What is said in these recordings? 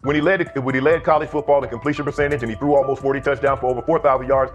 When he led college football in completion percentage and he threw almost 40 touchdowns for over 4,000 yards,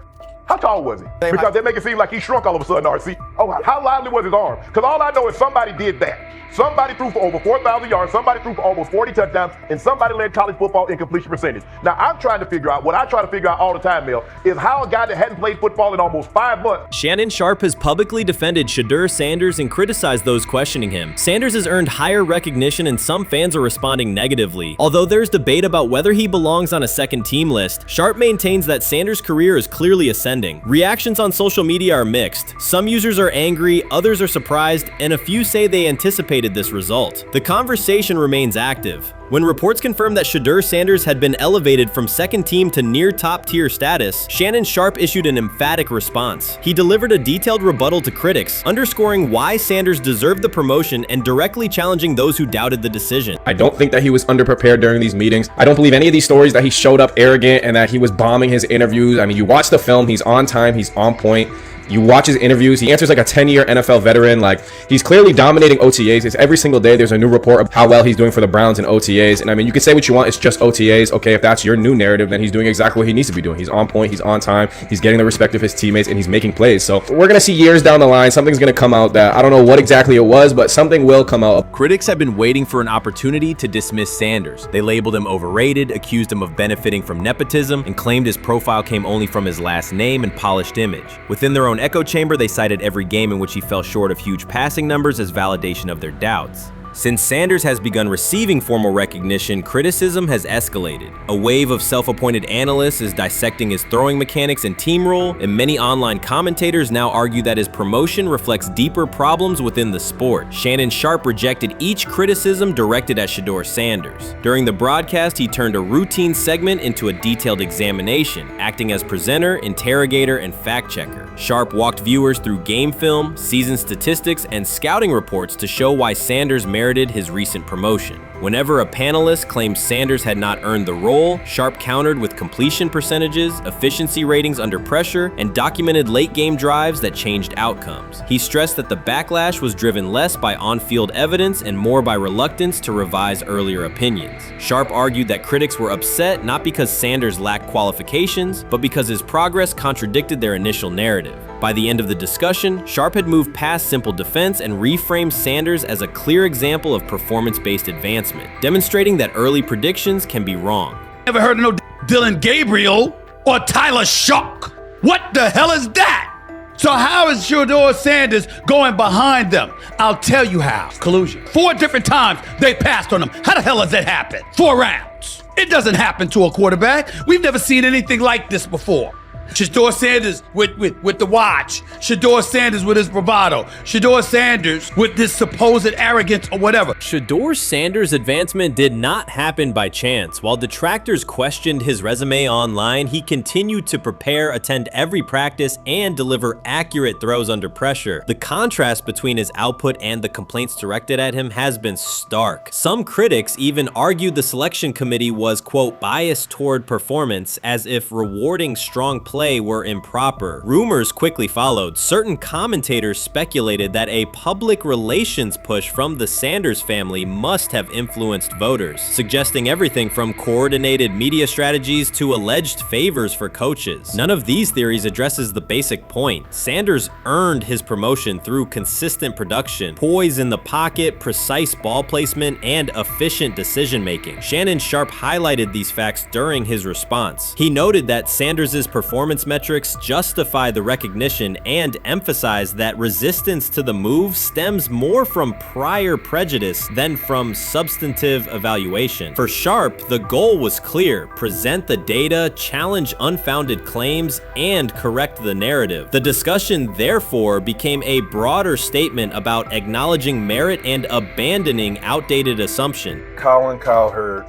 how tall was he? Because they make it seem like he shrunk all of a sudden, RC. Oh, how lively was his arm? Because all I know is somebody did that. Somebody threw for over 4,000 yards, somebody threw for almost 40 touchdowns, and somebody led college football in completion percentage. Now, I'm trying to figure out, what I try to figure out all the time, Mel, is how a guy that hadn't played football in almost 5 months. Shannon Sharpe has publicly defended Shedeur Sanders and criticized those questioning him. Sanders has earned higher recognition and some fans are responding negatively. Although there's debate about whether he belongs on a second team list, Sharpe maintains that Sanders' career is clearly ascending. Reactions on social media are mixed. Some users are angry, others are surprised, and a few say they anticipated this result. The conversation remains active. When reports confirmed that Shedeur Sanders had been elevated from second team to near top tier status, Shannon Sharpe issued an emphatic response. He delivered a detailed rebuttal to critics, underscoring why Sanders deserved the promotion and directly challenging those who doubted the decision. I don't think that he was underprepared during these meetings. I don't believe any of these stories that he showed up arrogant and that he was bombing his interviews. I mean, you watch the film, he's on time, he's on point. You watch his interviews, he answers like a 10-year NFL veteran. Like, he's clearly dominating OTAs. It's every single day there's a new report of how well he's doing for the Browns in OTAs. And I mean, you can say what you want, it's just OTAs. Okay, if that's your new narrative, then he's doing exactly what he needs to be doing. He's on point, he's on time, he's getting the respect of his teammates, and he's making plays. So we're gonna see years down the line, something's gonna come out that I don't know what exactly it was, but something will come out. Critics have been waiting for an opportunity to dismiss Sanders. They labeled him overrated, accused him of benefiting from nepotism, and claimed his profile came only from his last name and polished image. Within their own echo chamber, they cited every game in which he fell short of huge passing numbers as validation of their doubts. Since Sanders has begun receiving formal recognition, criticism has escalated. A wave of self-appointed analysts is dissecting his throwing mechanics and team role, and many online commentators now argue that his promotion reflects deeper problems within the sport. Shannon Sharpe rejected each criticism directed at Shedeur Sanders. During the broadcast, he turned a routine segment into a detailed examination, acting as presenter, interrogator, and fact-checker. Sharpe walked viewers through game film, season statistics, and scouting reports to show why Sanders merited his recent promotion. Whenever a panelist claimed Sanders had not earned the role, Sharpe countered with completion percentages, efficiency ratings under pressure, and documented late-game drives that changed outcomes. He stressed that the backlash was driven less by on-field evidence and more by reluctance to revise earlier opinions. Sharpe argued that critics were upset not because Sanders lacked qualifications, but because his progress contradicted their initial narrative. By the end of the discussion, Sharpe had moved past simple defense and reframed Sanders as a clear example of performance-based advancement, demonstrating that early predictions can be wrong. Never heard of no Dylan Gabriel or Tyler Shock. What the hell is that? So how is Shedeur Sanders going behind them? I'll tell you how. Collusion. 4 different times they passed on him. How the hell does that happen? 4 rounds. It doesn't happen to a quarterback. We've never seen anything like this before. Shedeur Sanders with the watch. Shedeur Sanders with his bravado. Shedeur Sanders with this supposed arrogance or whatever. Shedeur Sanders' advancement did not happen by chance. While detractors questioned his resume online, he continued to prepare, attend every practice, and deliver accurate throws under pressure. The contrast between his output and the complaints directed at him has been stark. Some critics even argued the selection committee was, quote, biased toward performance, as if rewarding strong play were improper. Rumors quickly followed. Certain commentators speculated that a public relations push from the Sanders family must have influenced voters, suggesting everything from coordinated media strategies to alleged favors for coaches. None of these theories addresses the basic point. Sanders earned his promotion through consistent production, poise in the pocket, precise ball placement, and efficient decision-making. Shannon Sharpe highlighted these facts during his response. He noted that Sanders' performance metrics justify the recognition and emphasize that resistance to the move stems more from prior prejudice than from substantive evaluation. For Sharpe, the goal was clear: present the data, challenge unfounded claims, and correct the narrative. The discussion therefore became a broader statement about acknowledging merit and abandoning outdated assumption. Colin Cowherd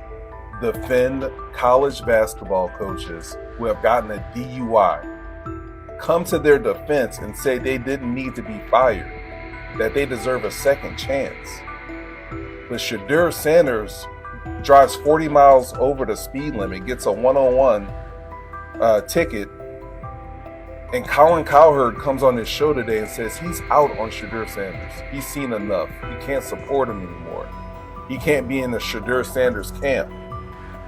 defend college basketball coaches who have gotten a DUI, come to their defense and say they didn't need to be fired, that they deserve a second chance. But Shedeur Sanders drives 40 miles over the speed limit, gets a one-on-one ticket, and Colin Cowherd comes on his show today and says he's out on Shedeur Sanders. He's seen enough. He can't support him anymore. He can't be in the Shedeur Sanders camp.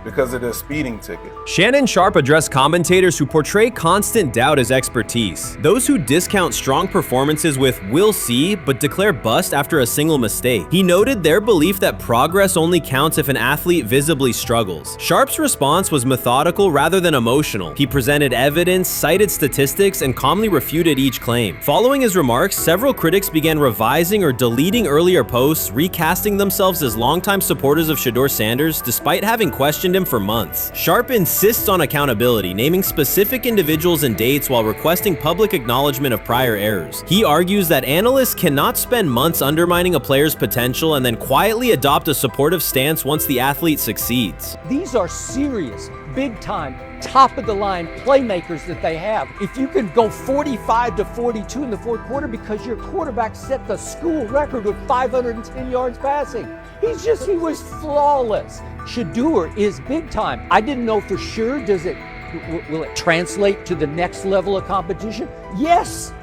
because of their speeding ticket. Shannon Sharpe addressed commentators who portray constant doubt as expertise. Those who discount strong performances with "we'll see" but declare bust after a single mistake. He noted their belief that progress only counts if an athlete visibly struggles. Sharpe's response was methodical rather than emotional. He presented evidence, cited statistics, and calmly refuted each claim. Following his remarks, several critics began revising or deleting earlier posts, recasting themselves as longtime supporters of Shedeur Sanders despite having questioned him for months. Sharpe insists on accountability, naming specific individuals and dates while requesting public acknowledgement of prior errors. He argues that analysts cannot spend months undermining a player's potential and then quietly adopt a supportive stance once the athlete succeeds. These are serious, big-time, top-of-the-line playmakers that they have. If you can go 45-42 in the fourth quarter because your quarterback set the school record with 510 yards passing. He was flawless. Shedeur is big time. I didn't know for sure, will it translate to the next level of competition? Yes,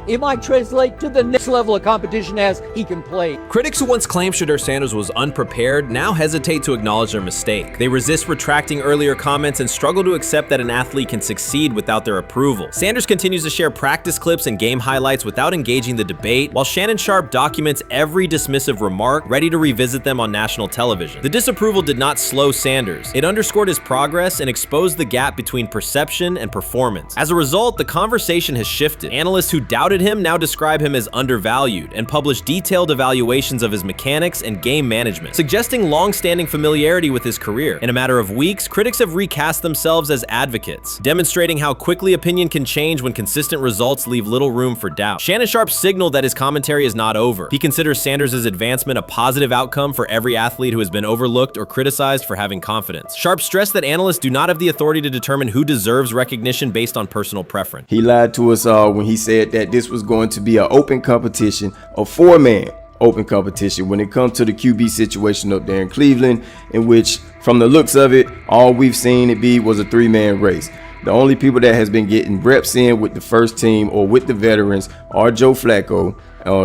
it might translate to the next level of competition as he can play. Critics who once claimed Shedeur Sanders was unprepared now hesitate to acknowledge their mistake. They resist retracting earlier comments and struggle to accept that an athlete can succeed without their approval. Sanders continues to share practice clips and game highlights without engaging the debate, while Shannon Sharpe documents every dismissive remark, ready to revisit them on national television. The disapproval did not slow Sanders. It underscored his progress and exposed the gap between perception and performance. As a result, the conversation has shifted. Analysts who doubted him now describe him as undervalued and publish detailed evaluations of his mechanics and game management, suggesting long-standing familiarity with his career. In a matter of weeks, critics have recast themselves as advocates, demonstrating how quickly opinion can change when consistent results leave little room for doubt. Shannon Sharpe signaled that his commentary is not over. He considers Sanders' advancement a positive outcome for every athlete who has been overlooked or criticized for having confidence. Sharpe stressed that analysts do not have the authority to determine who deserves recognition based on personal preference. He lied to us all when he said that this was going to be an open competition, a four-man open competition when it comes to the QB situation up there in Cleveland, in which, from the looks of it, all we've seen it be was a three-man race. The only people that has been getting reps in with the first team or with the veterans are Joe Flacco,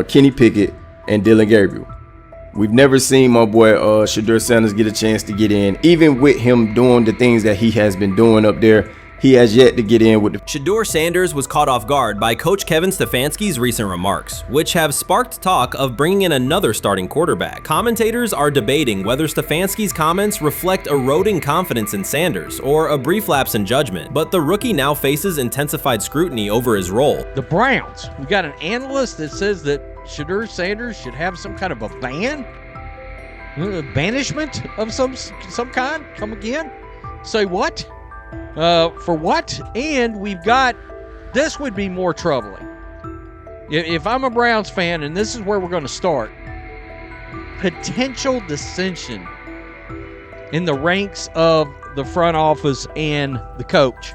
Kenny Pickett, and Dillon Gabriel. We've never seen my boy Shedeur Sanders get a chance to get in. Even with him doing the things that he has been doing up there, he has yet to get in with the... Shedeur Sanders was caught off guard by Coach Kevin Stefanski's recent remarks, which have sparked talk of bringing in another starting quarterback. Commentators are debating whether Stefanski's comments reflect eroding confidence in Sanders or a brief lapse in judgment, but the rookie now faces intensified scrutiny over his role. The Browns, we got an analyst that says that Shedeur Sanders should have some kind of a ban? Banishment of some kind? Come again? Say what? For what? And we've got, this would be more troubling. If I'm a Browns fan, and this is where we're going to start, potential dissension in the ranks of the front office and the coach.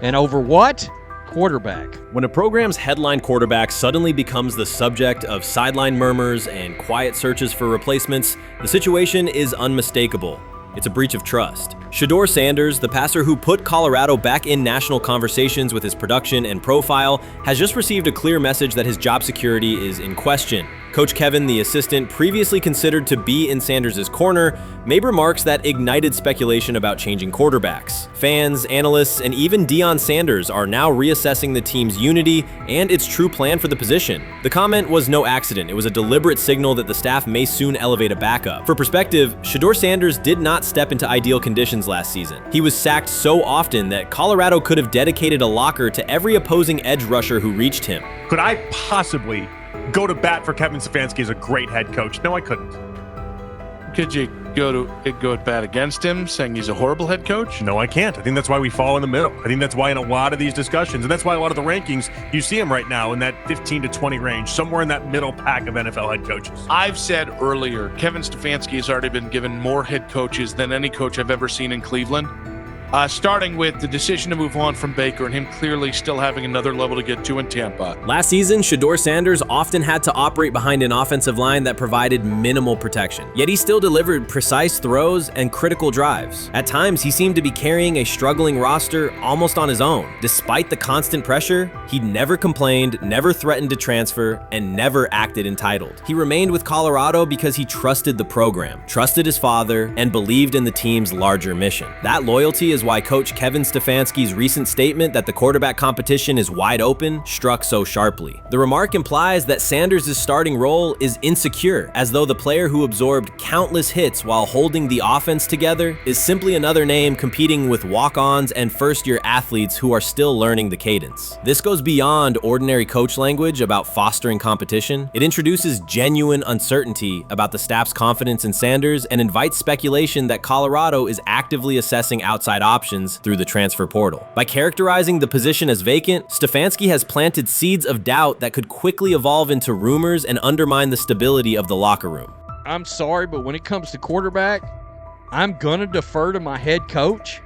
And over what? Quarterback. When a program's headline quarterback suddenly becomes the subject of sideline murmurs and quiet searches for replacements, the situation is unmistakable. It's a breach of trust. Shedeur Sanders, the passer who put Colorado back in national conversations with his production and profile, has just received a clear message that his job security is in question. Coach Kevin, the assistant previously considered to be in Sanders' corner, made remarks that ignited speculation about changing quarterbacks. Fans, analysts, and even Deion Sanders are now reassessing the team's unity and its true plan for the position. The comment was no accident. It was a deliberate signal that the staff may soon elevate a backup. For perspective, Shedeur Sanders did not step into ideal conditions last season. He was sacked so often that Colorado could have dedicated a locker to every opposing edge rusher who reached him. Could I possibly go to bat for Kevin Stefanski as a great head coach? No, I couldn't. Could you go at bat against him, saying he's a horrible head coach? No, I can't. I think that's why we fall in the middle. I think that's why in a lot of these discussions, and that's why a lot of the rankings, you see him right now in that 15 to 20 range, somewhere in that middle pack of NFL head coaches. I've said earlier, Kevin Stefanski has already been given more head coaches than any coach I've ever seen in Cleveland. Starting with the decision to move on from Baker and him clearly still having another level to get to in Tampa. Last season, Shedeur Sanders often had to operate behind an offensive line that provided minimal protection, yet he still delivered precise throws and critical drives. At times, he seemed to be carrying a struggling roster almost on his own. Despite the constant pressure, he never complained, never threatened to transfer, and never acted entitled. He remained with Colorado because he trusted the program, trusted his father, and believed in the team's larger mission. That loyalty is why Coach Kevin Stefanski's recent statement that the quarterback competition is wide open struck so sharply. The remark implies that Sanders' starting role is insecure, as though the player who absorbed countless hits while holding the offense together is simply another name competing with walk-ons and first-year athletes who are still learning the cadence. This goes beyond ordinary coach language about fostering competition. It introduces genuine uncertainty about the staff's confidence in Sanders and invites speculation that Colorado is actively assessing outside options through the transfer portal. By characterizing the position as vacant, Stefanski has planted seeds of doubt that could quickly evolve into rumors and undermine the stability of the locker room. I'm sorry, but when it comes to quarterback, I'm gonna defer to my head coach,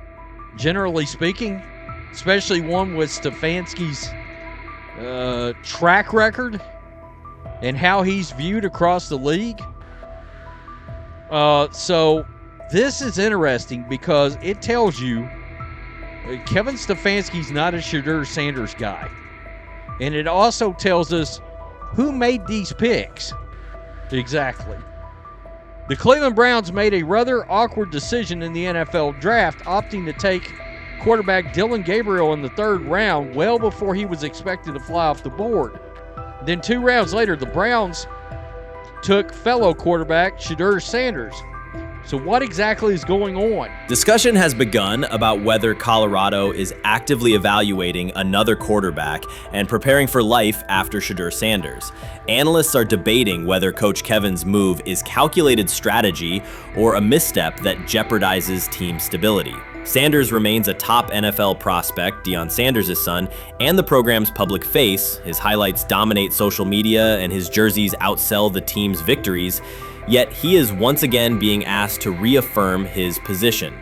generally speaking, especially one with Stefanski's track record and how he's viewed across the league. So this is interesting because it tells you Kevin Stefanski's not a Shedeur Sanders guy. And it also tells us who made these picks. Exactly. The Cleveland Browns made a rather awkward decision in the NFL draft, opting to take quarterback Dillon Gabriel in the 3rd round well before he was expected to fly off the board. Then 2 rounds later, the Browns took fellow quarterback Shedeur Sanders. So what exactly is going on? Discussion has begun about whether Colorado is actively evaluating another quarterback and preparing for life after Shedeur Sanders. Analysts are debating whether Coach Kevin's move is calculated strategy or a misstep that jeopardizes team stability. Sanders remains a top NFL prospect, Deion Sanders' son, and the program's public face. His highlights dominate social media and his jerseys outsell the team's victories. Yet he is once again being asked to reaffirm his position.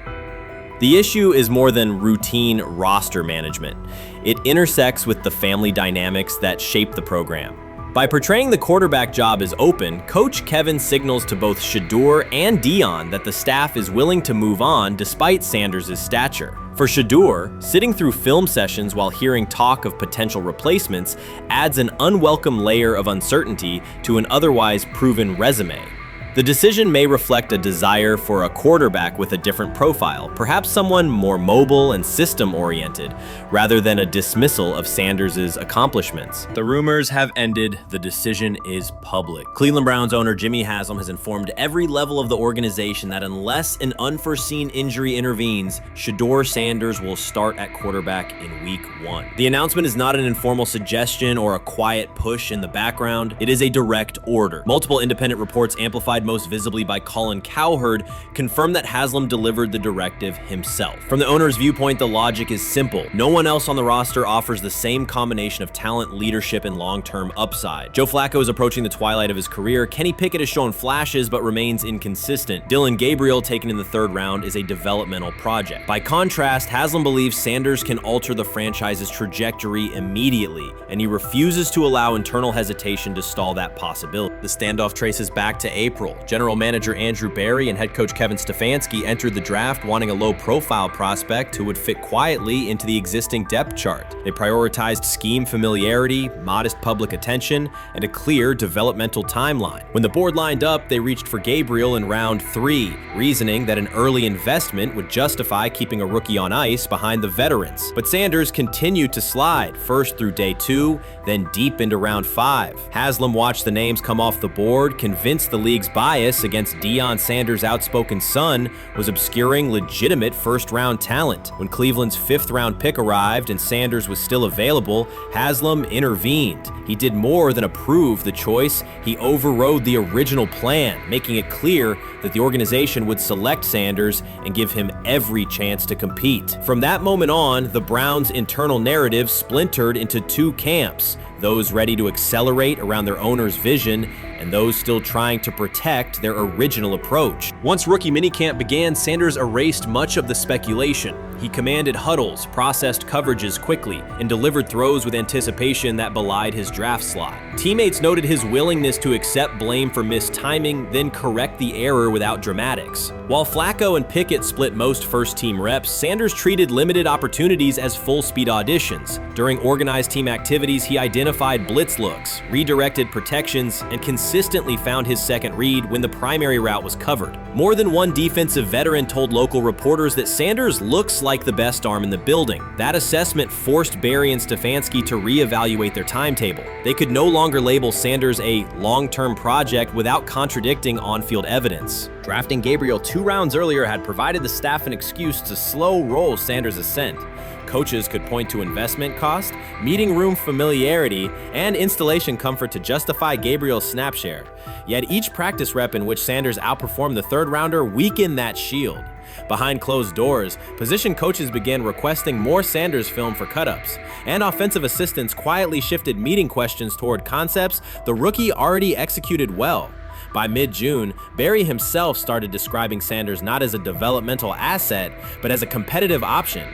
The issue is more than routine roster management. It intersects with the family dynamics that shape the program. By portraying the quarterback job as open, Coach Kevin signals to both Shedeur and Deion that the staff is willing to move on despite Sanders' stature. For Shedeur, sitting through film sessions while hearing talk of potential replacements adds an unwelcome layer of uncertainty to an otherwise proven resume. The decision may reflect a desire for a quarterback with a different profile, perhaps someone more mobile and system-oriented, rather than a dismissal of Sanders' accomplishments. The rumors have ended. The decision is public. Cleveland Browns owner Jimmy Haslam has informed every level of the organization that unless an unforeseen injury intervenes, Shedeur Sanders will start at quarterback in Week 1. The announcement is not an informal suggestion or a quiet push in the background. It is a direct order. Multiple independent reports, amplified most visibly by Colin Cowherd, confirmed that Haslam delivered the directive himself. From the owner's viewpoint, the logic is simple. No one else on the roster offers the same combination of talent, leadership, and long-term upside. Joe Flacco is approaching the twilight of his career. Kenny Pickett has shown flashes but remains inconsistent. Dillon Gabriel, taken in the 3rd round, is a developmental project. By contrast, Haslam believes Sanders can alter the franchise's trajectory immediately, and he refuses to allow internal hesitation to stall that possibility. The standoff traces back to April. General Manager Andrew Berry and head coach Kevin Stefanski entered the draft wanting a low-profile prospect who would fit quietly into the existing depth chart. They prioritized scheme familiarity, modest public attention, and a clear developmental timeline. When the board lined up, they reached for Gabriel in round 3, reasoning that an early investment would justify keeping a rookie on ice behind the veterans. But Sanders continued to slide, first through day 2, then deep into round 5. Haslam watched the names come off the board, convinced the league's bias against Deion Sanders' outspoken son was obscuring legitimate first-round talent. When Cleveland's 5th-round pick arrived and Sanders was still available, Haslam intervened. He did more than approve the choice. He overrode the original plan, making it clear that the organization would select Sanders and give him every chance to compete. From that moment on, the Browns' internal narrative splintered into 2 camps. those ready to accelerate around their owner's vision, and those still trying to protect their original approach. Once rookie minicamp began, Sanders erased much of the speculation. He commanded huddles, processed coverages quickly, and delivered throws with anticipation that belied his draft slot. Teammates noted his willingness to accept blame for missed timing, then correct the error without dramatics. While Flacco and Pickett split most first-team reps, Sanders treated limited opportunities as full-speed auditions. During organized team activities, he identified blitz looks, redirected protections, and consistently found his second read when the primary route was covered. More than one defensive veteran told local reporters that Sanders looks like the best arm in the building. That assessment forced Barry and Stefanski to reevaluate their timetable. They could no longer label Sanders a long-term project without contradicting on-field evidence. Drafting Gabriel 2 rounds earlier had provided the staff an excuse to slow roll Sanders' ascent. Coaches could point to investment cost, meeting room familiarity, and installation comfort to justify Gabriel's snap share. Yet each practice rep in which Sanders outperformed the third rounder weakened that shield. Behind closed doors, position coaches began requesting more Sanders film for cut-ups, and offensive assistants quietly shifted meeting questions toward concepts the rookie already executed well. By mid-June, Barry himself started describing Sanders not as a developmental asset, but as a competitive option.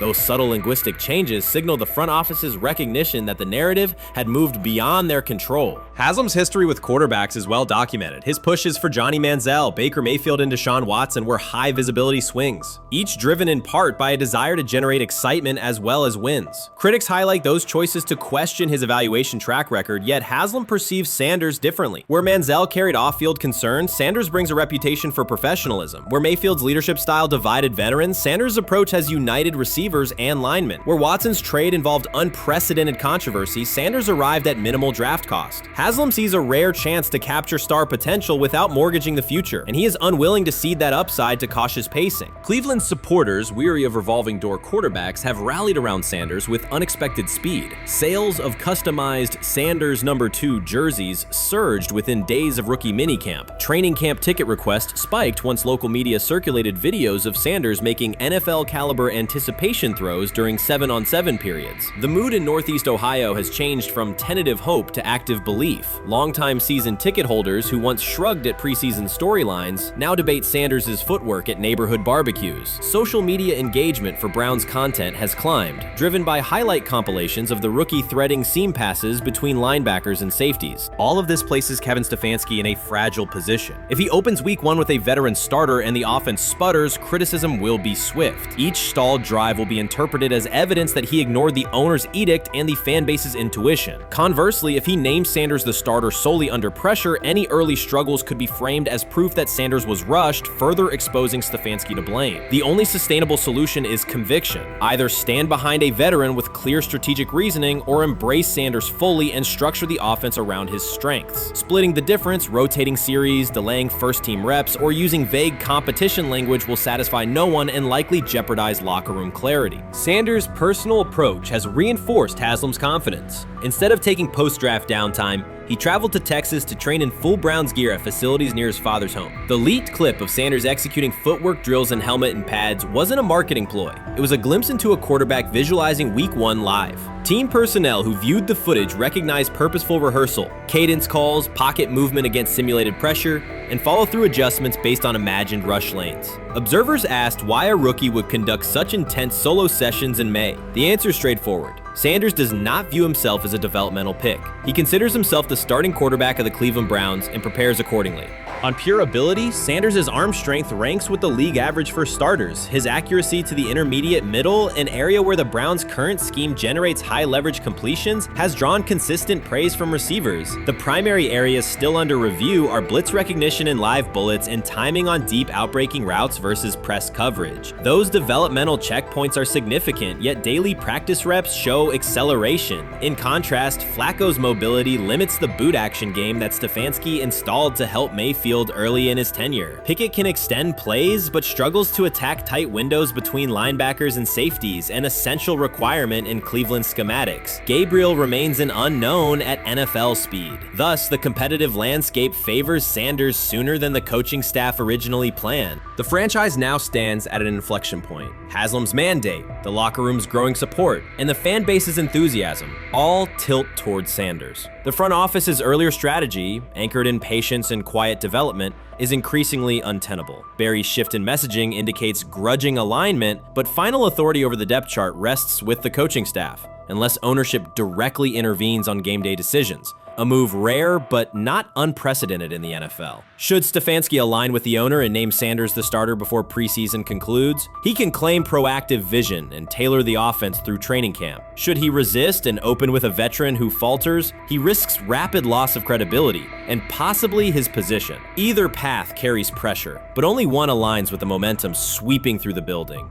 Those subtle linguistic changes signal the front office's recognition that the narrative had moved beyond their control. Haslam's history with quarterbacks is well documented. His pushes for Johnny Manziel, Baker Mayfield, and Deshaun Watson were high-visibility swings, each driven in part by a desire to generate excitement as well as wins. Critics highlight those choices to question his evaluation track record, yet Haslam perceives Sanders differently. Where Manziel carried off-field concerns, Sanders brings a reputation for professionalism. Where Mayfield's leadership style divided veterans, Sanders' approach has united receivers and linemen. Where Watson's trade involved unprecedented controversy, Sanders arrived at minimal draft cost. Haslam sees a rare chance to capture star potential without mortgaging the future, and he is unwilling to cede that upside to cautious pacing. Cleveland's supporters, weary of revolving door quarterbacks, have rallied around Sanders with unexpected speed. Sales of customized Sanders number 2 jerseys surged within days of rookie minicamp. Training camp ticket requests spiked once local media circulated videos of Sanders making NFL-caliber anticipation throws during 7-on-7 periods. The mood in Northeast Ohio has changed from tentative hope to active belief. Longtime season ticket holders who once shrugged at preseason storylines now debate Sanders' footwork at neighborhood barbecues. Social media engagement for Brown's content has climbed, driven by highlight compilations of the rookie threading seam passes between linebackers and safeties. All of this places Kevin Stefanski in a fragile position. If he opens week 1 with a veteran starter and the offense sputters, criticism will be swift. Each stalled drive will be interpreted as evidence that he ignored the owner's edict and the fan base's intuition. Conversely, if he names Sanders the starter solely under pressure, any early struggles could be framed as proof that Sanders was rushed, further exposing Stefanski to blame. The only sustainable solution is conviction. Either stand behind a veteran with clear strategic reasoning or embrace Sanders fully and structure the offense around his strengths. Splitting the difference, rotating series, delaying first-team reps, or using vague competition language will satisfy no one and likely jeopardize locker room clarity. Sanders' personal approach has reinforced Haslam's confidence. Instead of taking post-draft downtime, he traveled to Texas to train in full Browns gear at facilities near his father's home. The leaked clip of Sanders executing footwork drills in helmet and pads wasn't a marketing ploy. It was a glimpse into a quarterback visualizing Week 1 live. Team personnel who viewed the footage recognized purposeful rehearsal, cadence calls, pocket movement against simulated pressure, and follow-through adjustments based on imagined rush lanes. Observers asked why a rookie would conduct such intense solo sessions in May. The answer is straightforward. Sanders does not view himself as a developmental pick. He considers himself the starting quarterback of the Cleveland Browns and prepares accordingly. On pure ability, Sanders' arm strength ranks with the league average for starters. His accuracy to the intermediate middle, an area where the Browns' current scheme generates high-leverage completions, has drawn consistent praise from receivers. The primary areas still under review are blitz recognition and live bullets and timing on deep outbreaking routes versus press coverage. Those developmental checkpoints are significant, yet daily practice reps show acceleration. In contrast, Flacco's mobility limits the boot action game that Stefanski installed to help Mayfield field early in his tenure. Pickett can extend plays, but struggles to attack tight windows between linebackers and safeties, an essential requirement in Cleveland schematics. Gabriel remains an unknown at NFL speed. Thus, the competitive landscape favors Sanders sooner than the coaching staff originally planned. The franchise now stands at an inflection point. Haslam's mandate, the locker room's growing support, and the fan base's enthusiasm all tilt towards Sanders. The front office's earlier strategy, anchored in patience and quiet development, is increasingly untenable. Barry's shift in messaging indicates grudging alignment, but final authority over the depth chart rests with the coaching staff, unless ownership directly intervenes on game day decisions. A move rare, but not unprecedented in the NFL. Should Stefanski align with the owner and name Sanders the starter before preseason concludes, he can claim proactive vision and tailor the offense through training camp. Should he resist and open with a veteran who falters, he risks rapid loss of credibility and possibly his position. Either path carries pressure, but only one aligns with the momentum sweeping through the building.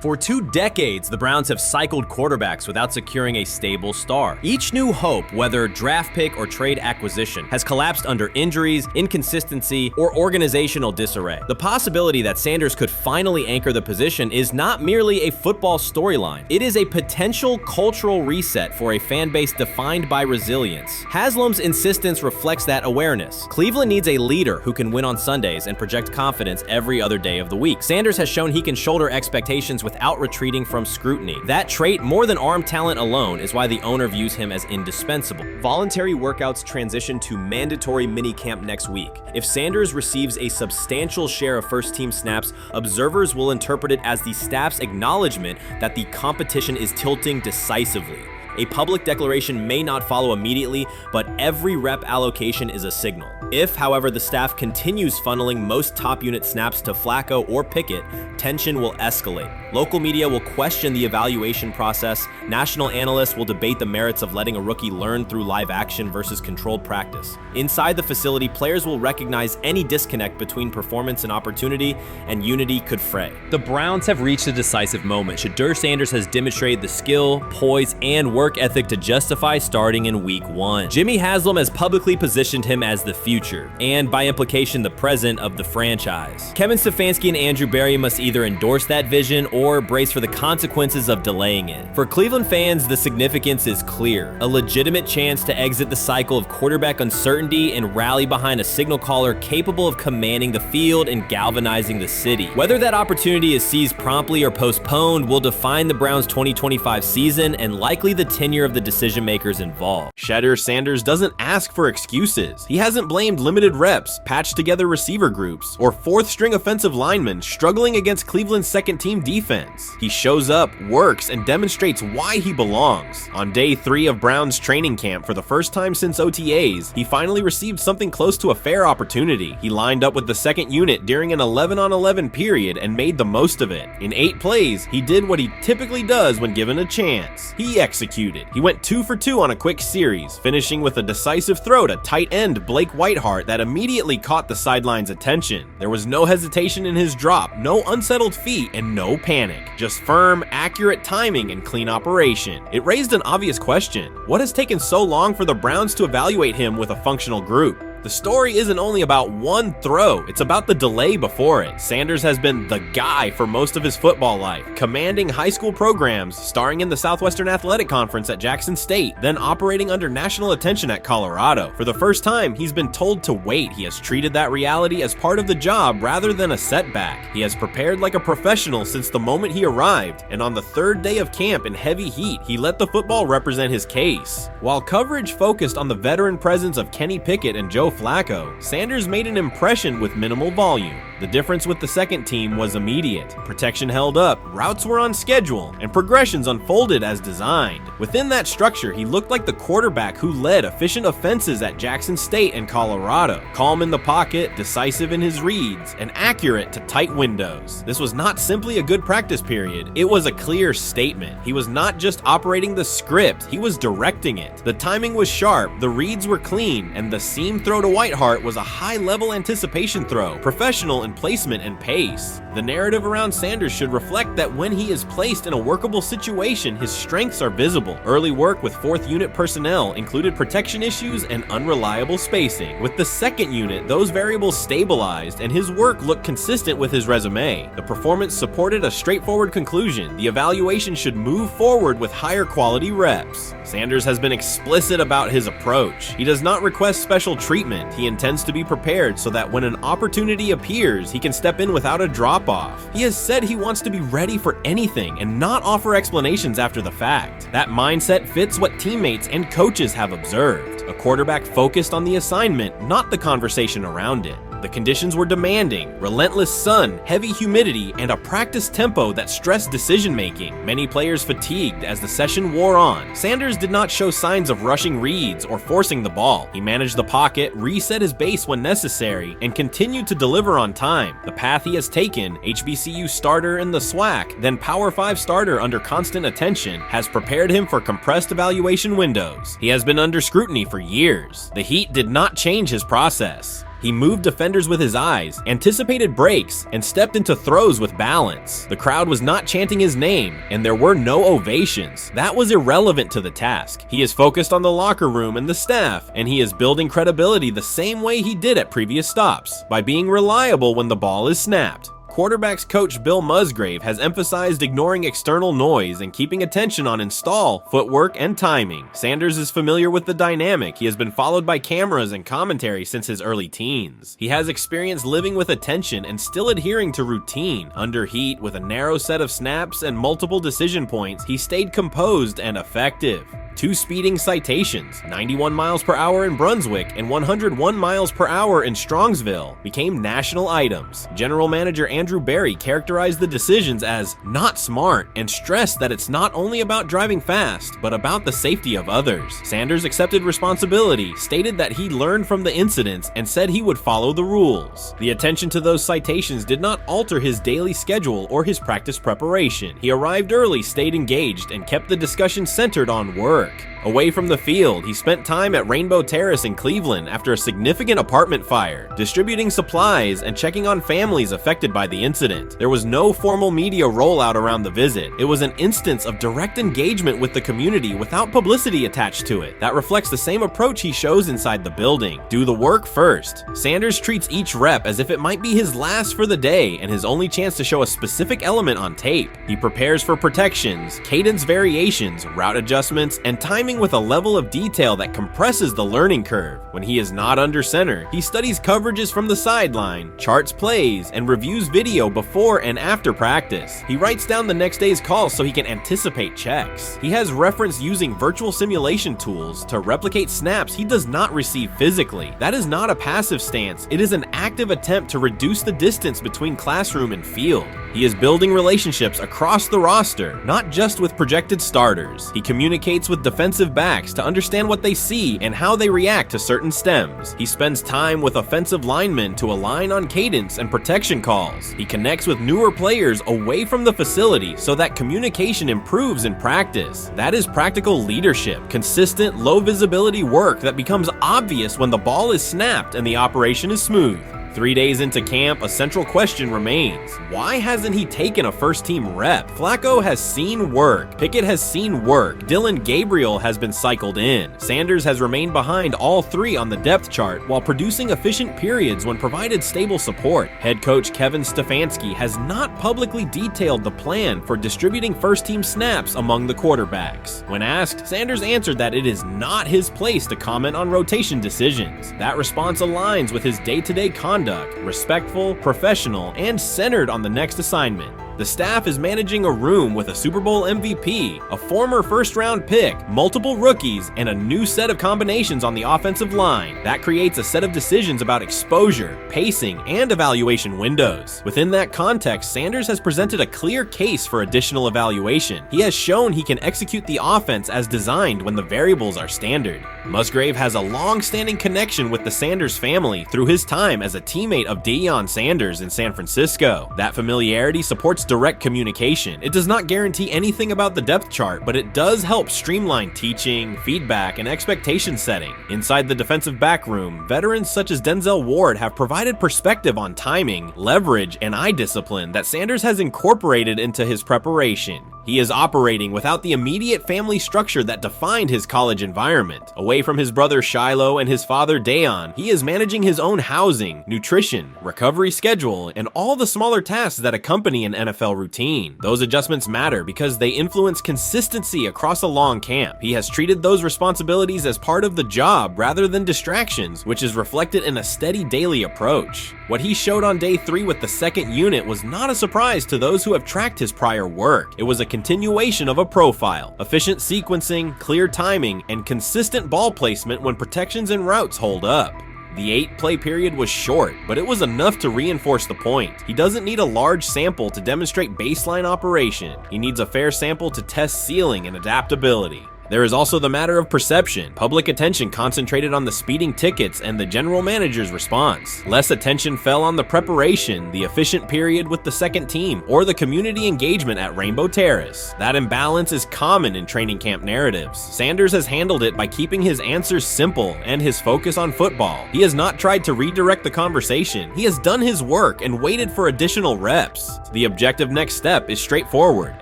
For 2 decades, the Browns have cycled quarterbacks without securing a stable star. Each new hope, whether draft pick or trade acquisition, has collapsed under injuries, inconsistency, or organizational disarray. The possibility that Sanders could finally anchor the position is not merely a football storyline. It is a potential cultural reset for a fan base defined by resilience. Haslam's insistence reflects that awareness. Cleveland needs a leader who can win on Sundays and project confidence every other day of the week. Sanders has shown he can shoulder expectations without retreating from scrutiny. That trait, more than arm talent alone, is why the owner views him as indispensable. Voluntary workouts transition to mandatory minicamp next week. If Sanders receives a substantial share of first-team snaps, observers will interpret it as the staff's acknowledgement that the competition is tilting decisively. A public declaration may not follow immediately, but every rep allocation is a signal. If, however, the staff continues funneling most top unit snaps to Flacco or Pickett, tension will escalate. Local media will question the evaluation process. National analysts will debate the merits of letting a rookie learn through live action versus controlled practice. Inside the facility, players will recognize any disconnect between performance and opportunity, and unity could fray. The Browns have reached a decisive moment. Shedeur Sanders has demonstrated the skill, poise, and work ethic to justify starting in week 1. Jimmy Haslam has publicly positioned him as the future, and by implication the present, of the franchise. Kevin Stefanski and Andrew Barry must either endorse that vision or brace for the consequences of delaying it. For Cleveland fans, the significance is clear. A legitimate chance to exit the cycle of quarterback uncertainty and rally behind a signal caller capable of commanding the field and galvanizing the city. Whether that opportunity is seized promptly or postponed will define the Browns' 2025 season and likely the tenure of the decision makers involved. Shedeur Sanders doesn't ask for excuses. He hasn't blamed limited reps, patched together receiver groups, or fourth-string offensive linemen struggling against Cleveland's second-team defense. He shows up, works, and demonstrates why he belongs. On day 3 of Browns training camp, for the first time since OTAs, he finally received something close to a fair opportunity. He lined up with the second unit during an 11-on-11 period and made the most of it. In 8 plays, he did what he typically does when given a chance. He executed. He went 2 for 2 on a quick series, finishing with a decisive throw to tight end Blake Whiteheart that immediately caught the sideline's attention. There was no hesitation in his drop, no unsettled feet, and no panic. Just firm, accurate timing and clean operation. It raised an obvious question. What has taken so long for the Browns to evaluate him with a functional group? The story isn't only about one throw, it's about the delay before it. Sanders has been the guy for most of his football life, commanding high school programs, starring in the Southwestern Athletic Conference at Jackson State, then operating under national attention at Colorado. For the first time, he's been told to wait. He has treated that reality as part of the job rather than a setback. He has prepared like a professional since the moment he arrived, and on the 3rd day of camp in heavy heat, he let the football represent his case. While coverage focused on the veteran presence of Kenny Pickett and Joe Flacco, Sanders made an impression with minimal volume. The difference with the second team was immediate. Protection held up, routes were on schedule, and progressions unfolded as designed. Within that structure, he looked like the quarterback who led efficient offenses at Jackson State and Colorado. Calm in the pocket, decisive in his reads, and accurate to tight windows. This was not simply a good practice period, it was a clear statement. He was not just operating the script, he was directing it. The timing was sharp, the reads were clean, and the seam throw to Whiteheart was a high-level anticipation throw, professional in placement and pace. The narrative around Sanders should reflect that when he is placed in a workable situation, his strengths are visible. Early work with 4th unit personnel included protection issues and unreliable spacing. With the 2nd unit, those variables stabilized and his work looked consistent with his resume. The performance supported a straightforward conclusion. The evaluation should move forward with higher quality reps. Sanders has been explicit about his approach. He does not request special treatment. He intends to be prepared so that when an opportunity appears, he can step in without a drop-off. He has said he wants to be ready for anything and not offer explanations after the fact. That mindset fits what teammates and coaches have observed. A quarterback focused on the assignment, not the conversation around it. The conditions were demanding: relentless sun, heavy humidity, and a practice tempo that stressed decision-making. Many players fatigued as the session wore on. Sanders did not show signs of rushing reads or forcing the ball. He managed the pocket, reset his base when necessary, and continued to deliver on time. The path he has taken, HBCU starter in the SWAC, then Power 5 starter under constant attention, has prepared him for compressed evaluation windows. He has been under scrutiny for years. The heat did not change his process. He moved defenders with his eyes, anticipated breaks, and stepped into throws with balance. The crowd was not chanting his name, and there were no ovations. That was irrelevant to the task. He is focused on the locker room and the staff, and he is building credibility the same way he did at previous stops, by being reliable when the ball is snapped. Quarterbacks coach Bill Musgrave has emphasized ignoring external noise and keeping attention on install, footwork, and timing. Sanders is familiar with the dynamic. He has been followed by cameras and commentary since his early teens. He has experience living with attention and still adhering to routine. Under heat, with a narrow set of snaps and multiple decision points, he stayed composed and effective. 2 speeding citations, 91 miles per hour in Brunswick and 101 miles per hour in Strongsville, became national items. General Manager Andrew Berry characterized the decisions as not smart and stressed that it's not only about driving fast, but about the safety of others. Sanders accepted responsibility, stated that he learned from the incidents, and said he would follow the rules. The attention to those citations did not alter his daily schedule or his practice preparation. He arrived early, stayed engaged, and kept the discussion centered on work. Away from the field, he spent time at Rainbow Terrace in Cleveland after a significant apartment fire, distributing supplies and checking on families affected by the incident. There was no formal media rollout around the visit. It was an instance of direct engagement with the community without publicity attached to it. That reflects the same approach he shows inside the building. Do the work first. Sanders treats each rep as if it might be his last for the day and his only chance to show a specific element on tape. He prepares for protections, cadence variations, route adjustments, and timing with a level of detail that compresses the learning curve. When he is not under center, he studies coverages from the sideline, charts plays, and reviews video before and after practice. He writes down the next day's calls so he can anticipate checks. He has referenced using virtual simulation tools to replicate snaps he does not receive physically. That is not a passive stance. It is an active attempt to reduce the distance between classroom and field. He is building relationships across the roster, not just with projected starters. He communicates with defensive backs to understand what they see and how they react to certain stems. He spends time with offensive linemen to align on cadence and protection calls. He connects with newer players away from the facility so that communication improves in practice. That is practical leadership, consistent, low visibility work that becomes obvious when the ball is snapped and the operation is smooth. 3 days into camp, a central question remains. Why hasn't he taken a first-team rep? Flacco has seen work. Pickett has seen work. Dillon Gabriel has been cycled in. Sanders has remained behind all 3 on the depth chart while producing efficient periods when provided stable support. Head coach Kevin Stefanski has not publicly detailed the plan for distributing first-team snaps among the quarterbacks. When asked, Sanders answered that it is not his place to comment on rotation decisions. That response aligns with his day-to-day conduct, respectful, professional, and centered on the next assignment. The staff is managing a room with a Super Bowl MVP, a former first-round pick, multiple rookies, and a new set of combinations on the offensive line. That creates a set of decisions about exposure, pacing, and evaluation windows. Within that context, Sanders has presented a clear case for additional evaluation. He has shown he can execute the offense as designed when the variables are standard. Musgrave has a long-standing connection with the Sanders family through his time as a teammate of Deion Sanders in San Francisco. That familiarity supports promotes direct communication. It does not guarantee anything about the depth chart, but it does help streamline teaching, feedback, and expectation setting. Inside the defensive back room, veterans such as Denzel Ward have provided perspective on timing, leverage, and eye discipline that Sanders has incorporated into his preparation. He is operating without the immediate family structure that defined his college environment. Away from his brother Shiloh and his father Deion, he is managing his own housing, nutrition, recovery schedule, and all the smaller tasks that accompany an NFL routine. Those adjustments matter because they influence consistency across a long camp. He has treated those responsibilities as part of the job rather than distractions, which is reflected in a steady daily approach. What he showed on day 3 with the second unit was not a surprise to those who have tracked his prior work. It was a continuation of a profile: efficient sequencing, clear timing, and consistent ball placement when protections and routes hold up. The 8-play period was short, but it was enough to reinforce the point. He doesn't need a large sample to demonstrate baseline operation. He needs a fair sample to test ceiling and adaptability. There is also the matter of perception. Public attention concentrated on the speeding tickets and the general manager's response. Less attention fell on the preparation, the efficient period with the second team, or the community engagement at Rainbow Terrace. That imbalance is common in training camp narratives. Sanders has handled it by keeping his answers simple and his focus on football. He has not tried to redirect the conversation. He has done his work and waited for additional reps. The objective next step is straightforward: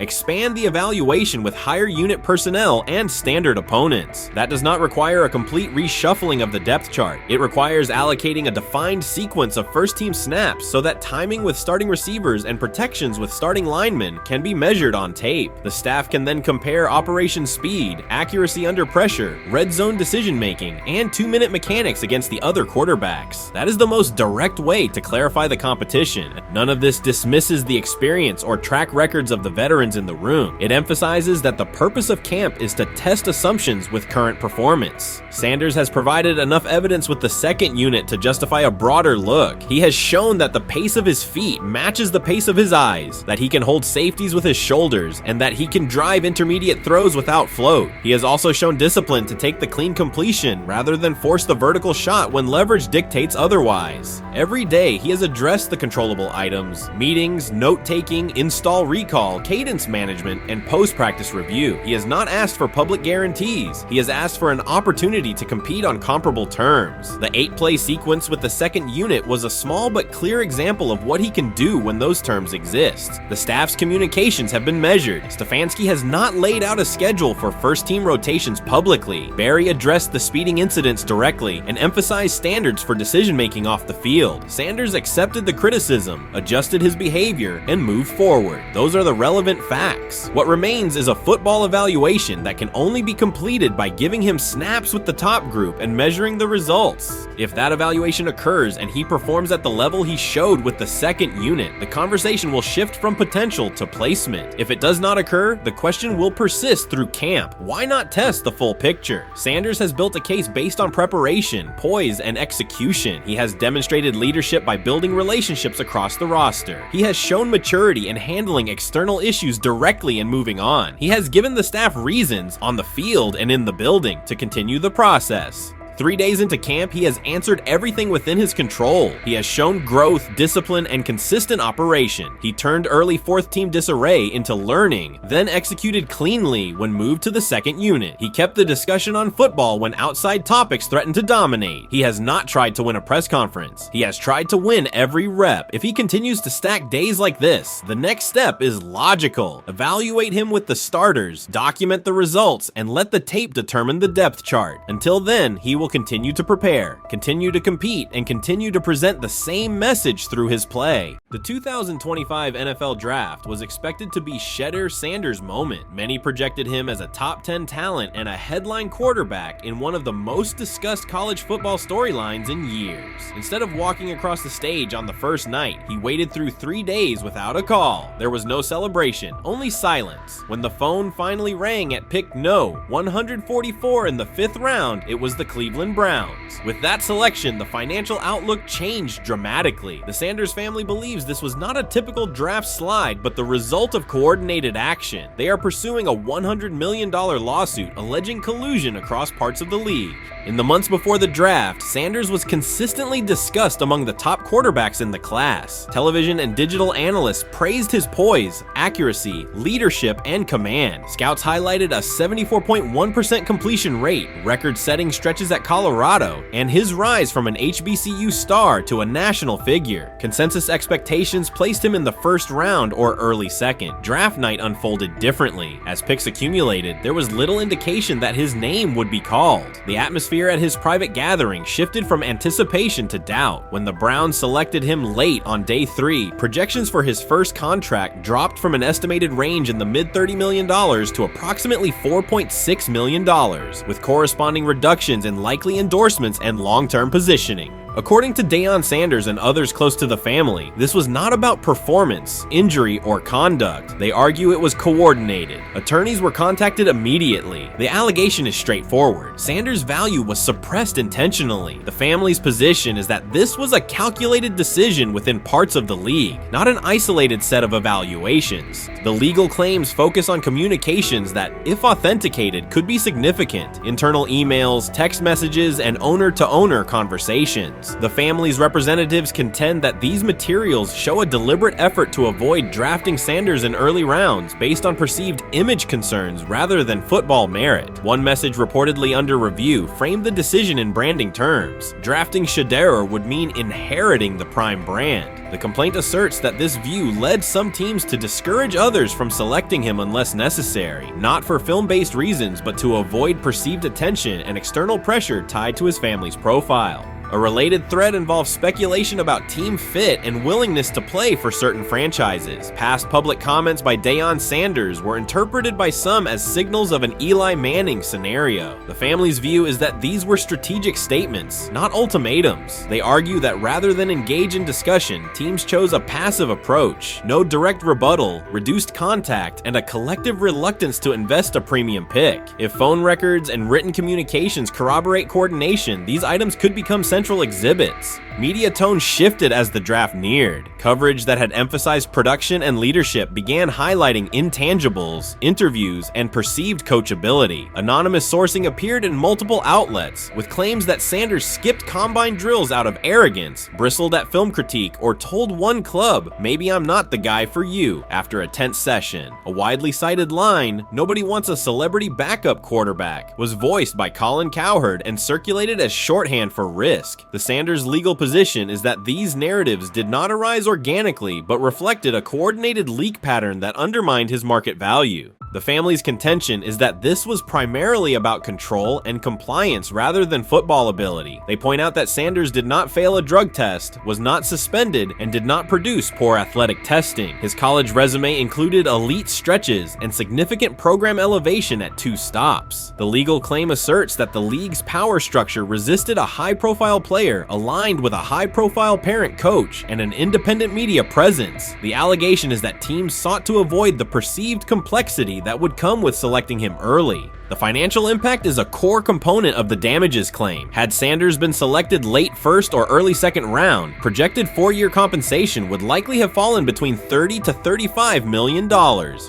expand the evaluation with higher unit personnel and standard opponents. That does not require a complete reshuffling of the depth chart. It requires allocating a defined sequence of first-team snaps so that timing with starting receivers and protections with starting linemen can be measured on tape. The staff can then compare operation speed, accuracy under pressure, red zone decision-making, and 2-minute mechanics against the other quarterbacks. That is the most direct way to clarify the competition. None of this dismisses the experience or track records of the veterans in the room. It emphasizes that the purpose of camp is to test assumptions with current performance. Sanders has provided enough evidence with the second unit to justify a broader look. He has shown that the pace of his feet matches the pace of his eyes, that he can hold safeties with his shoulders, and that he can drive intermediate throws without float. He has also shown discipline to take the clean completion rather than force the vertical shot when leverage dictates otherwise. Every day, he has addressed the controllable items: meetings, note-taking, install recall, cadence management, and post-practice review. He has not asked for public guarantees. He has asked for an opportunity to compete on comparable terms. The 8-play sequence with the second unit was a small but clear example of what he can do when those terms exist. The staff's communications have been measured. Stefanski has not laid out a schedule for first-team rotations publicly. Barry addressed the speeding incidents directly and emphasized standards for decision-making off the field. Sanders accepted the criticism, adjusted his behavior, and moved forward. Those are the relevant facts. What remains is a football evaluation that can only be completed by giving him snaps with the top group and measuring the results. If that evaluation occurs and he performs at the level he showed with the second unit, the conversation will shift from potential to placement. If it does not occur, the question will persist through camp. Why not test the full picture? Sanders has built a case based on preparation, poise, and execution. He has demonstrated leadership by building relationships across the roster. He has shown maturity in handling external issues directly and moving on. He has given the staff reasons on the field and in the building to continue the process. 3 days into camp, he has answered everything within his control. He has shown growth, discipline, and consistent operation. He turned early fourth-team disarray into learning, then executed cleanly when moved to the second unit. He kept the discussion on football when outside topics threatened to dominate. He has not tried to win a press conference. He has tried to win every rep. If he continues to stack days like this, the next step is logical. Evaluate him with the starters, document the results, and let the tape determine the depth chart. Until then, he will continue to prepare, continue to compete, and continue to present the same message through his play. The 2025 NFL Draft was expected to be Shedeur Sanders' moment. Many projected him as a top 10 talent and a headline quarterback in one of the most discussed college football storylines in years. Instead of walking across the stage on the first night, he waited through 3 days without a call. There was no celebration, only silence. When the phone finally rang at pick 144 in the 5th round, it was the Cleveland Cleveland Browns. With that selection, the financial outlook changed dramatically. The Sanders family believes this was not a typical draft slide, but the result of coordinated action. They are pursuing a $100 million lawsuit alleging collusion across parts of the league. In the months before the draft, Sanders was consistently discussed among the top quarterbacks in the class. Television and digital analysts praised his poise, accuracy, leadership, and command. Scouts highlighted a 74.1% completion rate, record-setting stretches at Colorado, and his rise from an HBCU star to a national figure. Consensus expectations placed him in the first round or early second. Draft night unfolded differently. As picks accumulated, there was little indication that his name would be called. The atmosphere at his private gathering shifted from anticipation to doubt. When the Browns selected him late on day 3, projections for his first contract dropped from an estimated range in the mid-$30 million to approximately $4.6 million, with corresponding reductions in likely endorsements and long-term positioning. According to Deion Sanders and others close to the family, this was not about performance, injury, or conduct. They argue it was coordinated. Attorneys were contacted immediately. The allegation is straightforward. Sanders' value was suppressed intentionally. The family's position is that this was a calculated decision within parts of the league, not an isolated set of evaluations. The legal claims focus on communications that, if authenticated, could be significant: internal emails, text messages, and owner-to-owner conversations. The family's representatives contend that these materials show a deliberate effort to avoid drafting Sanders in early rounds based on perceived image concerns rather than football merit. One message reportedly under review framed the decision in branding terms. Drafting Shedeur would mean inheriting the Prime brand. The complaint asserts that this view led some teams to discourage others from selecting him unless necessary, not for film-based reasons, but to avoid perceived attention and external pressure tied to his family's profile. A related thread involves speculation about team fit and willingness to play for certain franchises. Past public comments by Deion Sanders were interpreted by some as signals of an Eli Manning scenario. The family's view is that these were strategic statements, not ultimatums. They argue that rather than engage in discussion, teams chose a passive approach, no direct rebuttal, reduced contact, and a collective reluctance to invest a premium pick. If phone records and written communications corroborate coordination, these items could become central exhibits. Media tone shifted as the draft neared. Coverage that had emphasized production and leadership began highlighting intangibles, interviews, and perceived coachability. Anonymous sourcing appeared in multiple outlets, with claims that Sanders skipped combine drills out of arrogance, bristled at film critique, or told one club, "Maybe I'm not the guy for you," after a tense session. A widely cited line, "Nobody wants a celebrity backup quarterback," was voiced by Colin Cowherd and circulated as shorthand for risk. The Sanders legal position is that these narratives did not arise organically, but reflected a coordinated leak pattern that undermined his market value. The family's contention is that this was primarily about control and compliance rather than football ability. They point out that Sanders did not fail a drug test, was not suspended, and did not produce poor athletic testing. His college resume included elite stretches and significant program elevation at 2 stops. The legal claim asserts that the league's power structure resisted a high-profile player aligned with a high-profile parent coach and an independent media presence. The allegation is that teams sought to avoid the perceived complexity that would come with selecting him early. The financial impact is a core component of the damages claim. Had Sanders been selected late first or early second round, projected 4-year compensation would likely have fallen between $30 to $35 million,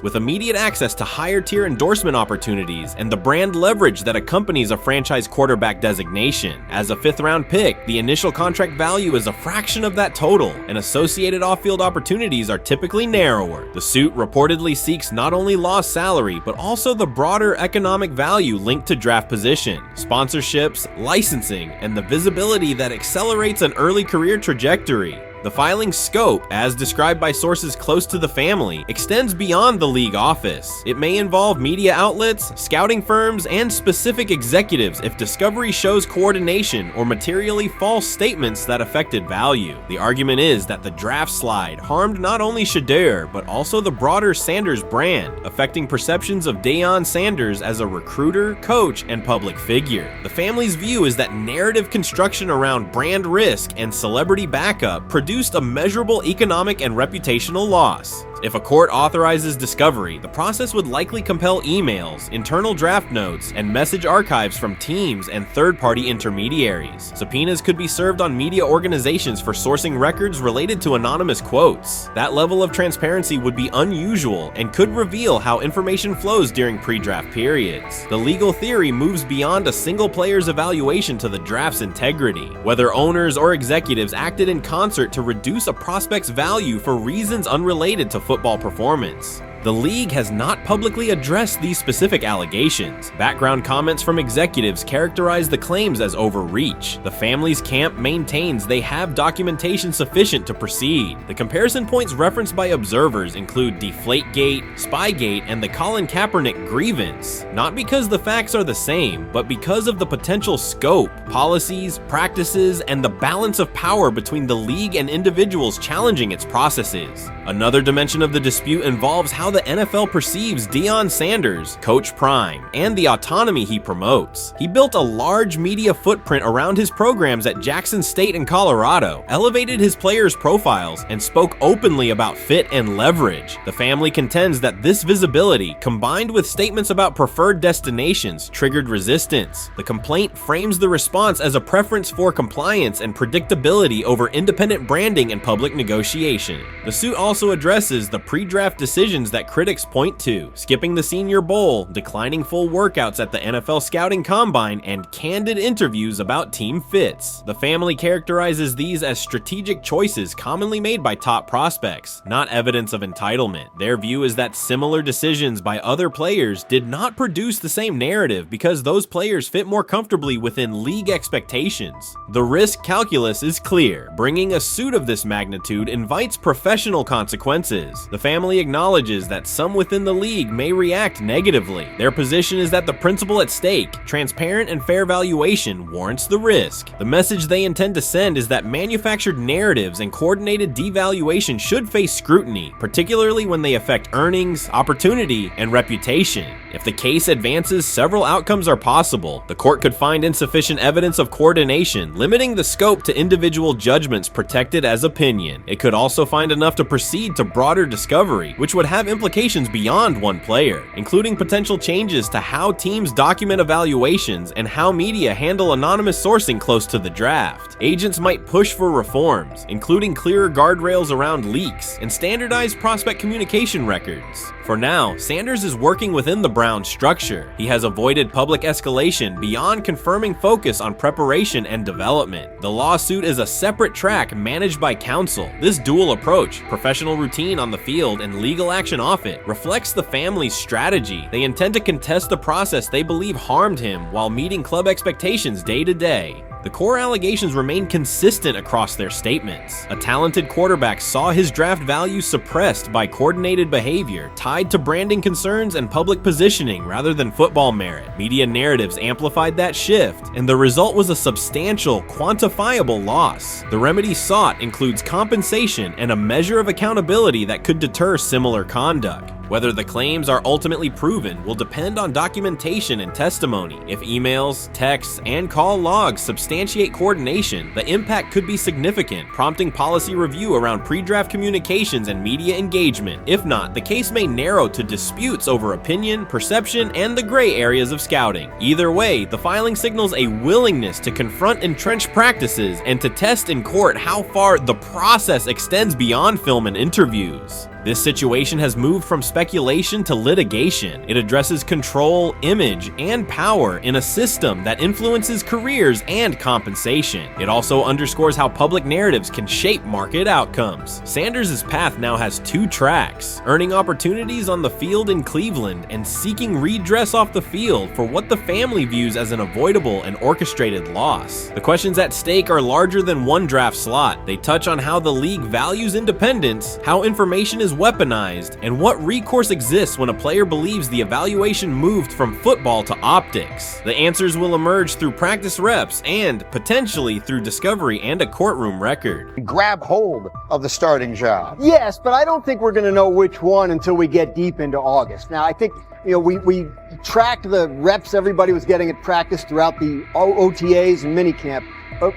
with immediate access to higher tier endorsement opportunities and the brand leverage that accompanies a franchise quarterback designation. As a 5th-round pick, the initial contract value is a fraction of that total, and associated off-field opportunities are typically narrower. The suit reportedly seeks not only lost salary, but also the broader economic value linked to draft position, sponsorships, licensing, and the visibility that accelerates an early career trajectory. The filing's scope, as described by sources close to the family, extends beyond the league office. It may involve media outlets, scouting firms, and specific executives if discovery shows coordination or materially false statements that affected value. The argument is that the draft slide harmed not only Shedeur, but also the broader Sanders brand, affecting perceptions of Deion Sanders as a recruiter, coach, and public figure. The family's view is that narrative construction around brand risk and celebrity backup produced a measurable economic and reputational loss. If a court authorizes discovery, the process would likely compel emails, internal draft notes, and message archives from teams and third-party intermediaries. Subpoenas could be served on media organizations for sourcing records related to anonymous quotes. That level of transparency would be unusual and could reveal how information flows during pre-draft periods. The legal theory moves beyond a single player's evaluation to the draft's integrity, whether owners or executives acted in concert to reduce a prospect's value for reasons unrelated to football performance. The league has not publicly addressed these specific allegations. Background comments from executives characterize the claims as overreach. The family's camp maintains they have documentation sufficient to proceed. The comparison points referenced by observers include Deflategate, Spygate, and the Colin Kaepernick grievance, not because the facts are the same, but because of the potential scope, policies, practices, and the balance of power between the league and individuals challenging its processes. Another dimension of the dispute involves how the NFL perceives Deion Sanders, Coach Prime, and the autonomy he promotes. He built a large media footprint around his programs at Jackson State and Colorado, elevated his players' profiles, and spoke openly about fit and leverage. The family contends that this visibility, combined with statements about preferred destinations, triggered resistance. The complaint frames the response as a preference for compliance and predictability over independent branding and public negotiation. The suit also addresses the pre-draft decisions that critics point to: skipping the Senior Bowl, declining full workouts at the NFL Scouting Combine, and candid interviews about team fits. The family characterizes these as strategic choices commonly made by top prospects, not evidence of entitlement. Their view is that similar decisions by other players did not produce the same narrative because those players fit more comfortably within league expectations. The risk calculus is clear. Bringing a suit of this magnitude invites professional consequences. The family acknowledges that some within the league may react negatively. Their position is that the principle at stake, transparent and fair valuation, warrants the risk. The message they intend to send is that manufactured narratives and coordinated devaluation should face scrutiny, particularly when they affect earnings, opportunity, and reputation. If the case advances, several outcomes are possible. The court could find insufficient evidence of coordination, limiting the scope to individual judgments protected as opinion. It could also find enough to proceed to broader discovery, which would have implications beyond one player, including potential changes to how teams document evaluations and how media handle anonymous sourcing close to the draft. Agents might push for reforms, including clearer guardrails around leaks and standardized prospect communication records. For now, Sanders is working within the Browns structure. He has avoided public escalation beyond confirming focus on preparation and development. The lawsuit is a separate track managed by counsel. This dual approach, professional routine on the field and legal action off it, reflects the family's strategy. They intend to contest the process they believe harmed him while meeting club expectations day to day. The core allegations remain consistent across their statements. A talented quarterback saw his draft value suppressed by coordinated behavior tied to branding concerns and public positioning rather than football merit. Media narratives amplified that shift, and the result was a substantial, quantifiable loss. The remedy sought includes compensation and a measure of accountability that could deter similar conduct. Whether the claims are ultimately proven will depend on documentation and testimony. If emails, texts, and call logs substantiate coordination, the impact could be significant, prompting policy review around pre-draft communications and media engagement. If not, the case may narrow to disputes over opinion, perception, and the gray areas of scouting. Either way, the filing signals a willingness to confront entrenched practices and to test in court how far the process extends beyond film and interviews. This situation has moved from speculation to litigation. It addresses control, image, and power in a system that influences careers and compensation. It also underscores how public narratives can shape market outcomes. Sanders' path now has two tracks: earning opportunities on the field in Cleveland and seeking redress off the field for what the family views as an avoidable and orchestrated loss. The questions at stake are larger than one draft slot. They touch on how the league values independence, how information is weaponized, and what recourse exists when a player believes the evaluation moved from football to optics. The answers will emerge through practice reps and potentially through discovery and a courtroom record. Grab hold of the starting job. Yes, but I don't think we're going to know which one until we get deep into August. Now, I think, we tracked the reps everybody was getting at practice throughout the OTAs and minicamp. But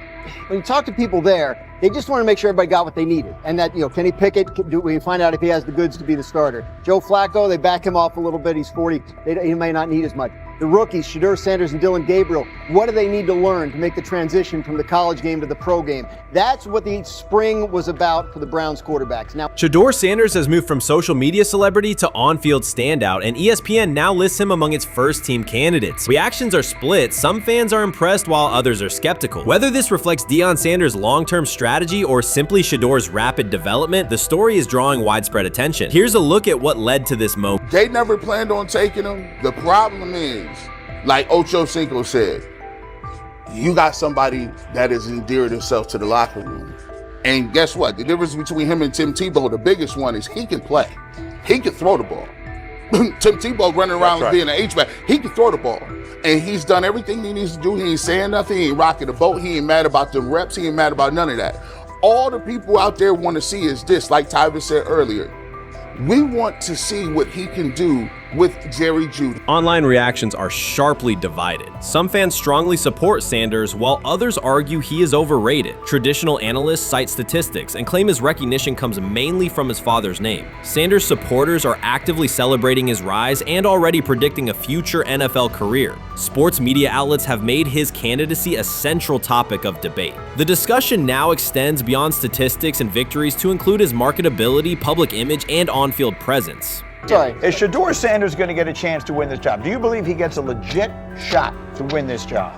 when you talk to people there, They just want to make sure everybody got what they needed. And that, Kenny Pickett, we find out if he has the goods to be the starter. Joe Flacco, they back him off a little bit. He's 40. He may not need as much. The rookies, Shedeur Sanders and Dillon Gabriel, what do they need to learn to make the transition from the college game to the pro game? That's what the spring was about for the Browns quarterbacks. Now, Shedeur Sanders has moved from social media celebrity to on-field standout, and ESPN now lists him among its first-team candidates. Reactions are split. Some fans are impressed while others are skeptical. Whether this reflects Deion Sanders' long-term strategy or simply Shedeur's rapid development, the story is drawing widespread attention. Here's a look at what led to this moment. They never planned on taking him. The problem is, like Ocho Cinco said, you got somebody that has endeared himself to the locker room. And guess what? The difference between him and Tim Tebow, the biggest one, is he can play. He can throw the ball. Tim Tebow running around being an H-back. He can throw the ball. And he's done everything he needs to do. He ain't saying nothing. He ain't rocking the boat. He ain't mad about the reps. He ain't mad about none of that. All the people out there want to see is this, like Tyver said earlier. We want to see what he can do with Jerry Jeudy. Online reactions are sharply divided. Some fans strongly support Sanders, while others argue he is overrated. Traditional analysts cite statistics and claim his recognition comes mainly from his father's name. Sanders supporters are actively celebrating his rise and already predicting a future NFL career. Sports media outlets have made his candidacy a central topic of debate. The discussion now extends beyond statistics and victories to include his marketability, public image, and on-field presence. Sorry, is Shedeur Sanders going to get a chance to win this job? Do you believe he gets a legit shot to win this job?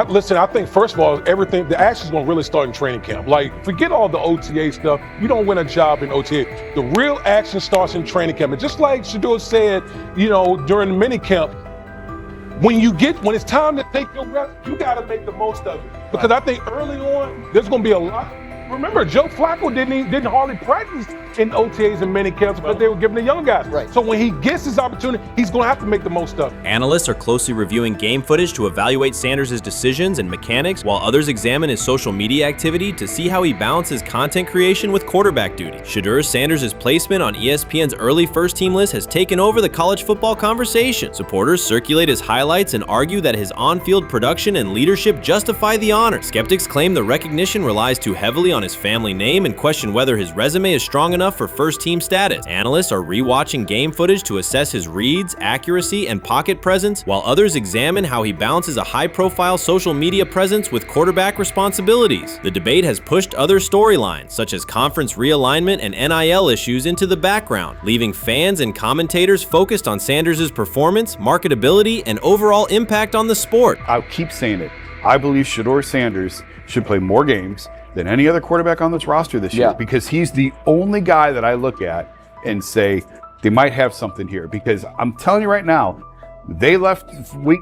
Listen, I think, first of all, the action is going to really start in training camp. Like, forget all the OTA stuff. You don't win a job in OTA. The real action starts in training camp. And just like Shedeur said, during the mini camp, when it's time to take your reps, you got to make the most of it. Because I think early on, there's going to be a lot. Remember, Joe Flacco didn't hardly practice in OTAs and mini camps because they were giving the young guys. Right. So when he gets his opportunity, he's going to have to make the most of it. Analysts are closely reviewing game footage to evaluate Sanders' decisions and mechanics, while others examine his social media activity to see how he balances content creation with quarterback duty. Shedeur Sanders' placement on ESPN's early first-team list has taken over the college football conversation. Supporters circulate his highlights and argue that his on-field production and leadership justify the honor. Skeptics claim the recognition relies too heavily on his family name and question whether his resume is strong enough for first-team status. Analysts are rewatching game footage to assess his reads, accuracy, and pocket presence, while others examine how he balances a high-profile social media presence with quarterback responsibilities. The debate has pushed other storylines, such as conference realignment and NIL issues, into the background, leaving fans and commentators focused on Sanders' performance, marketability, and overall impact on the sport. I'll keep saying it. I believe Shedeur Sanders should play more games than any other quarterback on this roster this year, because he's the only guy that I look at and say they might have something here. Because I'm telling you right now, they left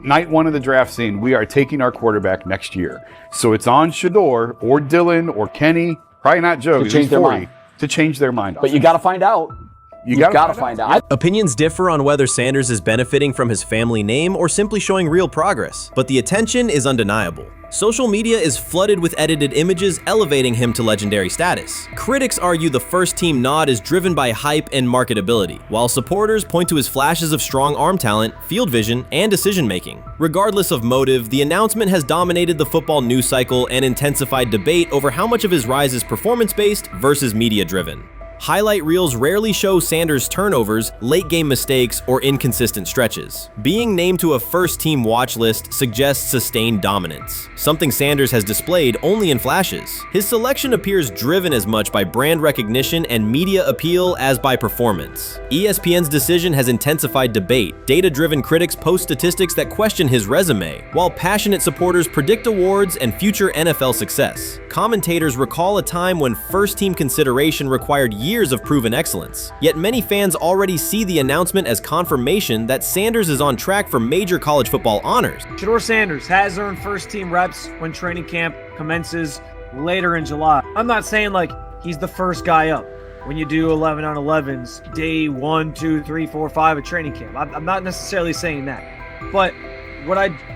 night one of the draft saying we are taking our quarterback next year. So it's on Shedeur or Dillon or Kenny, probably not Joe, to change their mind. To change their mind. But you got to find out. You gotta find out. Opinions differ on whether Sanders is benefiting from his family name or simply showing real progress, but the attention is undeniable. Social media is flooded with edited images elevating him to legendary status. Critics argue the first-team nod is driven by hype and marketability, while supporters point to his flashes of strong arm talent, field vision, and decision-making. Regardless of motive, the announcement has dominated the football news cycle and intensified debate over how much of his rise is performance-based versus media-driven. Highlight reels rarely show Sanders' turnovers, late-game mistakes, or inconsistent stretches. Being named to a first-team watch list suggests sustained dominance, something Sanders has displayed only in flashes. His selection appears driven as much by brand recognition and media appeal as by performance. ESPN's decision has intensified debate. Data-driven critics post statistics that question his resume, while passionate supporters predict awards and future NFL success. Commentators recall a time when first-team consideration required years of proven excellence. Yet many fans already see the announcement as confirmation that Sanders is on track for major college football honors. Shedeur Sanders has earned first-team reps when training camp commences later in July. I'm not saying like he's the first guy up when you do 11 on 11s day 1, 2, 3, 4, 5 at training camp. I'm not necessarily saying that, but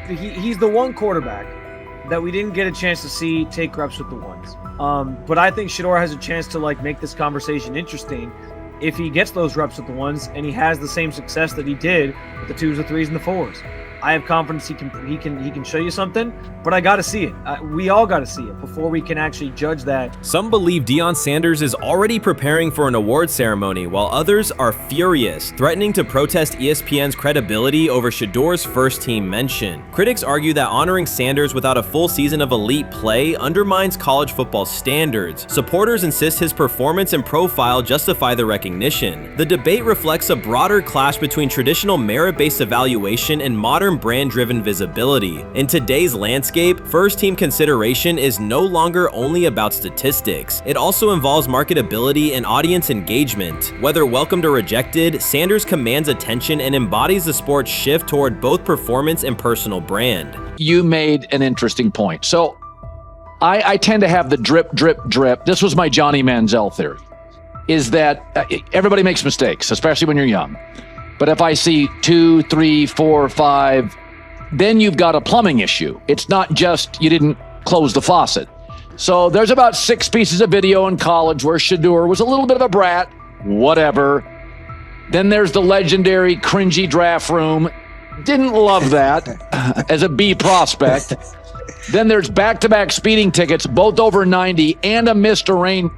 he's the one quarterback that we didn't get a chance to see take reps with the ones. But I think Shedeur has a chance to make this conversation interesting if he gets those reps with the ones and he has the same success that he did with the 2s, the 3s, and the 4s. I have confidence he can show you something, but I got to see it. We all got to see it before we can actually judge that. Some believe Deion Sanders is already preparing for an award ceremony, while others are furious, threatening to protest ESPN's credibility over Shedeur's first-team mention. Critics argue that honoring Sanders without a full season of elite play undermines college football standards. Supporters insist his performance and profile justify the recognition. The debate reflects a broader clash between traditional merit-based evaluation and modern brand-driven visibility. In today's landscape, first-team consideration is no longer only about statistics. It also involves marketability and audience engagement. Whether welcomed or rejected, Sanders commands attention and embodies the sport's shift toward both performance and personal brand. You made an interesting point. So I tend to have the drip, drip, drip. This was my Johnny Manziel theory, is that everybody makes mistakes, especially when you're young. But if I see 2, 3, 4, 5, then you've got a plumbing issue. It's not just you didn't close the faucet. So there's about 6 pieces of video in college where Shedeur was a little bit of a brat, whatever. Then there's the legendary cringy draft room. Didn't love that as a B prospect. Then there's back-to-back speeding tickets, both over 90, and a missed arraignment.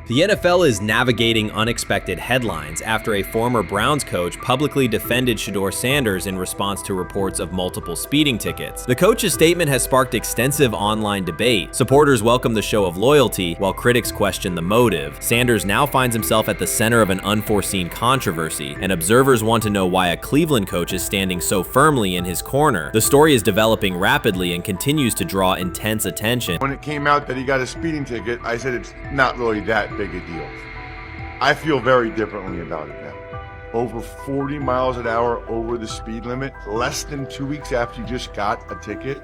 The NFL is navigating unexpected headlines after a former Browns coach publicly defended Shedeur Sanders in response to reports of multiple speeding tickets. The coach's statement has sparked extensive online debate. Supporters welcome the show of loyalty, while critics question the motive. Sanders now finds himself at the center of an unforeseen controversy, and observers want to know why a Cleveland coach is standing so firmly in his corner. The story is developing rapidly and continues to draw intense attention. When it came out that he got a speeding ticket, I said it's not really that big a deal. I feel very differently about it now. Over 40 miles an hour over the speed limit, less than 2 weeks after you just got a ticket.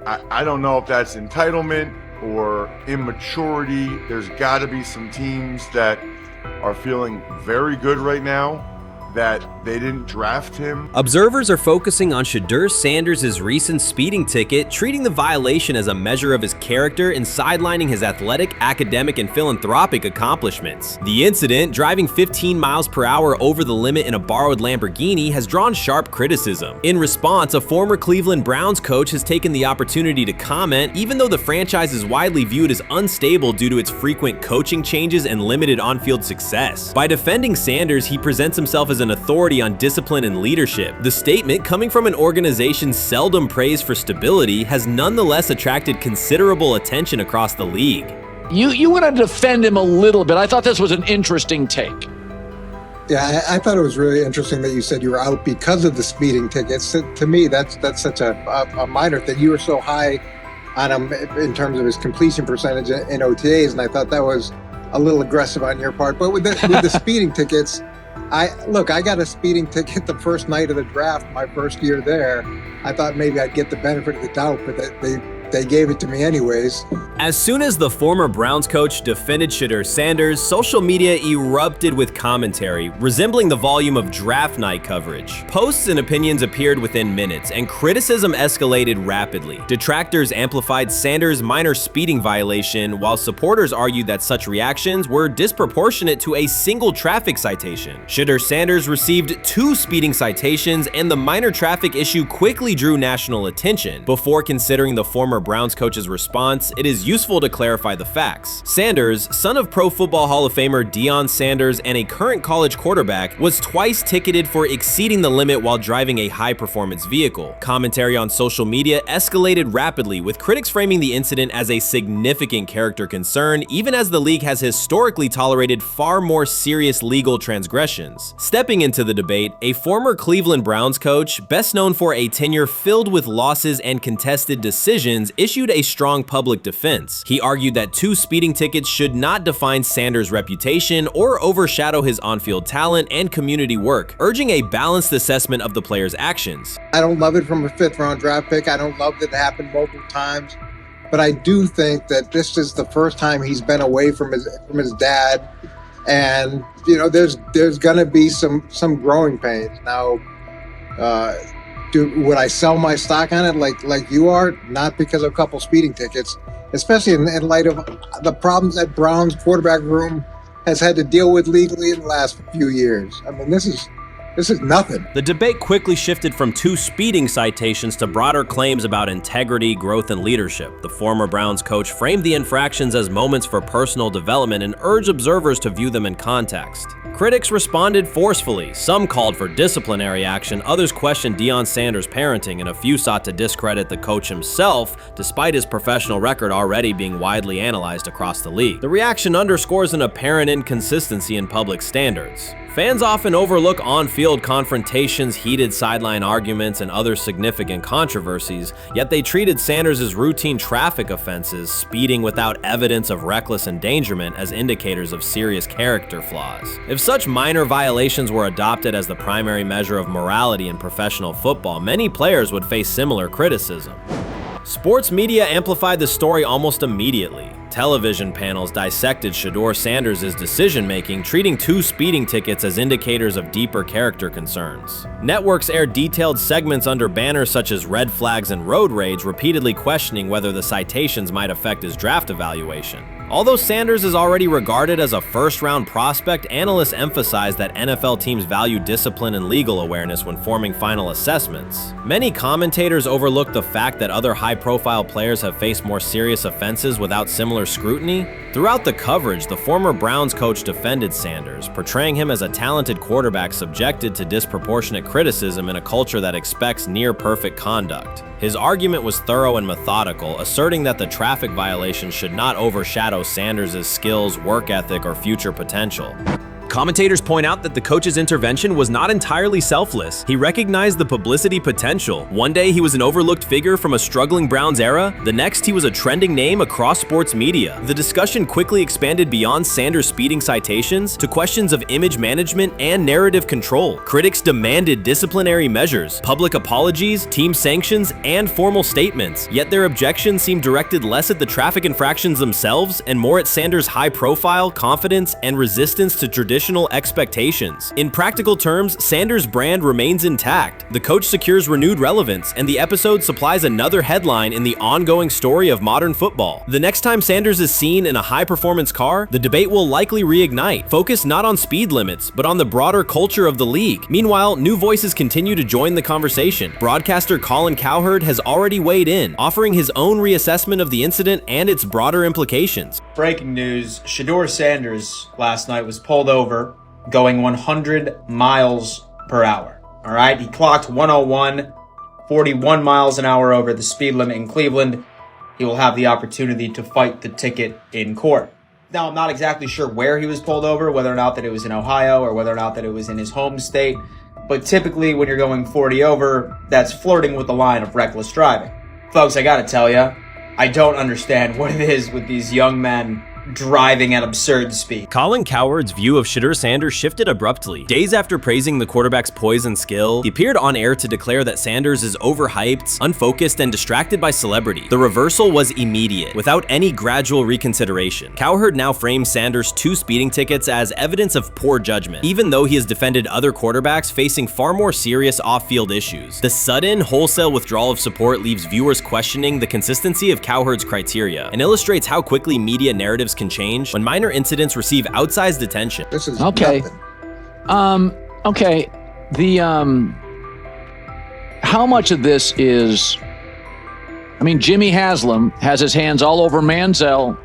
I don't know if that's entitlement or immaturity. There's got to be some teams that are feeling very good right now that they didn't draft him. Observers are focusing on Shedeur Sanders' recent speeding ticket, treating the violation as a measure of his character and sidelining his athletic, academic, and philanthropic accomplishments. The incident, driving 15 miles per hour over the limit in a borrowed Lamborghini, has drawn sharp criticism. In response, a former Cleveland Browns coach has taken the opportunity to comment, even though the franchise is widely viewed as unstable due to its frequent coaching changes and limited on-field success. By defending Sanders, he presents himself as an authority on discipline and leadership. The statement, coming from an organization seldom praised for stability, has nonetheless attracted considerable attention across the league. You want to defend him a little bit. I thought this was an interesting take. Yeah, I thought it was really interesting that you said you were out because of the speeding tickets. To me, that's such a minor thing. You were so high on him in terms of his completion percentage in OTAs, and I thought that was a little aggressive on your part. But with the speeding tickets, I got a speeding ticket the first night of the draft, my first year there. I thought maybe I'd get the benefit of the doubt, but they gave it to me anyways. As soon as the former Browns coach defended Shedeur Sanders, social media erupted with commentary, resembling the volume of draft night coverage. Posts and opinions appeared within minutes, and criticism escalated rapidly. Detractors amplified Sanders' minor speeding violation, while supporters argued that such reactions were disproportionate to a single traffic citation. Shedeur Sanders received 2 speeding citations, and the minor traffic issue quickly drew national attention. Before considering the former Browns coach's response, it is useful to clarify the facts. Sanders, son of Pro Football Hall of Famer Deion Sanders and a current college quarterback, was twice ticketed for exceeding the limit while driving a high-performance vehicle. Commentary on social media escalated rapidly, with critics framing the incident as a significant character concern, even as the league has historically tolerated far more serious legal transgressions. Stepping into the debate, a former Cleveland Browns coach, best known for a tenure filled with losses and contested decisions, issued a strong public defense. He argued that 2 speeding tickets should not define Sanders' reputation or overshadow his on-field talent and community work, urging a balanced assessment of the player's actions. I don't love it from a 5th-round draft pick. I don't love that it happened multiple times, but I do think that this is the first time he's been away from his dad, and there's gonna be some growing pains now. Would I sell my stock on it like you are? Not because of a couple speeding tickets, especially in light of the problems that Brown's quarterback room has had to deal with legally in the last few years. I mean, this This is nothing. The debate quickly shifted from 2 speeding citations to broader claims about integrity, growth, and leadership. The former Browns coach framed the infractions as moments for personal development and urged observers to view them in context. Critics responded forcefully. Some called for disciplinary action, others questioned Deion Sanders' parenting, and a few sought to discredit the coach himself, despite his professional record already being widely analyzed across the league. The reaction underscores an apparent inconsistency in public standards. Fans often overlook on-field confrontations, heated sideline arguments, and other significant controversies, yet they treated Sanders' routine traffic offenses, speeding without evidence of reckless endangerment, as indicators of serious character flaws. If such minor violations were adopted as the primary measure of morality in professional football, many players would face similar criticism. Sports media amplified the story almost immediately. Television panels dissected Shedeur Sanders' decision-making, treating 2 speeding tickets as indicators of deeper character concerns. Networks aired detailed segments under banners such as red flags and road rage, repeatedly questioning whether the citations might affect his draft evaluation. Although Sanders is already regarded as a first-round prospect, analysts emphasize that NFL teams value discipline and legal awareness when forming final assessments. Many commentators overlook the fact that other high-profile players have faced more serious offenses without similar scrutiny. Throughout the coverage, the former Browns coach defended Sanders, portraying him as a talented quarterback subjected to disproportionate criticism in a culture that expects near-perfect conduct. His argument was thorough and methodical, asserting that the traffic violation should not overshadow Sanders' skills, work ethic, or future potential. Commentators point out that the coach's intervention was not entirely selfless. He recognized the publicity potential. One day he was an overlooked figure from a struggling Browns era, the next he was a trending name across sports media. The discussion quickly expanded beyond Sanders' speeding citations to questions of image management and narrative control. Critics demanded disciplinary measures, public apologies, team sanctions, and formal statements, yet their objections seemed directed less at the traffic infractions themselves and more at Sanders' high profile, confidence, and resistance to traditional expectations. In practical terms, Sanders' brand remains intact. The coach secures renewed relevance, and the episode supplies another headline in the ongoing story of modern football. The next time Sanders is seen in a high-performance car, the debate will likely reignite, focused not on speed limits, but on the broader culture of the league. Meanwhile, new voices continue to join the conversation. Broadcaster Colin Cowherd has already weighed in, offering his own reassessment of the incident and its broader implications. Breaking news, Shedeur Sanders last night was pulled over going 100 miles per hour. All right, he clocked 101, 41 miles an hour over the speed limit in Cleveland. He will have the opportunity to fight the ticket in court. Now, I'm not exactly sure where he was pulled over, whether or not that it was in Ohio or whether or not that it was in his home state. But typically when you're going 40 over, that's flirting with the line of reckless driving. Folks, I gotta tell you, I don't understand what it is with these young men driving at absurd speed. Colin Cowherd's view of Shedeur Sanders shifted abruptly. Days after praising the quarterback's poise and skill, he appeared on air to declare that Sanders is overhyped, unfocused, and distracted by celebrity. The reversal was immediate, without any gradual reconsideration. Cowherd now frames Sanders' 2 speeding tickets as evidence of poor judgment, even though he has defended other quarterbacks facing far more serious off-field issues. The sudden, wholesale withdrawal of support leaves viewers questioning the consistency of Cowherd's criteria and illustrates how quickly media narratives can change when minor incidents receive outsized attention. This is okay. nothing. Okay. How much of this is? I mean, Jimmy Haslam has his hands all over Manziel,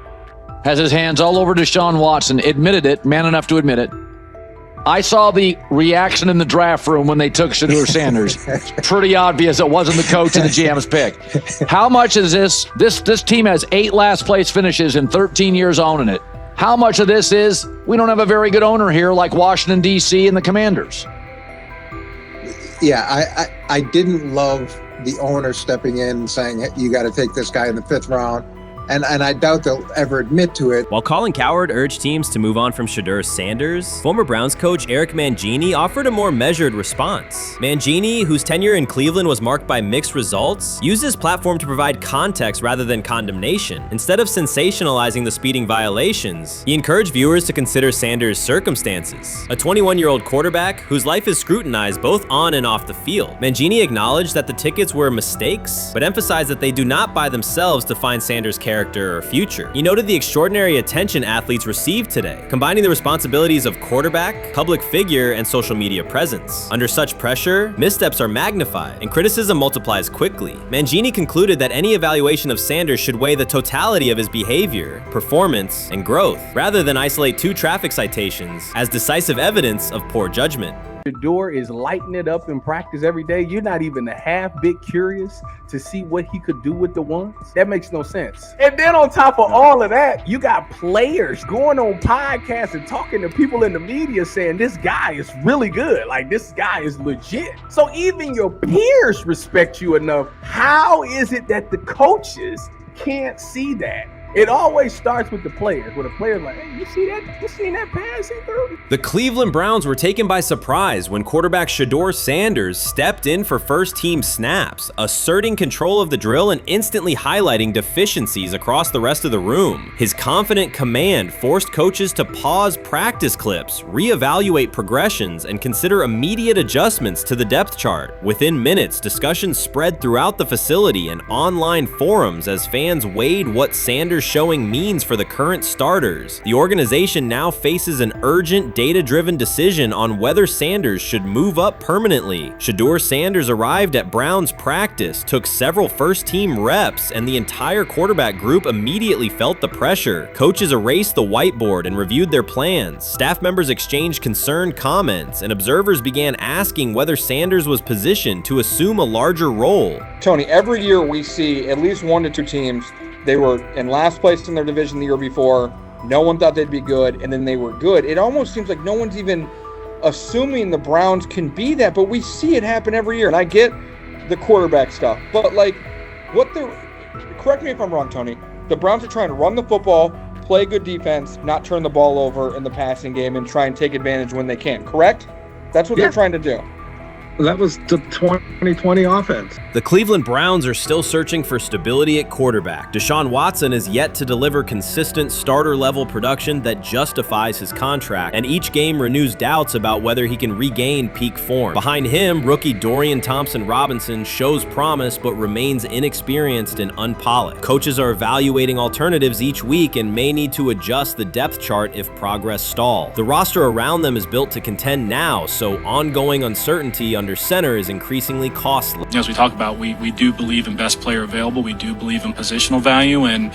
has his hands all over Deshaun Watson. Admitted it, man enough to admit it. I saw the reaction in the draft room when they took Shedeur Sanders. It's pretty obvious it wasn't the coach and the GM's pick. How much is this? This team has 8 last place finishes in 13 years owning it. How much of this is we don't have a very good owner here like Washington, D.C. and the Commanders? Yeah, I didn't love the owner stepping in and saying, hey, you got to take this guy in the 5th round. And I doubt they'll ever admit to it. While Colin Cowherd urged teams to move on from Shedeur Sanders, former Browns coach Eric Mangini offered a more measured response. Mangini, whose tenure in Cleveland was marked by mixed results, used his platform to provide context rather than condemnation. Instead of sensationalizing the speeding violations, he encouraged viewers to consider Sanders' circumstances. A 21-year-old quarterback whose life is scrutinized both on and off the field. Mangini acknowledged that the tickets were mistakes, but emphasized that they do not by themselves define Sanders' character character or future. He noted the extraordinary attention athletes received today, combining the responsibilities of quarterback, public figure, and social media presence. Under such pressure, missteps are magnified, and criticism multiplies quickly. Mangini concluded that any evaluation of Sanders should weigh the totality of his behavior, performance, and growth, rather than isolate 2 traffic citations as decisive evidence of poor judgment. Shedeur is lighting it up in practice every day. You're not even a half bit curious to see what he could do with the ones. That makes no sense. And then on top of all of that, you got players going on podcasts and talking to people in the media saying this guy is really good. Like, this guy is legit. So even your peers respect you enough. How is it that the coaches can't see that? It always starts with the players, where the player's like, hey, you see that? You seen that pass he threw? The Cleveland Browns were taken by surprise when quarterback Shedeur Sanders stepped in for first-team snaps, asserting control of the drill and instantly highlighting deficiencies across the rest of the room. His confident command forced coaches to pause practice clips, reevaluate progressions, and consider immediate adjustments to the depth chart. Within minutes, discussions spread throughout the facility and online forums as fans weighed what Sanders' showing means for the current starters. The organization now faces an urgent, data-driven decision on whether Sanders should move up permanently. Shedeur Sanders arrived at Browns practice, took several first-team reps, and the entire quarterback group immediately felt the pressure. Coaches erased the whiteboard and reviewed their plans. Staff members exchanged concerned comments, and observers began asking whether Sanders was positioned to assume a larger role. Tony, every year we see at least 1 to 2 teams. They were in last place in their division the year before. No one thought they'd be good, and then they were good. It almost seems like no one's even assuming the Browns can be that, but we see it happen every year. And I get the quarterback stuff, but like, correct me if I'm wrong, Tony. The Browns are trying to run the football, play good defense, not turn the ball over in the passing game, and try and take advantage when they can, correct? That's what they're trying to do. That was the 2020 offense. The Cleveland Browns are still searching for stability at quarterback. Deshaun Watson is yet to deliver consistent starter-level production that justifies his contract, and each game renews doubts about whether he can regain peak form. Behind him, rookie Dorian Thompson-Robinson shows promise but remains inexperienced and unpolished. Coaches are evaluating alternatives each week and may need to adjust the depth chart if progress stalls. The roster around them is built to contend now, so ongoing uncertainty under center is increasingly costly. As we talk about, we do believe in best player available. We do believe in positional value, and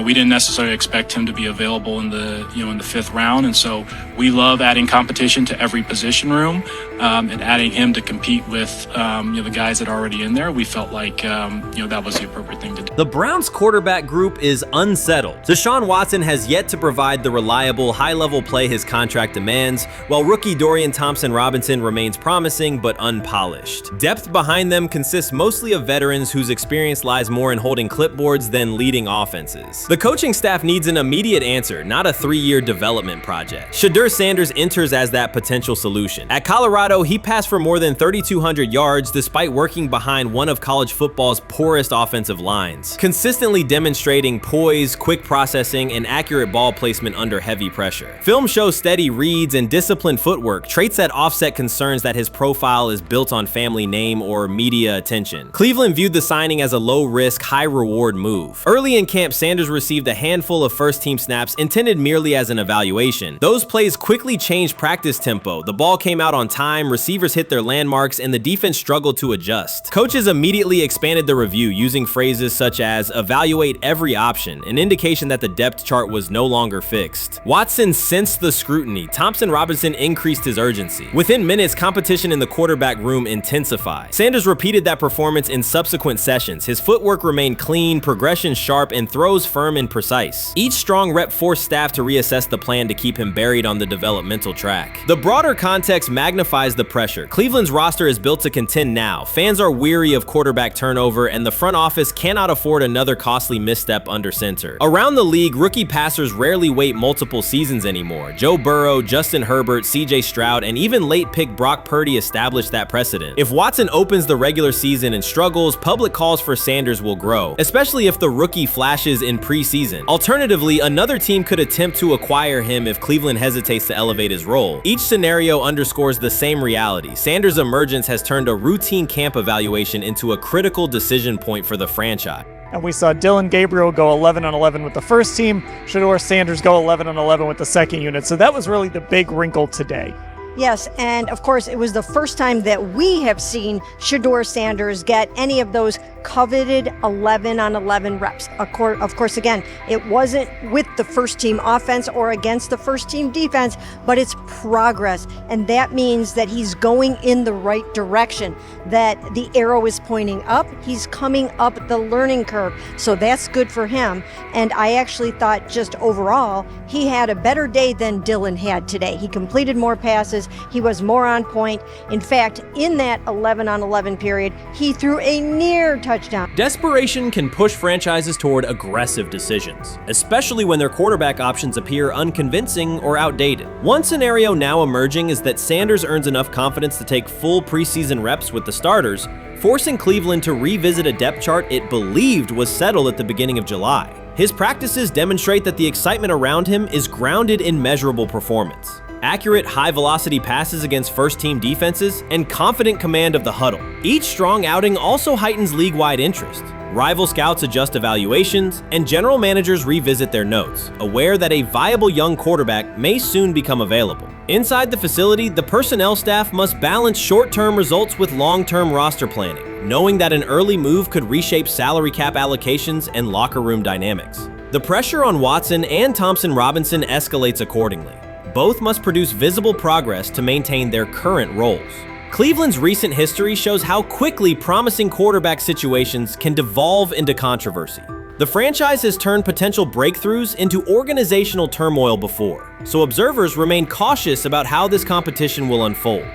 we didn't necessarily expect him to be available in the in the 5th round, and so we love adding competition to every position room and adding him to compete with the guys that are already in there. We felt like that was the appropriate thing to do. The Browns quarterback group is unsettled. Deshaun Watson has yet to provide the reliable, high-level play his contract demands, while rookie Dorian Thompson-Robinson remains promising but unpolished. Depth behind them consists mostly of veterans whose experience lies more in holding clipboards than leading offenses. The coaching staff needs an immediate answer, not a 3-year development project. Shedeur Sanders enters as that potential solution. At Colorado, he passed for more than 3,200 yards despite working behind one of college football's poorest offensive lines, consistently demonstrating poise, quick processing, and accurate ball placement under heavy pressure. Film shows steady reads and disciplined footwork, traits that offset concerns that his profile is built on family name or media attention. Cleveland viewed the signing as a low-risk, high-reward move. Early in camp, Sanders received a handful of first-team snaps intended merely as an evaluation. Those plays quickly changed practice tempo. The ball came out on time, receivers hit their landmarks, and the defense struggled to adjust. Coaches immediately expanded the review, using phrases such as evaluate every option, an indication that the depth chart was no longer fixed. Watson sensed the scrutiny. Thompson-Robinson increased his urgency. Within minutes, competition in the quarterback room intensified. Sanders repeated that performance in subsequent sessions. His footwork remained clean, progression sharp, and throws firm and precise. Each strong rep forced staff to reassess the plan to keep him buried on the developmental track. The broader context magnifies the pressure. Cleveland's roster is built to contend now. Fans are weary of quarterback turnover, and the front office cannot afford another costly misstep under center. Around the league, rookie passers rarely wait multiple seasons anymore. Joe Burrow, Justin Herbert, CJ Stroud, and even late pick Brock Purdy established that precedent. If Watson opens the regular season and struggles, public calls for Sanders will grow, especially if the rookie flashes in preseason. Alternatively, another team could attempt to acquire him if Cleveland hesitates to elevate his role. Each scenario underscores the same reality. Sanders' emergence has turned a routine camp evaluation into a critical decision point for the franchise. And we saw Dillon Gabriel go 11 on 11 with the first team, Shedeur Sanders go 11 on 11 with the second unit. So that was really the big wrinkle today. Yes, and of course, it was the first time that we have seen Shedeur Sanders get any of those coveted 11 on 11 reps. Of course, again, it wasn't with the first team offense or against the first team defense, but it's progress. And that means that he's going in the right direction, that the arrow is pointing up. He's coming up the learning curve. So that's good for him. And I actually thought just overall, he had a better day than Dillon had today. He completed more passes. He was more on point. In fact, in that 11 on 11 period, he threw a near touchdown. Desperation can push franchises toward aggressive decisions, especially when their quarterback options appear unconvincing or outdated. One scenario now emerging is that Sanders earns enough confidence to take full preseason reps with the starters, forcing Cleveland to revisit a depth chart it believed was settled at the beginning of July. His practices demonstrate that the excitement around him is grounded in measurable performance. Accurate, high-velocity passes against first-team defenses, and confident command of the huddle. Each strong outing also heightens league-wide interest. Rival scouts adjust evaluations, and general managers revisit their notes, aware that a viable young quarterback may soon become available. Inside the facility, the personnel staff must balance short-term results with long-term roster planning, knowing that an early move could reshape salary cap allocations and locker room dynamics. The pressure on Watson and Thompson Robinson escalates accordingly. Both must produce visible progress to maintain their current roles. Cleveland's recent history shows how quickly promising quarterback situations can devolve into controversy. The franchise has turned potential breakthroughs into organizational turmoil before, so observers remain cautious about how this competition will unfold.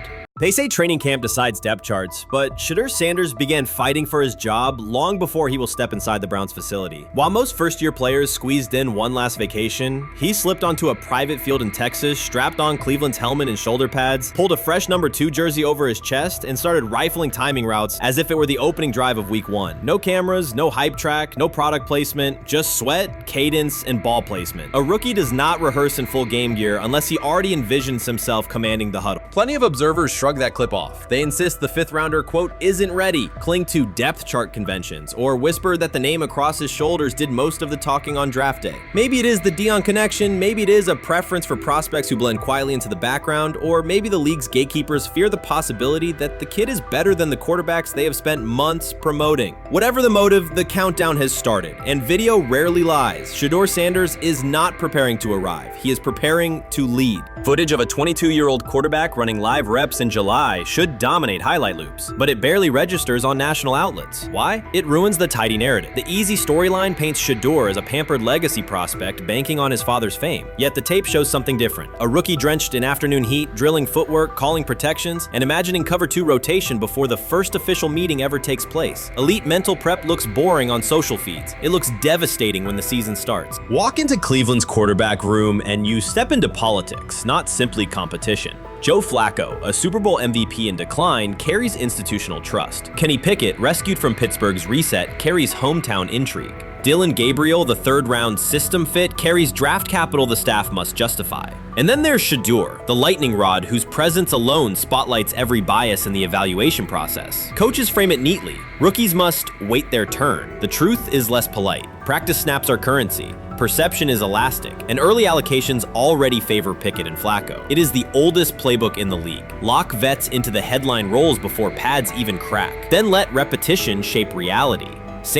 They say training camp decides depth charts, but Shedeur Sanders began fighting for his job long before he will step inside the Browns facility. While most first-year players squeezed in one last vacation, he slipped onto a private field in Texas, strapped on Cleveland's helmet and shoulder pads, pulled a fresh number 2 jersey over his chest, and started rifling timing routes as if it were the opening drive of week 1. No cameras, no hype track, no product placement, just sweat, cadence, and ball placement. A rookie does not rehearse in full game gear unless he already envisions himself commanding the huddle. Plenty of observers shrug that clip off. They insist the 5th rounder, quote, isn't ready, cling to depth chart conventions, or whisper that the name across his shoulders did most of the talking on draft day. Maybe it is the Deion connection, maybe it is a preference for prospects who blend quietly into the background, or maybe the league's gatekeepers fear the possibility that the kid is better than the quarterbacks they have spent months promoting. Whatever the motive, the countdown has started, and video rarely lies. Shedeur Sanders is not preparing to arrive. He is preparing to lead. Footage of a 22-year-old quarterback running live reps in July should dominate highlight loops, but it barely registers on national outlets. Why? It ruins the tidy narrative. The easy storyline paints Shedeur as a pampered legacy prospect banking on his father's fame. Yet the tape shows something different. A rookie drenched in afternoon heat, drilling footwork, calling protections, and imagining cover 2 rotation before the first official meeting ever takes place. Elite mental prep looks boring on social feeds. It looks devastating when the season starts. Walk into Cleveland's quarterback room and you step into politics, not simply competition. Joe Flacco, a Super Bowl MVP in decline, carries institutional trust. Kenny Pickett, rescued from Pittsburgh's reset, carries hometown intrigue. Dillon Gabriel, the 3rd-round system fit, carries draft capital the staff must justify. And then there's Shedeur, the lightning rod whose presence alone spotlights every bias in the evaluation process. Coaches frame it neatly. Rookies must wait their turn. The truth is less polite. Practice snaps are currency. Perception is elastic, and early allocations already favor Pickett and Flacco. It is the oldest playbook in the league. Lock vets into the headline roles before pads even crack. Then let repetition shape reality.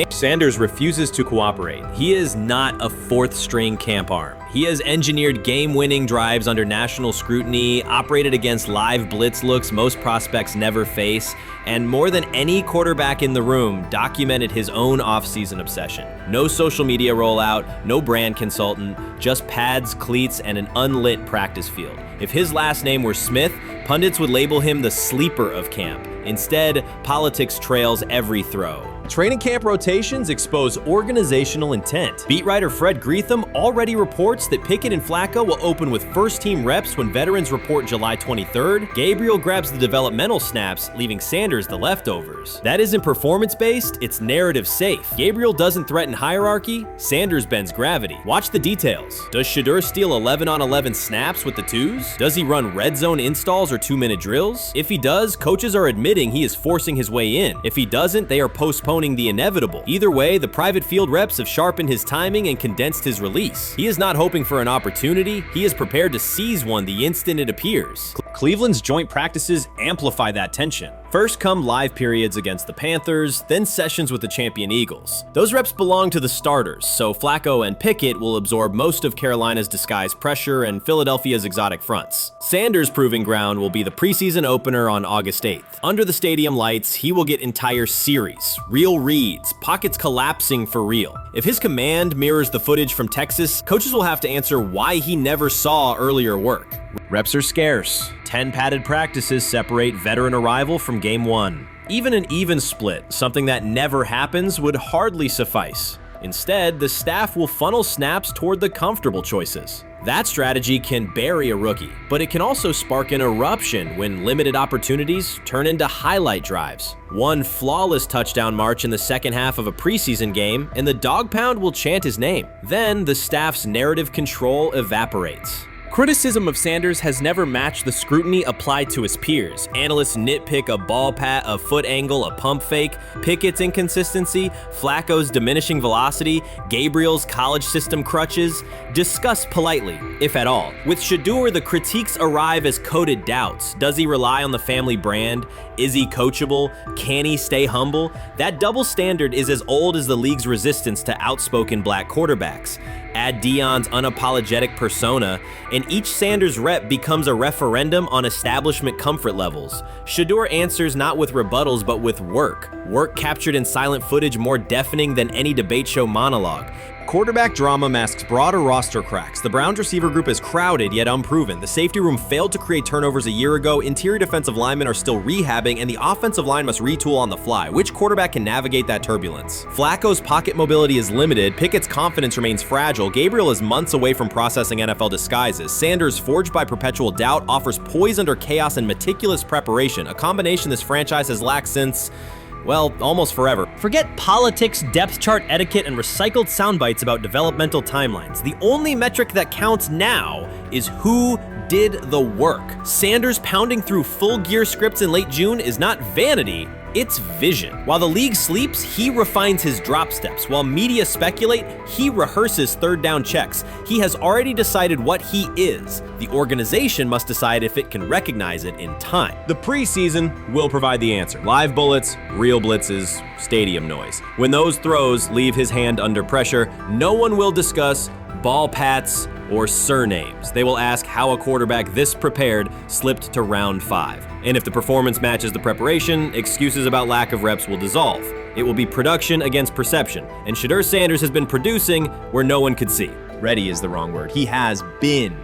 Sanders refuses to cooperate. He is not a 4th-string camp arm. He has engineered game-winning drives under national scrutiny, operated against live blitz looks most prospects never face, and more than any quarterback in the room, documented his own off-season obsession. No social media rollout, no brand consultant, just pads, cleats, and an unlit practice field. If his last name were Smith, pundits would label him the sleeper of camp. Instead, politics trails every throw. Training camp rotations expose organizational intent. Beat writer Fred Greetham already reports that Pickett and Flacco will open with first-team reps when veterans report July 23rd. Gabriel grabs the developmental snaps, leaving Sanders the leftovers. That isn't performance-based, it's narrative-safe. Gabriel doesn't threaten hierarchy, Sanders bends gravity. Watch the details. Does Shedeur steal 11 on 11 snaps with the 2s? Does he run red zone installs or 2-minute drills? If he does, coaches are admitting he is forcing his way in. If he doesn't, they are postponing postponing the inevitable. Either way, the private field reps have sharpened his timing and condensed his release. He is not hoping for an opportunity, he is prepared to seize one the instant it appears. Cleveland's joint practices amplify that tension. First come live periods against the Panthers, then sessions with the champion Eagles. Those reps belong to the starters, so Flacco and Pickett will absorb most of Carolina's disguised pressure and Philadelphia's exotic fronts. Sanders' proving ground will be the preseason opener on August 8th. Under the stadium lights, he will get entire series, real reads, pockets collapsing for real. If his command mirrors the footage from Texas, coaches will have to answer why he never saw earlier work. Reps are scarce. 10 padded practices separate veteran arrival from game 1. Even an even split, something that never happens, would hardly suffice. Instead, the staff will funnel snaps toward the comfortable choices. That strategy can bury a rookie, but it can also spark an eruption when limited opportunities turn into highlight drives. One flawless touchdown march in the second half of a preseason game, and the dog pound will chant his name. Then the staff's narrative control evaporates. Criticism of Sanders has never matched the scrutiny applied to his peers. Analysts nitpick a ball pat, a foot angle, a pump fake, Pickett's inconsistency, Flacco's diminishing velocity, Gabriel's college system crutches. Discuss politely, if at all. With Shedeur, the critiques arrive as coded doubts. Does he rely on the family brand? Is he coachable? Can he stay humble? That double standard is as old as the league's resistance to outspoken black quarterbacks. Add Deion's unapologetic persona, and each Sanders rep becomes a referendum on establishment comfort levels. Shedeur answers not with rebuttals, but with work captured in silent footage more deafening than any debate show monologue. Quarterback drama masks broader roster cracks. The Browns receiver group is crowded yet unproven. The safety room failed to create turnovers a year ago. Interior defensive linemen are still rehabbing, and the offensive line must retool on the fly. Which quarterback can navigate that turbulence? Flacco's pocket mobility is limited. Pickett's confidence remains fragile. Gabriel is months away from processing NFL disguises. Sanders, forged by perpetual doubt, offers poise under chaos and meticulous preparation, a combination this franchise has lacked since, well, almost forever. Forget politics, depth chart etiquette, and recycled sound bites about developmental timelines. The only metric that counts now is who did the work. Sanders pounding through full gear scripts in late June is not vanity, it's vision. While the league sleeps, he refines his drop steps. While media speculate, he rehearses third down checks. He has already decided what he is. The organization must decide if it can recognize it in time. The preseason will provide the answer. Live bullets, real blitzes, stadium noise. When those throws leave his hand under pressure, no one will discuss ball pats or surnames. They will ask how a quarterback this prepared slipped to round 5. And if the performance matches the preparation, excuses about lack of reps will dissolve. It will be production against perception, and Shedeur Sanders has been producing where no one could see. Ready is the wrong word. He has been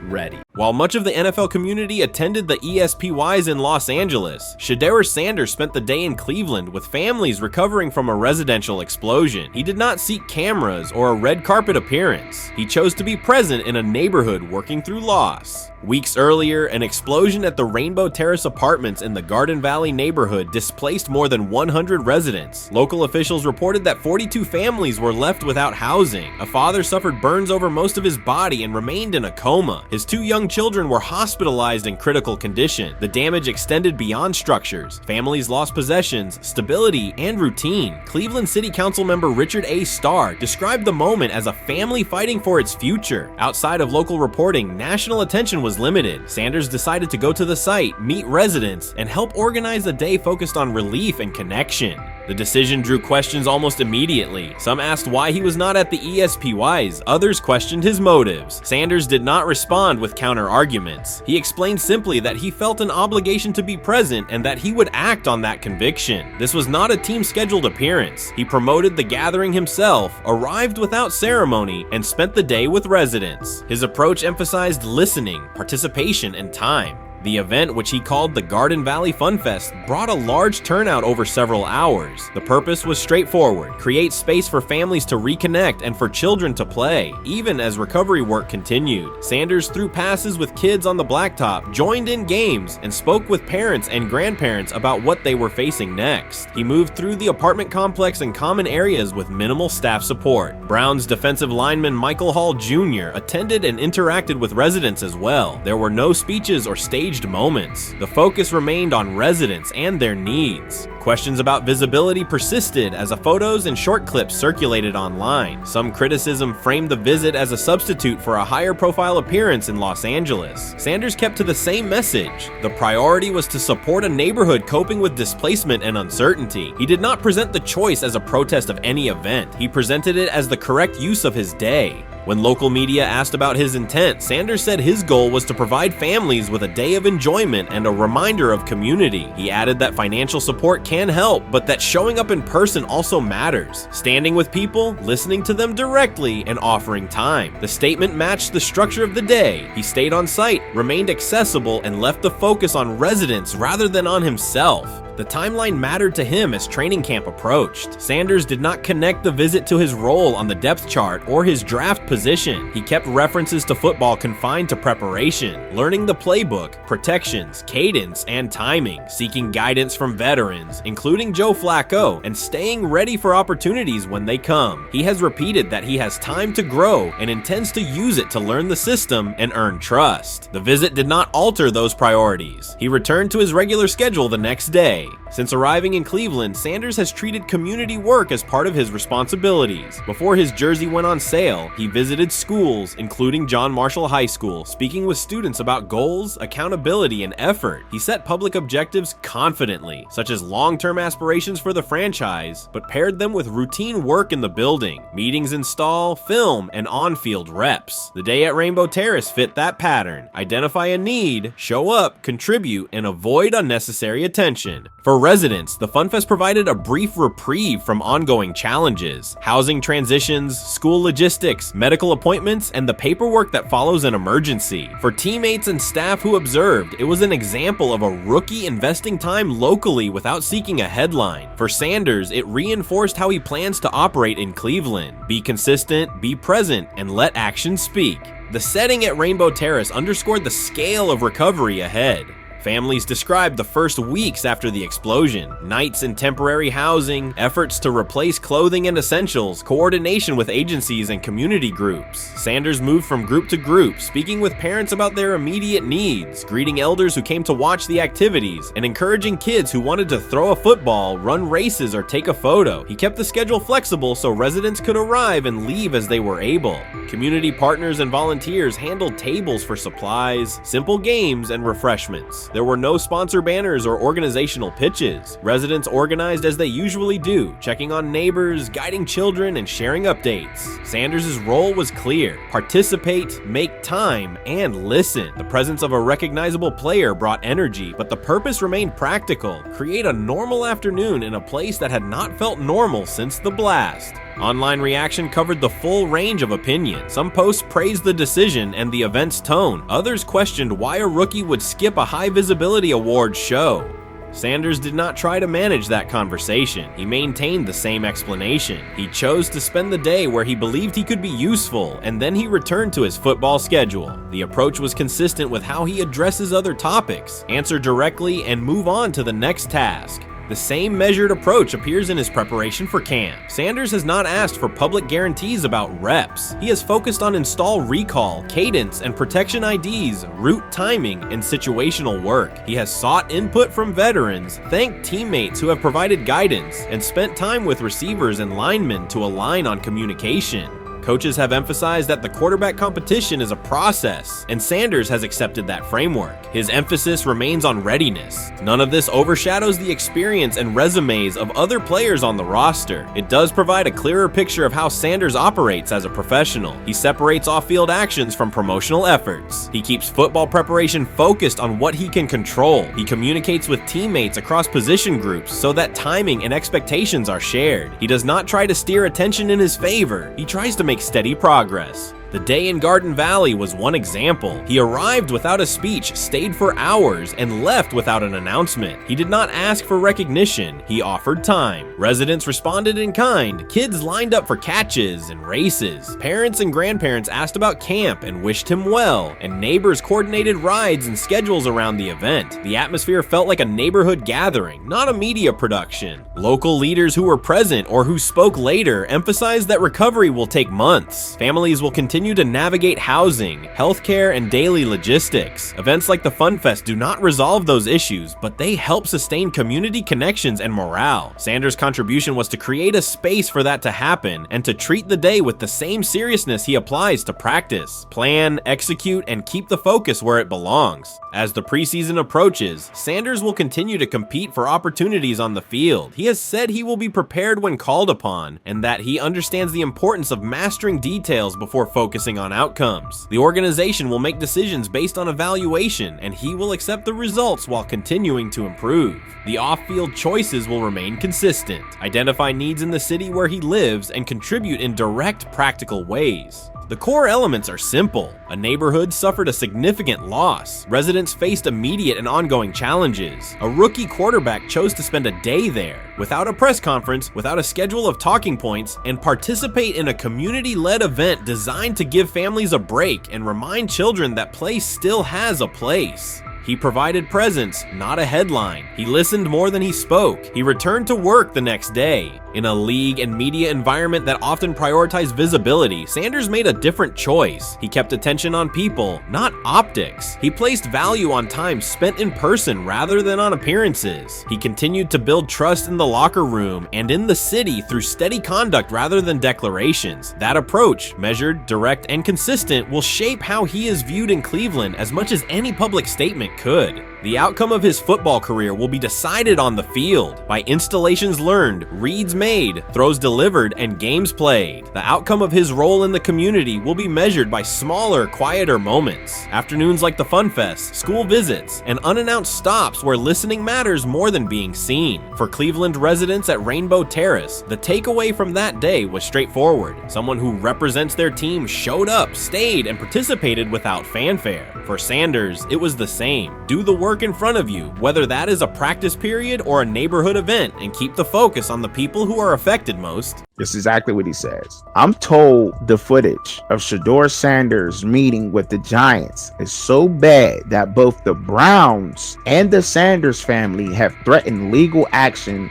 ready. While much of the NFL community attended the ESPYs in Los Angeles, Shedeur Sanders spent the day in Cleveland with families recovering from a residential explosion. He did not seek cameras or a red carpet appearance. He chose to be present in a neighborhood working through loss. Weeks earlier, an explosion at the Rainbow Terrace Apartments in the Garden Valley neighborhood displaced more than 100 residents. Local officials reported that 42 families were left without housing. A father suffered burns over most of his body and remained in a coma. His 2 young children were hospitalized in critical condition. The damage extended beyond structures. Families lost possessions, stability, and routine. Cleveland City Council member Richard A. Starr described the moment as a family fighting for its future. Outside of local reporting, national attention was limited. Sanders decided to go to the site, meet residents, and help organize a day focused on relief and connection. The decision drew questions almost immediately. Some asked why he was not at the ESPYs. Others questioned his motives. Sanders did not respond with counter-arguments. He explained simply that he felt an obligation to be present and that he would act on that conviction. This was not a team-scheduled appearance. He promoted the gathering himself, arrived without ceremony, and spent the day with residents. His approach emphasized listening, participation, and time. The event, which he called the Garden Valley Fun Fest, brought a large turnout over several hours. The purpose was straightforward: create space for families to reconnect and for children to play, even as recovery work continued. Sanders threw passes with kids on the blacktop, joined in games, and spoke with parents and grandparents about what they were facing next. He moved through the apartment complex and common areas with minimal staff support. Browns defensive lineman Michael Hall Jr. attended and interacted with residents as well. There were no speeches or stage staged moments. The focus remained on residents and their needs. Questions about visibility persisted as photos and short clips circulated online. Some criticism framed the visit as a substitute for a higher profile appearance in Los Angeles. Sanders kept to the same message. The priority was to support a neighborhood coping with displacement and uncertainty. He did not present the choice as a protest of any event. He presented it as the correct use of his day. When local media asked about his intent, Sanders said his goal was to provide families with a day of enjoyment and a reminder of community. He added that financial support can help, but that showing up in person also matters. Standing with people, listening to them directly, and offering time. The statement matched the structure of the day. He stayed on site, remained accessible, and left the focus on residents rather than on himself. The timeline mattered to him as training camp approached. Sanders did not connect the visit to his role on the depth chart or his draft position. He kept references to football confined to preparation, learning the playbook, protections, cadence, and timing, seeking guidance from veterans, including Joe Flacco, and staying ready for opportunities when they come. He has repeated that he has time to grow and intends to use it to learn the system and earn trust. The visit did not alter those priorities. He returned to his regular schedule the next day. Since arriving in Cleveland, Sanders has treated community work as part of his responsibilities. Before his jersey went on sale, he visited schools, including John Marshall High School, speaking with students about goals, accountability, and effort. He set public objectives confidently, such as long-term aspirations for the franchise, but paired them with routine work in the building, meetings install, film, and on-field reps. The day at Rainbow Terrace fit that pattern. Identify a need, show up, contribute, and avoid unnecessary attention. For residents, the FunFest provided a brief reprieve from ongoing challenges: housing transitions, school logistics, medical appointments, and the paperwork that follows an emergency. For teammates and staff who observed, it was an example of a rookie investing time locally without seeking a headline. For Sanders, it reinforced how he plans to operate in Cleveland: be consistent, be present, and let actions speak. The setting at Rainbow Terrace underscored the scale of recovery ahead. Families described the first weeks after the explosion: nights in temporary housing, efforts to replace clothing and essentials, coordination with agencies and community groups. Sanders moved from group to group, speaking with parents about their immediate needs, greeting elders who came to watch the activities, and encouraging kids who wanted to throw a football, run races, or take a photo. He kept the schedule flexible so residents could arrive and leave as they were able. Community partners and volunteers handled tables for supplies, simple games, and refreshments. There were no sponsor banners or organizational pitches. Residents organized as they usually do, checking on neighbors, guiding children, and sharing updates. Sanders' role was clear: participate, make time, and listen. The presence of a recognizable player brought energy, but the purpose remained practical: create a normal afternoon in a place that had not felt normal since the blast. Online reaction covered the full range of opinion. Some posts praised the decision and the event's tone. Others questioned why a rookie would skip a high visibility awards show. Sanders did not try to manage that conversation. He maintained the same explanation. He chose to spend the day where he believed he could be useful, and then he returned to his football schedule. The approach was consistent with how he addresses other topics: answer directly and move on to the next task. The same measured approach appears in his preparation for camp. Sanders has not asked for public guarantees about reps. He has focused on install recall, cadence, and protection IDs, route timing, and situational work. He has sought input from veterans, thanked teammates who have provided guidance, and spent time with receivers and linemen to align on communication. Coaches have emphasized that the quarterback competition is a process, and Sanders has accepted that framework. His emphasis remains on readiness. None of this overshadows the experience and resumes of other players on the roster. It does provide a clearer picture of how Sanders operates as a professional. He separates off-field actions from promotional efforts. He keeps football preparation focused on what he can control. He communicates with teammates across position groups so that timing and expectations are shared. He does not try to steer attention in his favor. He tries to make steady progress. The day in Garden Valley was one example. He arrived without a speech, stayed for hours, and left without an announcement. He did not ask for recognition. He offered time. Residents responded in kind. Kids lined up for catches and races. Parents and grandparents asked about camp and wished him well, and neighbors coordinated rides and schedules around the event. The atmosphere felt like a neighborhood gathering, not a media production. Local leaders who were present or who spoke later emphasized that recovery will take months. Families will continue to navigate housing, healthcare, and daily logistics. Events like the Fun Fest do not resolve those issues, but they help sustain community connections and morale. Sanders' contribution was to create a space for that to happen and to treat the day with the same seriousness he applies to practice, plan, execute, and keep the focus where it belongs. As the preseason approaches, Sanders will continue to compete for opportunities on the field. He has said he will be prepared when called upon, and that he understands the importance of mastering details before focusing on outcomes. The organization will make decisions based on evaluation, and he will accept the results while continuing to improve. The off-field choices will remain consistent, identify needs in the city where he lives, and contribute in direct, practical ways. The core elements are simple. A neighborhood suffered a significant loss. Residents faced immediate and ongoing challenges. A rookie quarterback chose to spend a day there, without a press conference, without a schedule of talking points, and participate in a community-led event designed to give families a break and remind children that play still has a place. He provided presence, not a headline. He listened more than he spoke. He returned to work the next day. In a league and media environment that often prioritize visibility, Sanders made a different choice. He kept attention on people, not optics. He placed value on time spent in person rather than on appearances. He continued to build trust in the locker room and in the city through steady conduct rather than declarations. That approach, measured, direct, and consistent, will shape how he is viewed in Cleveland as much as any public statement could. The outcome of his football career will be decided on the field by installations learned, reads made, throws delivered, and games played. The outcome of his role in the community will be measured by smaller, quieter moments. Afternoons like the Fun Fest, school visits, and unannounced stops where listening matters more than being seen. For Cleveland residents at Rainbow Terrace, the takeaway from that day was straightforward. Someone who represents their team showed up, stayed, and participated without fanfare. For Sanders, it was the same. Do the work in front of you, whether that is a practice period or a neighborhood event, and keep the focus on the people who are affected most. It's exactly what he says. I'm told the footage of Shedeur Sanders meeting with the Giants is so bad that both the Browns and the Sanders family have threatened legal action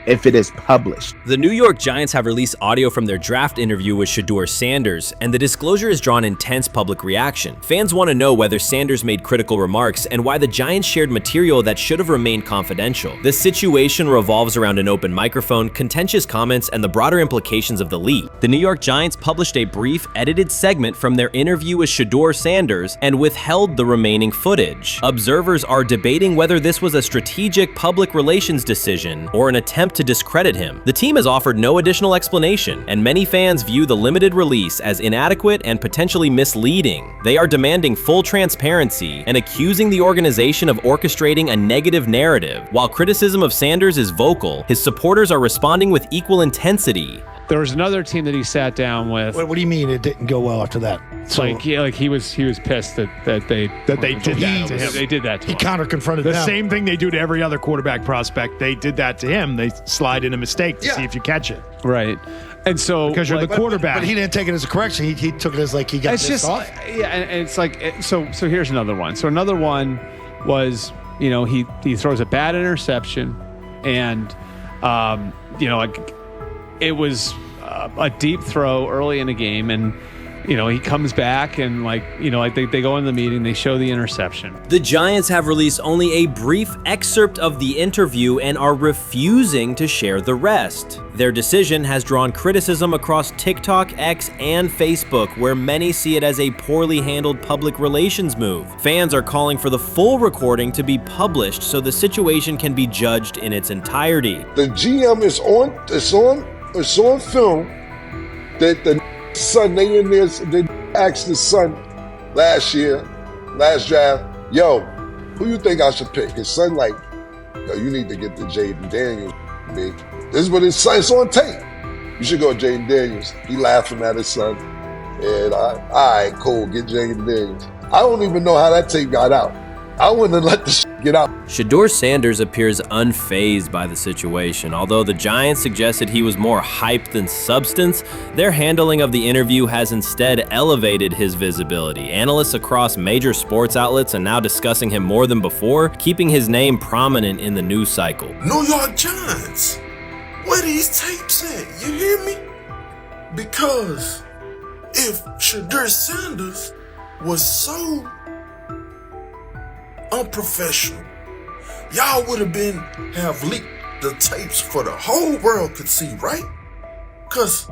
if it is published. The New York Giants have released audio from their draft interview with Shedeur Sanders, and the disclosure has drawn intense public reaction. Fans want to know whether Sanders made critical remarks and why the Giants shared material that should have remained confidential. The situation revolves around an open microphone, contentious comments, and the broader implications of the leak. The New York Giants published a brief, edited segment from their interview with Shedeur Sanders and withheld the remaining footage. Observers are debating whether this was a strategic public relations decision or an attempt to discredit him. The team has offered no additional explanation, and many fans view the limited release as inadequate and potentially misleading. They are demanding full transparency and accusing the organization of orchestrating a negative narrative. While criticism of Sanders is vocal, his supporters are responding with equal intensity. There was another team that he sat down with. What do you mean it didn't go well after that? So he was pissed that they did that to him. They did that to him. He counter-confronted the them. same thing they do to every other quarterback prospect. They did that to him. They slide in a mistake to see if you catch it. Right. And so because you're the quarterback, but he didn't take it as a correction. He took it as like he got pissed off. Yeah, and it's like so here's another one. So another one was he throws a bad interception, and it was a deep throw early in the game, and he comes back and they go in the meeting, they show the interception. The Giants have released only a brief excerpt of the interview and are refusing to share the rest. Their decision has drawn criticism across TikTok, X, and Facebook, where many see it as a poorly handled public relations move. Fans are calling for the full recording to be published so the situation can be judged in its entirety. The GM is on film that the son, they asked the son last draft, yo, who you think I should pick? His son like, yo, you need to get the Jaden Daniels, big. This is what his son, it's on tape. You should go Jaden Daniels. He laughing at his son. And all right, cool, get Jaden Daniels. I don't even know how that tape got out. I wouldn't have let the get out. Shedeur Sanders appears unfazed by the situation. Although the Giants suggested he was more hype than substance, their handling of the interview has instead elevated his visibility. Analysts across major sports outlets are now discussing him more than before, keeping his name prominent in the news cycle. New York Giants, where these tapes at? You hear me? Because if Shedeur Sanders was so unprofessional, y'all would have leaked the tapes for the whole world could see, right? Cause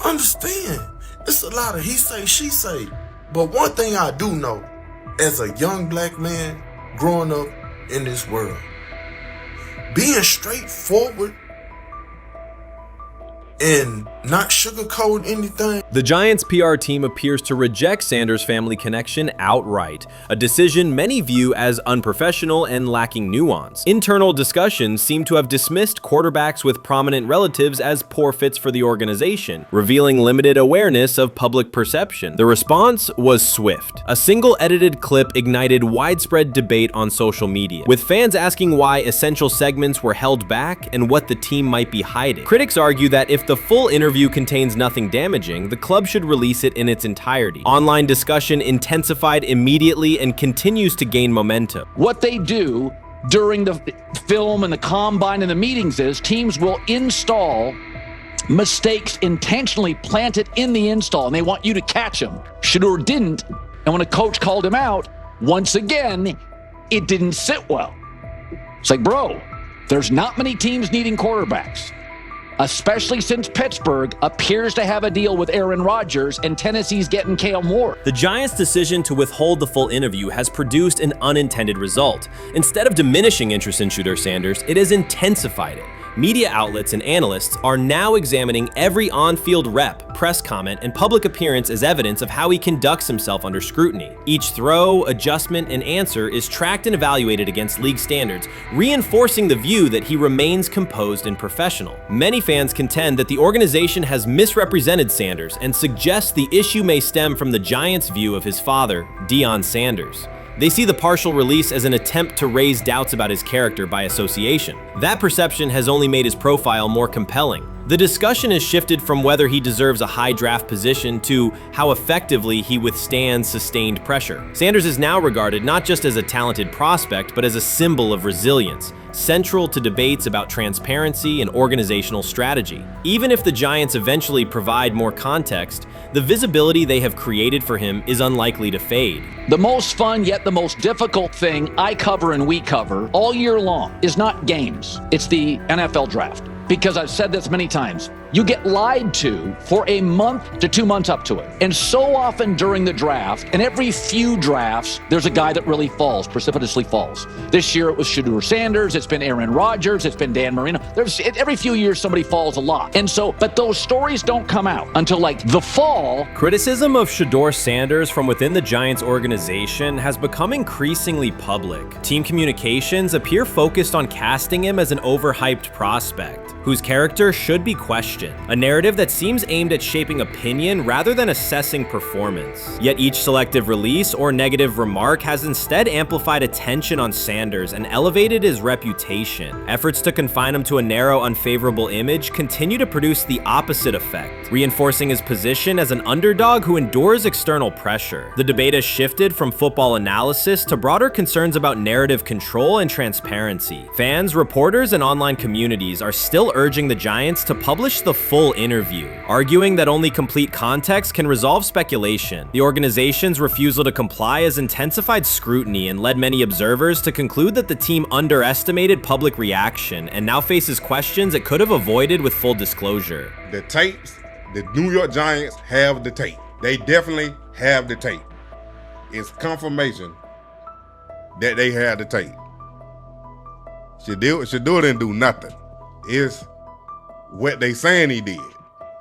understand, it's a lot of he say, she say. But one thing I do know, as a young black man growing up in this world, being straightforward and not sugarcoat anything. The Giants' PR team appears to reject Sanders' family connection outright, a decision many view as unprofessional and lacking nuance. Internal discussions seem to have dismissed quarterbacks with prominent relatives as poor fits for the organization, revealing limited awareness of public perception. The response was swift. A single edited clip ignited widespread debate on social media, with fans asking why essential segments were held back and what the team might be hiding. Critics argue that if the full interview contains nothing damaging, the club should release it in its entirety. Online discussion intensified immediately and continues to gain momentum. What they do during the film and the combine and the meetings is teams will install mistakes intentionally planted in the install, and they want you to catch them. Shedeur didn't, and when a coach called him out, once again, it didn't sit well. It's like, bro, there's not many teams needing quarterbacks, especially since Pittsburgh appears to have a deal with Aaron Rodgers and Tennessee's getting Kale Moore. The Giants' decision to withhold the full interview has produced an unintended result. Instead of diminishing interest in Shedeur Sanders, it has intensified it. Media outlets and analysts are now examining every on-field rep, press comment, and public appearance as evidence of how he conducts himself under scrutiny. Each throw, adjustment, and answer is tracked and evaluated against league standards, reinforcing the view that he remains composed and professional. Many fans contend that the organization has misrepresented Sanders and suggest the issue may stem from the Giants' view of his father, Deion Sanders. They see the partial release as an attempt to raise doubts about his character by association. That perception has only made his profile more compelling. The discussion has shifted from whether he deserves a high draft position to how effectively he withstands sustained pressure. Sanders is now regarded not just as a talented prospect, but as a symbol of resilience, central to debates about transparency and organizational strategy. Even if the Giants eventually provide more context, the visibility they have created for him is unlikely to fade. The most fun yet the most difficult thing I cover and we cover all year long is not games, it's the NFL draft. Because I've said this many times, you get lied to for a month to 2 months up to it. And so often during the draft, and every few drafts, there's a guy that really falls, precipitously falls. This year it was Shedeur Sanders, it's been Aaron Rodgers, it's been Dan Marino. Every few years somebody falls a lot. And so, but those stories don't come out until like the fall. Criticism of Shedeur Sanders from within the Giants organization has become increasingly public. Team communications appear focused on casting him as an overhyped prospect, whose character should be questioned, a narrative that seems aimed at shaping opinion rather than assessing performance. Yet each selective release or negative remark has instead amplified attention on Sanders and elevated his reputation. Efforts to confine him to a narrow, unfavorable image continue to produce the opposite effect, reinforcing his position as an underdog who endures external pressure. The debate has shifted from football analysis to broader concerns about narrative control and transparency. Fans, reporters, and online communities are still urging the Giants to publish the full interview, arguing that only complete context can resolve speculation. The organization's refusal to comply has intensified scrutiny and led many observers to conclude that the team underestimated public reaction and now faces questions it could have avoided with full disclosure. The tapes, the New York Giants have the tape. They definitely have the tape. It's confirmation that they had the tape. Shedeur didn't do nothing. It's what they saying he did.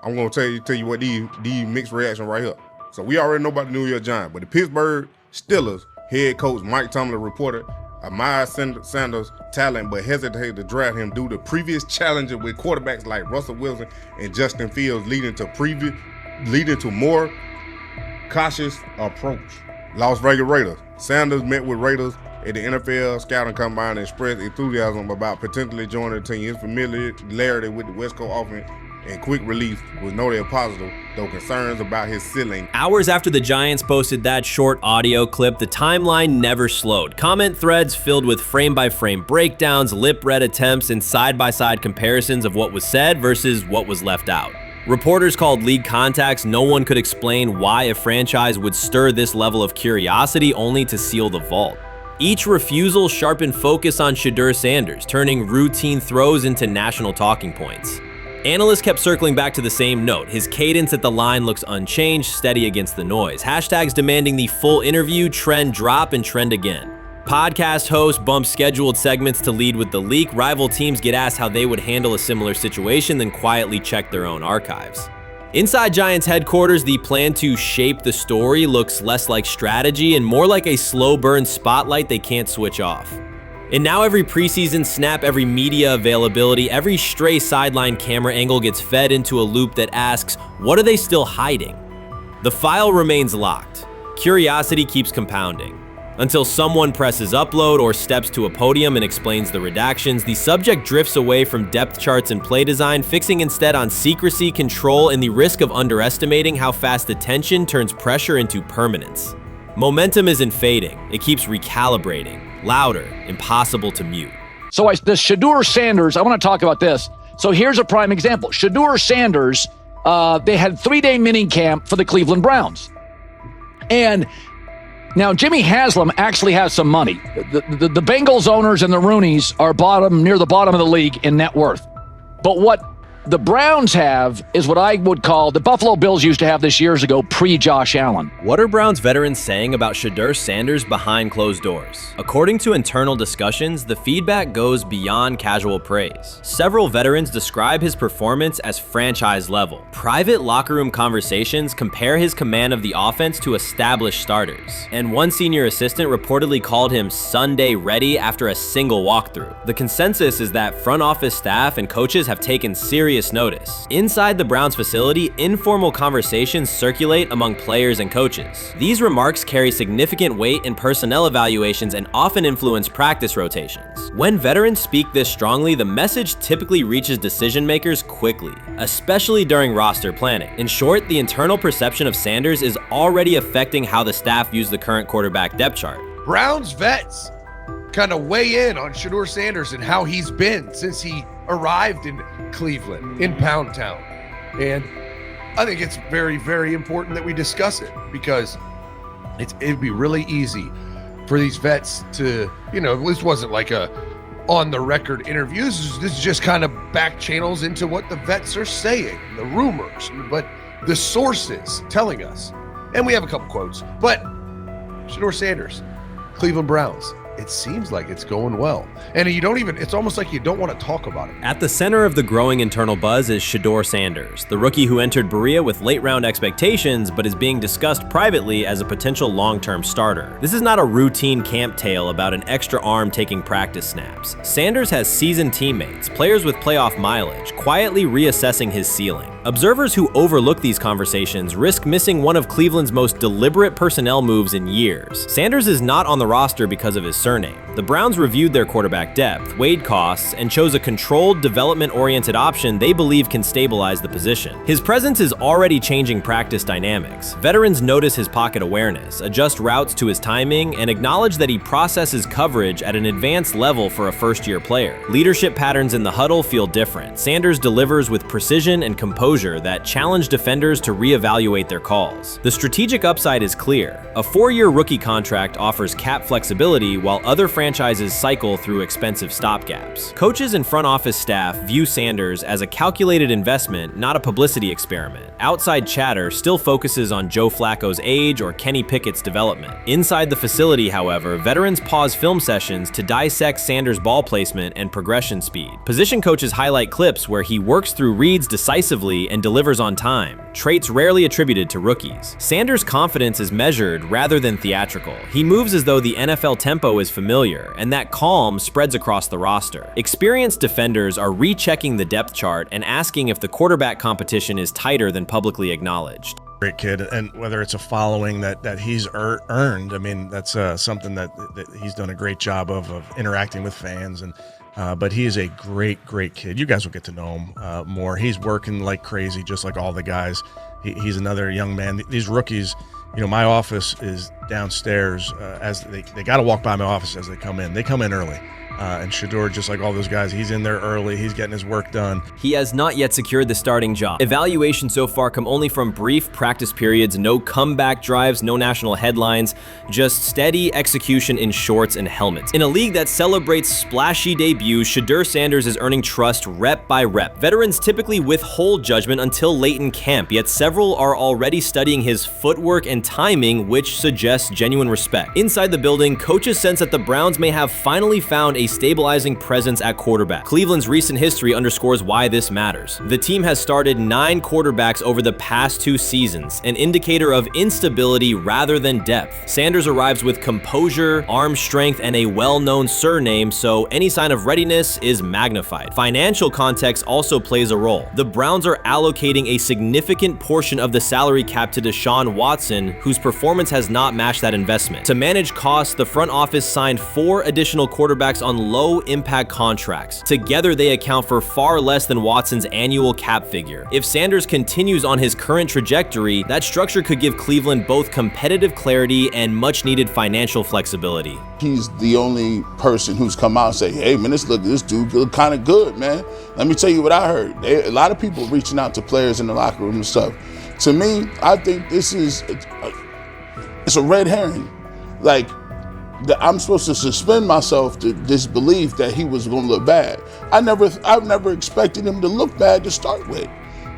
I'm gonna tell you what these mixed reaction right here. So we already know about the New York Giants, but the Pittsburgh Steelers head coach Mike Tomlin reported admired Sanders' talent, but hesitated to draft him due to previous challenges with quarterbacks like Russell Wilson and Justin Fields, leading to more cautious approach. Las Vegas Raiders. Sanders met with Raiders at the NFL scouting combine and expressed enthusiasm about potentially joining the team. His familiarity with the West Coast offense and quick release was noted positive, though concerns about his ceiling. Hours after the Giants posted that short audio clip, the timeline never slowed. Comment threads filled with frame-by-frame breakdowns, lip-read attempts, and side-by-side comparisons of what was said versus what was left out. Reporters called league contacts. No one could explain why a franchise would stir this level of curiosity only to seal the vault. Each refusal sharpened focus on Shedeur Sanders, turning routine throws into national talking points. Analysts kept circling back to the same note. His cadence at the line looks unchanged, steady against the noise. Hashtags demanding the full interview, trend drop, and trend again. Podcast hosts bump scheduled segments to lead with the leak. Rival teams get asked how they would handle a similar situation, then quietly check their own archives. Inside Giants headquarters, the plan to shape the story looks less like strategy and more like a slow burn spotlight they can't switch off. And now every preseason snap, every media availability, every stray sideline camera angle gets fed into a loop that asks, what are they still hiding? The file remains locked. Curiosity keeps compounding. Until someone presses upload or steps to a podium and explains the redactions, the subject drifts away from depth charts and play design, fixing instead on secrecy, control, and the risk of underestimating how fast attention turns pressure into permanence. Momentum isn't fading, it keeps recalibrating. Louder, impossible to mute. So the Shedeur Sanders, I want to talk about this. So here's a prime example. Shedeur Sanders, they had 3-day mini camp for the Cleveland Browns. And now Jimmy Haslam actually has some money. The Bengals owners and the Rooneys are near the bottom of the league in net worth. But what the Browns have is what I would call the Buffalo Bills used to have this years ago, pre-Josh Allen. What are Browns veterans saying about Shedeur Sanders behind closed doors? According to internal discussions, the feedback goes beyond casual praise. Several veterans describe his performance as franchise level. Private locker room conversations compare his command of the offense to established starters. And one senior assistant reportedly called him Sunday ready after a single walkthrough. The consensus is that front office staff and coaches have taken serious notice. Inside the Browns facility, informal conversations circulate among players and coaches. These remarks carry significant weight in personnel evaluations and often influence practice rotations. When veterans speak this strongly, the message typically reaches decision makers quickly, especially during roster planning. In short, the internal perception of Sanders is already affecting how the staff views the current quarterback depth chart. Browns vets kind of weigh in on Shedeur Sanders and how he's been since he arrived in Cleveland, in Pound Town. And I think it's very, very important that we discuss it because it'd be really easy for these vets to, this wasn't like a on the record interviews. This is just kind of back channels into what the vets are saying, the rumors, but the sources telling us. And we have a couple quotes, but Shedeur Sanders, Cleveland Browns, it seems like it's going well. And it's almost like you don't want to talk about it. At the center of the growing internal buzz is Shedeur Sanders, the rookie who entered Berea with late round expectations, but is being discussed privately as a potential long-term starter. This is not a routine camp tale about an extra arm taking practice snaps. Sanders has seasoned teammates, players with playoff mileage, quietly reassessing his ceiling. Observers who overlook these conversations risk missing one of Cleveland's most deliberate personnel moves in years. Sanders is not on the roster because of his surname. The Browns reviewed their quarterback depth, weighed costs, and chose a controlled, development-oriented option they believe can stabilize the position. His presence is already changing practice dynamics. Veterans notice his pocket awareness, adjust routes to his timing, and acknowledge that he processes coverage at an advanced level for a first-year player. Leadership patterns in the huddle feel different. Sanders delivers with precision and composure that challenge defenders to reevaluate their calls. The strategic upside is clear. A 4-year rookie contract offers cap flexibility while other franchises cycle through expensive stopgaps. Coaches and front office staff view Sanders as a calculated investment, not a publicity experiment. Outside chatter still focuses on Joe Flacco's age or Kenny Pickett's development. Inside the facility, however, veterans pause film sessions to dissect Sanders' ball placement and progression speed. Position coaches highlight clips where he works through reads decisively and delivers on time, traits rarely attributed to rookies. Sanders' confidence is measured rather than theatrical. He moves as though the NFL tempo is familiar, and that calm spreads across the roster. Experienced defenders are rechecking the depth chart and asking if the quarterback competition is tighter than publicly acknowledged. Great kid, and whether it's a following that he's earned, I mean, that's something that he's done a great job of interacting with fans, and but he is a great kid. You guys will get to know him more. He's working like crazy, just like all the guys. He's another young man. These rookies, my office is downstairs. As they got to walk by my office as they come in. They come in early. And Shedeur, just like all those guys, he's in there early. He's getting his work done. He has not yet secured the starting job. Evaluations so far come only from brief practice periods, no comeback drives, no national headlines, just steady execution in shorts and helmets. In a league that celebrates splashy debuts, Shedeur Sanders is earning trust rep by rep. Veterans typically withhold judgment until late in camp, yet several are already studying his footwork and timing, which suggests genuine respect. Inside the building, coaches sense that the Browns may have finally found a stabilizing presence at quarterback. Cleveland's recent history underscores why this matters. The team has started 9 quarterbacks over the past 2 seasons, an indicator of instability rather than depth. Sanders arrives with composure, arm strength, and a well-known surname, so any sign of readiness is magnified. Financial context also plays a role. The Browns are allocating a significant portion of the salary cap to Deshaun Watson, whose performance has not matched that investment. To manage costs, the front office signed 4 additional quarterbacks on low-impact contracts. Together, they account for far less than Watson's annual cap figure. If Sanders continues on his current trajectory, that structure could give Cleveland both competitive clarity and much-needed financial flexibility. He's the only person who's come out and say, hey, man, this dude look kind of good, man. Let me tell you what I heard. A lot of people reaching out to players in the locker room and stuff. To me, I think this is it's a red herring. Like, I'm supposed to suspend myself to this belief that he was going to look bad. I've never expected him to look bad to start with.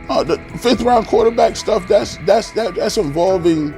The 5th round quarterback stuff, that's involving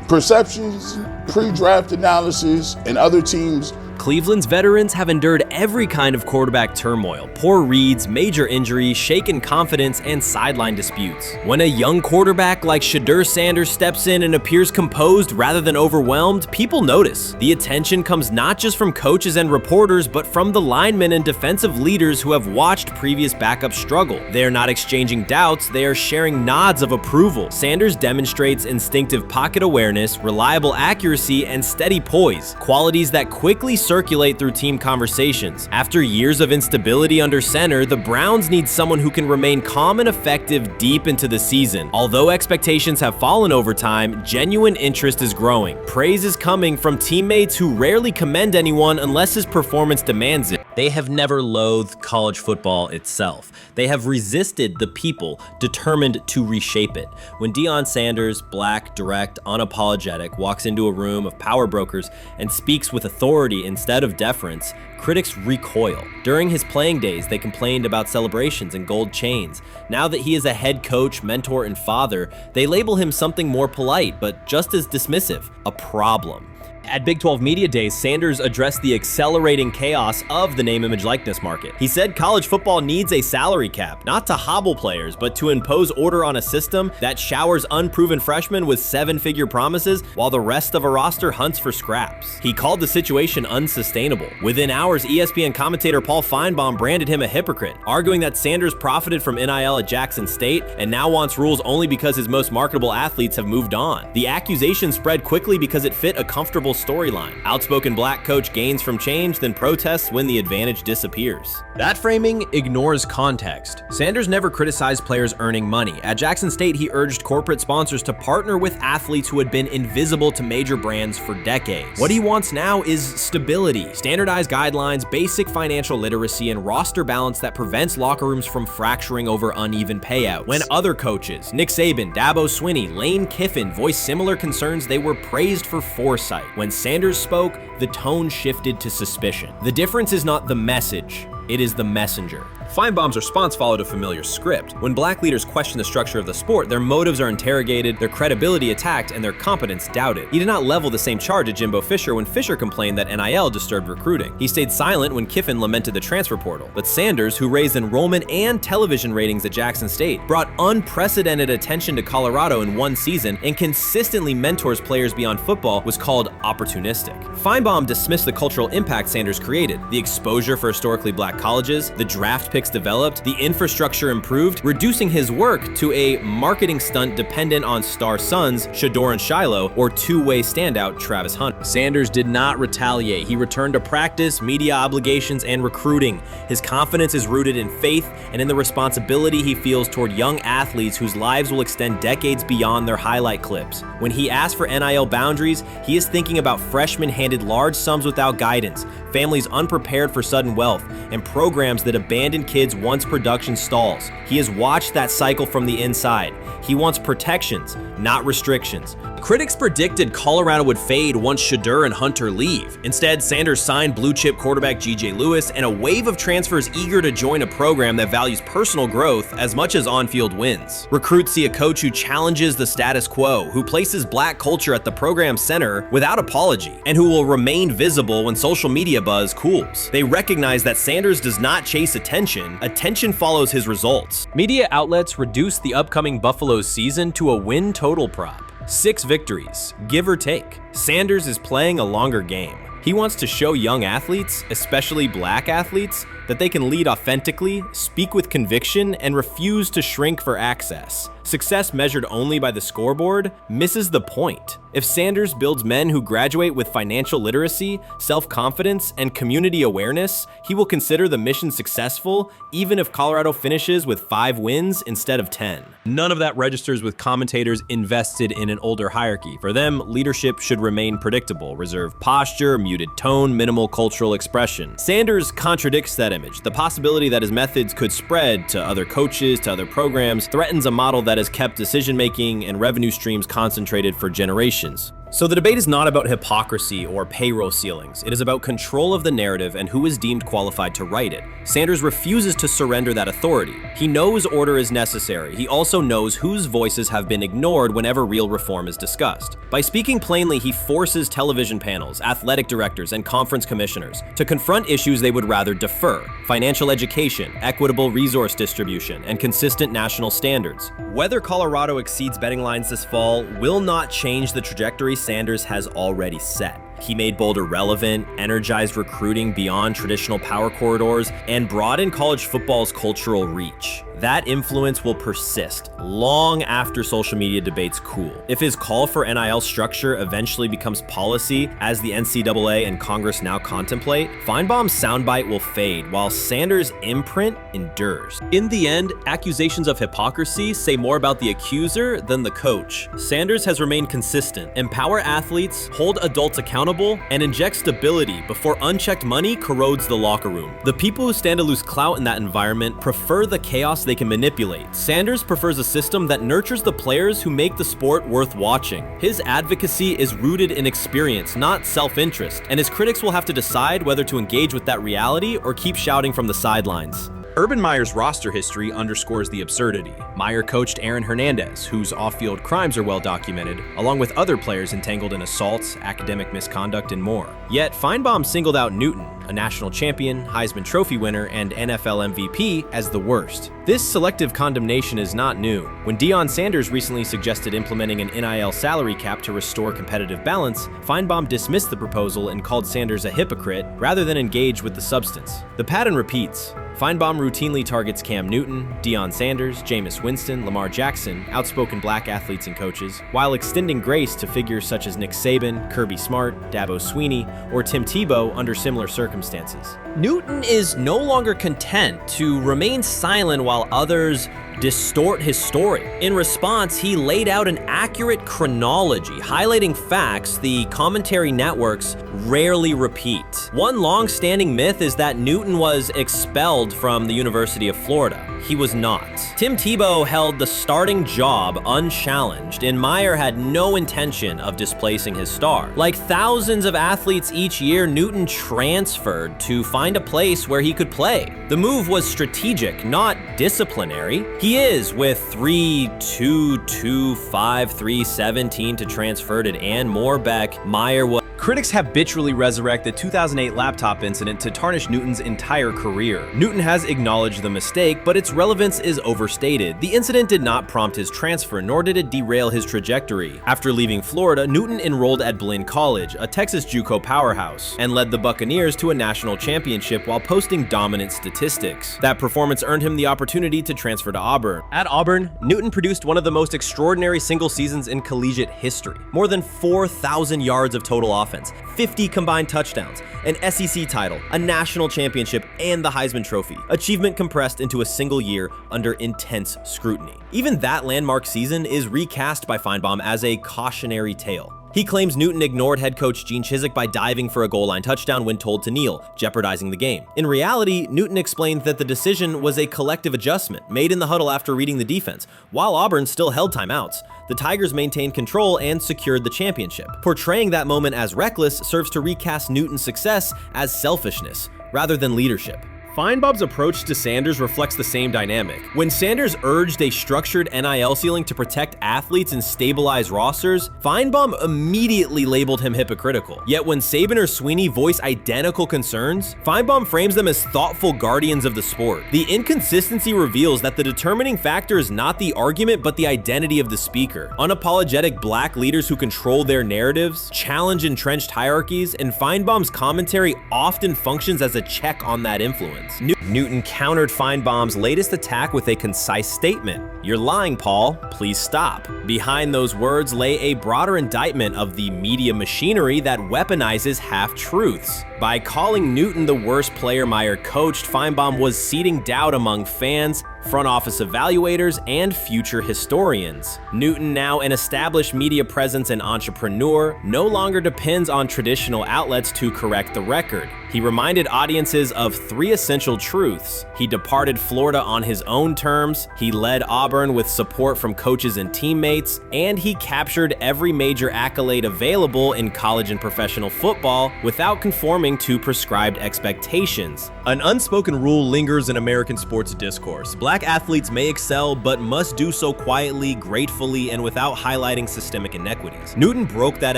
perceptions, pre-draft analysis, and other teams. Cleveland's veterans have endured every kind of quarterback turmoil, poor reads, major injuries, shaken confidence, and sideline disputes. When a young quarterback like Shedeur Sanders steps in and appears composed rather than overwhelmed, people notice. The attention comes not just from coaches and reporters, but from the linemen and defensive leaders who have watched previous backups struggle. They are not exchanging doubts, they are sharing nods of approval. Sanders demonstrates instinctive pocket awareness, reliable accuracy, and steady poise, qualities that quickly circulate through team conversations. After years of instability under center, the Browns need someone who can remain calm and effective deep into the season. Although expectations have fallen over time, genuine interest is growing. Praise is coming from teammates who rarely commend anyone unless his performance demands it. They have never loathed college football itself. They have resisted the people determined to reshape it. When Deion Sanders, black, direct, unapologetic, walks into a room of power brokers and speaks with authority instead of deference, critics recoil. During his playing days, they complained about celebrations and gold chains. Now that he is a head coach, mentor, and father, they label him something more polite, but just as dismissive, a problem. At Big 12 Media Days, Sanders addressed the accelerating chaos of the name, image, likeness market. He said college football needs a salary cap, not to hobble players, but to impose order on a system that showers unproven freshmen with 7-figure promises while the rest of a roster hunts for scraps. He called the situation unsustainable. Within hours, ESPN commentator Paul Feinbaum branded him a hypocrite, arguing that Sanders profited from NIL at Jackson State and now wants rules only because his most marketable athletes have moved on. The accusation spread quickly because it fit a comfortable storyline. Outspoken black coach gains from change, then protests when the advantage disappears. That framing ignores context. Sanders never criticized players earning money. At Jackson State, he urged corporate sponsors to partner with athletes who had been invisible to major brands for decades. What he wants now is stability, standardized guidelines, basic financial literacy, and roster balance that prevents locker rooms from fracturing over uneven payouts. When other coaches, Nick Saban, Dabo Swinney, Lane Kiffin, voiced similar concerns, they were praised for foresight. When Sanders spoke, the tone shifted to suspicion. The difference is not the message, it is the messenger. Feinbaum's response followed a familiar script. When black leaders question the structure of the sport, their motives are interrogated, their credibility attacked, and their competence doubted. He did not level the same charge at Jimbo Fisher when Fisher complained that NIL disturbed recruiting. He stayed silent when Kiffin lamented the transfer portal. But Sanders, who raised enrollment and television ratings at Jackson State, brought unprecedented attention to Colorado in one season and consistently mentors players beyond football, was called opportunistic. Feinbaum dismissed the cultural impact Sanders created, the exposure for historically black colleges, the draft pick picks developed, the infrastructure improved, reducing his work to a marketing stunt dependent on star sons Shedeur and Shiloh or two-way standout Travis Hunt. Sanders did not retaliate. He returned to practice, media obligations, and recruiting. His confidence is rooted in faith and in the responsibility he feels toward young athletes whose lives will extend decades beyond their highlight clips. When he asks for NIL boundaries, he is thinking about freshmen handed large sums without guidance, families unprepared for sudden wealth, and programs that abandon kids once production stalls. He has watched that cycle from the inside. He wants protections, not restrictions. Critics predicted Colorado would fade once Shedeur and Hunter leave. Instead, Sanders signed blue-chip quarterback G.J. Lewis and a wave of transfers eager to join a program that values personal growth as much as on-field wins. Recruits see a coach who challenges the status quo, who places black culture at the program's center without apology, and who will remain visible when social media buzz cools. They recognize that Sanders does not chase attention. Attention follows his results. Media outlets reduced the upcoming Buffalo season to a win total prop. 6 victories, give or take. Sanders is playing a longer game. He wants to show young athletes, especially black athletes, that they can lead authentically, speak with conviction, and refuse to shrink for access. Success measured only by the scoreboard misses the point. If Sanders builds men who graduate with financial literacy, self-confidence, and community awareness, he will consider the mission successful, even if Colorado finishes with 5 wins instead of 10. None of that registers with commentators invested in an older hierarchy. For them, leadership should remain predictable, reserved posture, muted tone, minimal cultural expression. Sanders contradicts that image. The possibility that his methods could spread to other coaches, to other programs, threatens a model that has kept decision-making and revenue streams concentrated for generations. So the debate is not about hypocrisy or payroll ceilings. It is about control of the narrative and who is deemed qualified to write it. Sanders refuses to surrender that authority. He knows order is necessary. He also knows whose voices have been ignored whenever real reform is discussed. By speaking plainly, he forces television panels, athletic directors, and conference commissioners to confront issues they would rather defer: financial education, equitable resource distribution, and consistent national standards. Whether Colorado exceeds betting lines this fall will not change the trajectory Sanders has already set. He made Boulder relevant, energized recruiting beyond traditional power corridors, and broadened college football's cultural reach. That influence will persist long after social media debates cool. If his call for NIL structure eventually becomes policy, as the NCAA and Congress now contemplate, Feinbaum's soundbite will fade, while Sanders' imprint endures. In the end, accusations of hypocrisy say more about the accuser than the coach. Sanders has remained consistent: empower athletes, hold adults accountable, and inject stability before unchecked money corrodes the locker room. The people who stand to lose clout in that environment prefer the chaos they can manipulate. Sanders prefers a system that nurtures the players who make the sport worth watching. His advocacy is rooted in experience, not self-interest, and his critics will have to decide whether to engage with that reality or keep shouting from the sidelines. Urban Meyer's roster history underscores the absurdity. Meyer coached Aaron Hernandez, whose off-field crimes are well documented, along with other players entangled in assaults, academic misconduct, and more. Yet Feinbaum singled out Newton, a national champion, Heisman Trophy winner, and NFL MVP, as the worst. This selective condemnation is not new. When Deion Sanders recently suggested implementing an NIL salary cap to restore competitive balance, Feinbaum dismissed the proposal and called Sanders a hypocrite rather than engage with the substance. The pattern repeats. Feinbaum routinely targets Cam Newton, Deion Sanders, Jameis Winston, Lamar Jackson, outspoken black athletes and coaches, while extending grace to figures such as Nick Saban, Kirby Smart, Dabo Swinney, or Tim Tebow under similar circumstances. Newton is no longer content to remain silent while others distort his story. In response, he laid out an accurate chronology, highlighting facts the commentary networks rarely repeat. One long-standing myth is that Newton was expelled from the University of Florida. He was not. Tim Tebow held the starting job unchallenged, and Meyer had no intention of displacing his star. Like thousands of athletes each year, Newton transferred to find a place where he could play. The move was strategic, not disciplinary. He is with 3-2-2-5-3-17 to transfer to and Moorbeck. Meyer was Critics habitually resurrect the 2008 laptop incident to tarnish Newton's entire career. Newton has acknowledged the mistake, but its relevance is overstated. The incident did not prompt his transfer, nor did it derail his trajectory. After leaving Florida, Newton enrolled at Blinn College, a Texas JUCO powerhouse, and led the Buccaneers to a national championship while posting dominant statistics. That performance earned him the opportunity to transfer to Auburn. At Auburn, Newton produced one of the most extraordinary single seasons in collegiate history. More than 4,000 yards of total offense, 50 combined touchdowns, an SEC title, a national championship, and the Heisman Trophy. Achievement compressed into a single year under intense scrutiny. Even that landmark season is recast by Feinbaum as a cautionary tale. He claims Newton ignored head coach Gene Chizik by diving for a goal line touchdown when told to kneel, jeopardizing the game. In reality, Newton explained that the decision was a collective adjustment made in the huddle after reading the defense. While Auburn still held timeouts, the Tigers maintained control and secured the championship. Portraying that moment as reckless serves to recast Newton's success as selfishness rather than leadership. Feinbaum's approach to Sanders reflects the same dynamic. When Sanders urged a structured NIL ceiling to protect athletes and stabilize rosters, Feinbaum immediately labeled him hypocritical. Yet when Saban or Sweeney voice identical concerns, Feinbaum frames them as thoughtful guardians of the sport. The inconsistency reveals that the determining factor is not the argument but the identity of the speaker. Unapologetic black leaders who control their narratives, challenge entrenched hierarchies, and Feinbaum's commentary often functions as a check on that influence. Newton countered Feinbaum's latest attack with a concise statement. "You're lying, Paul. Please stop." Behind those words lay a broader indictment of the media machinery that weaponizes half-truths. By calling Newton the worst player Meyer coached, Feinbaum was seeding doubt among fans, front office evaluators, and future historians. Newton, now an established media presence and entrepreneur, no longer depends on traditional outlets to correct the record. He reminded audiences of three essential truths. He departed Florida on his own terms, he led Auburn with support from coaches and teammates, and he captured every major accolade available in college and professional football without conforming to prescribed expectations. An unspoken rule lingers in American sports discourse. Black athletes may excel, but must do so quietly, gratefully, and without highlighting systemic inequities. Newton broke that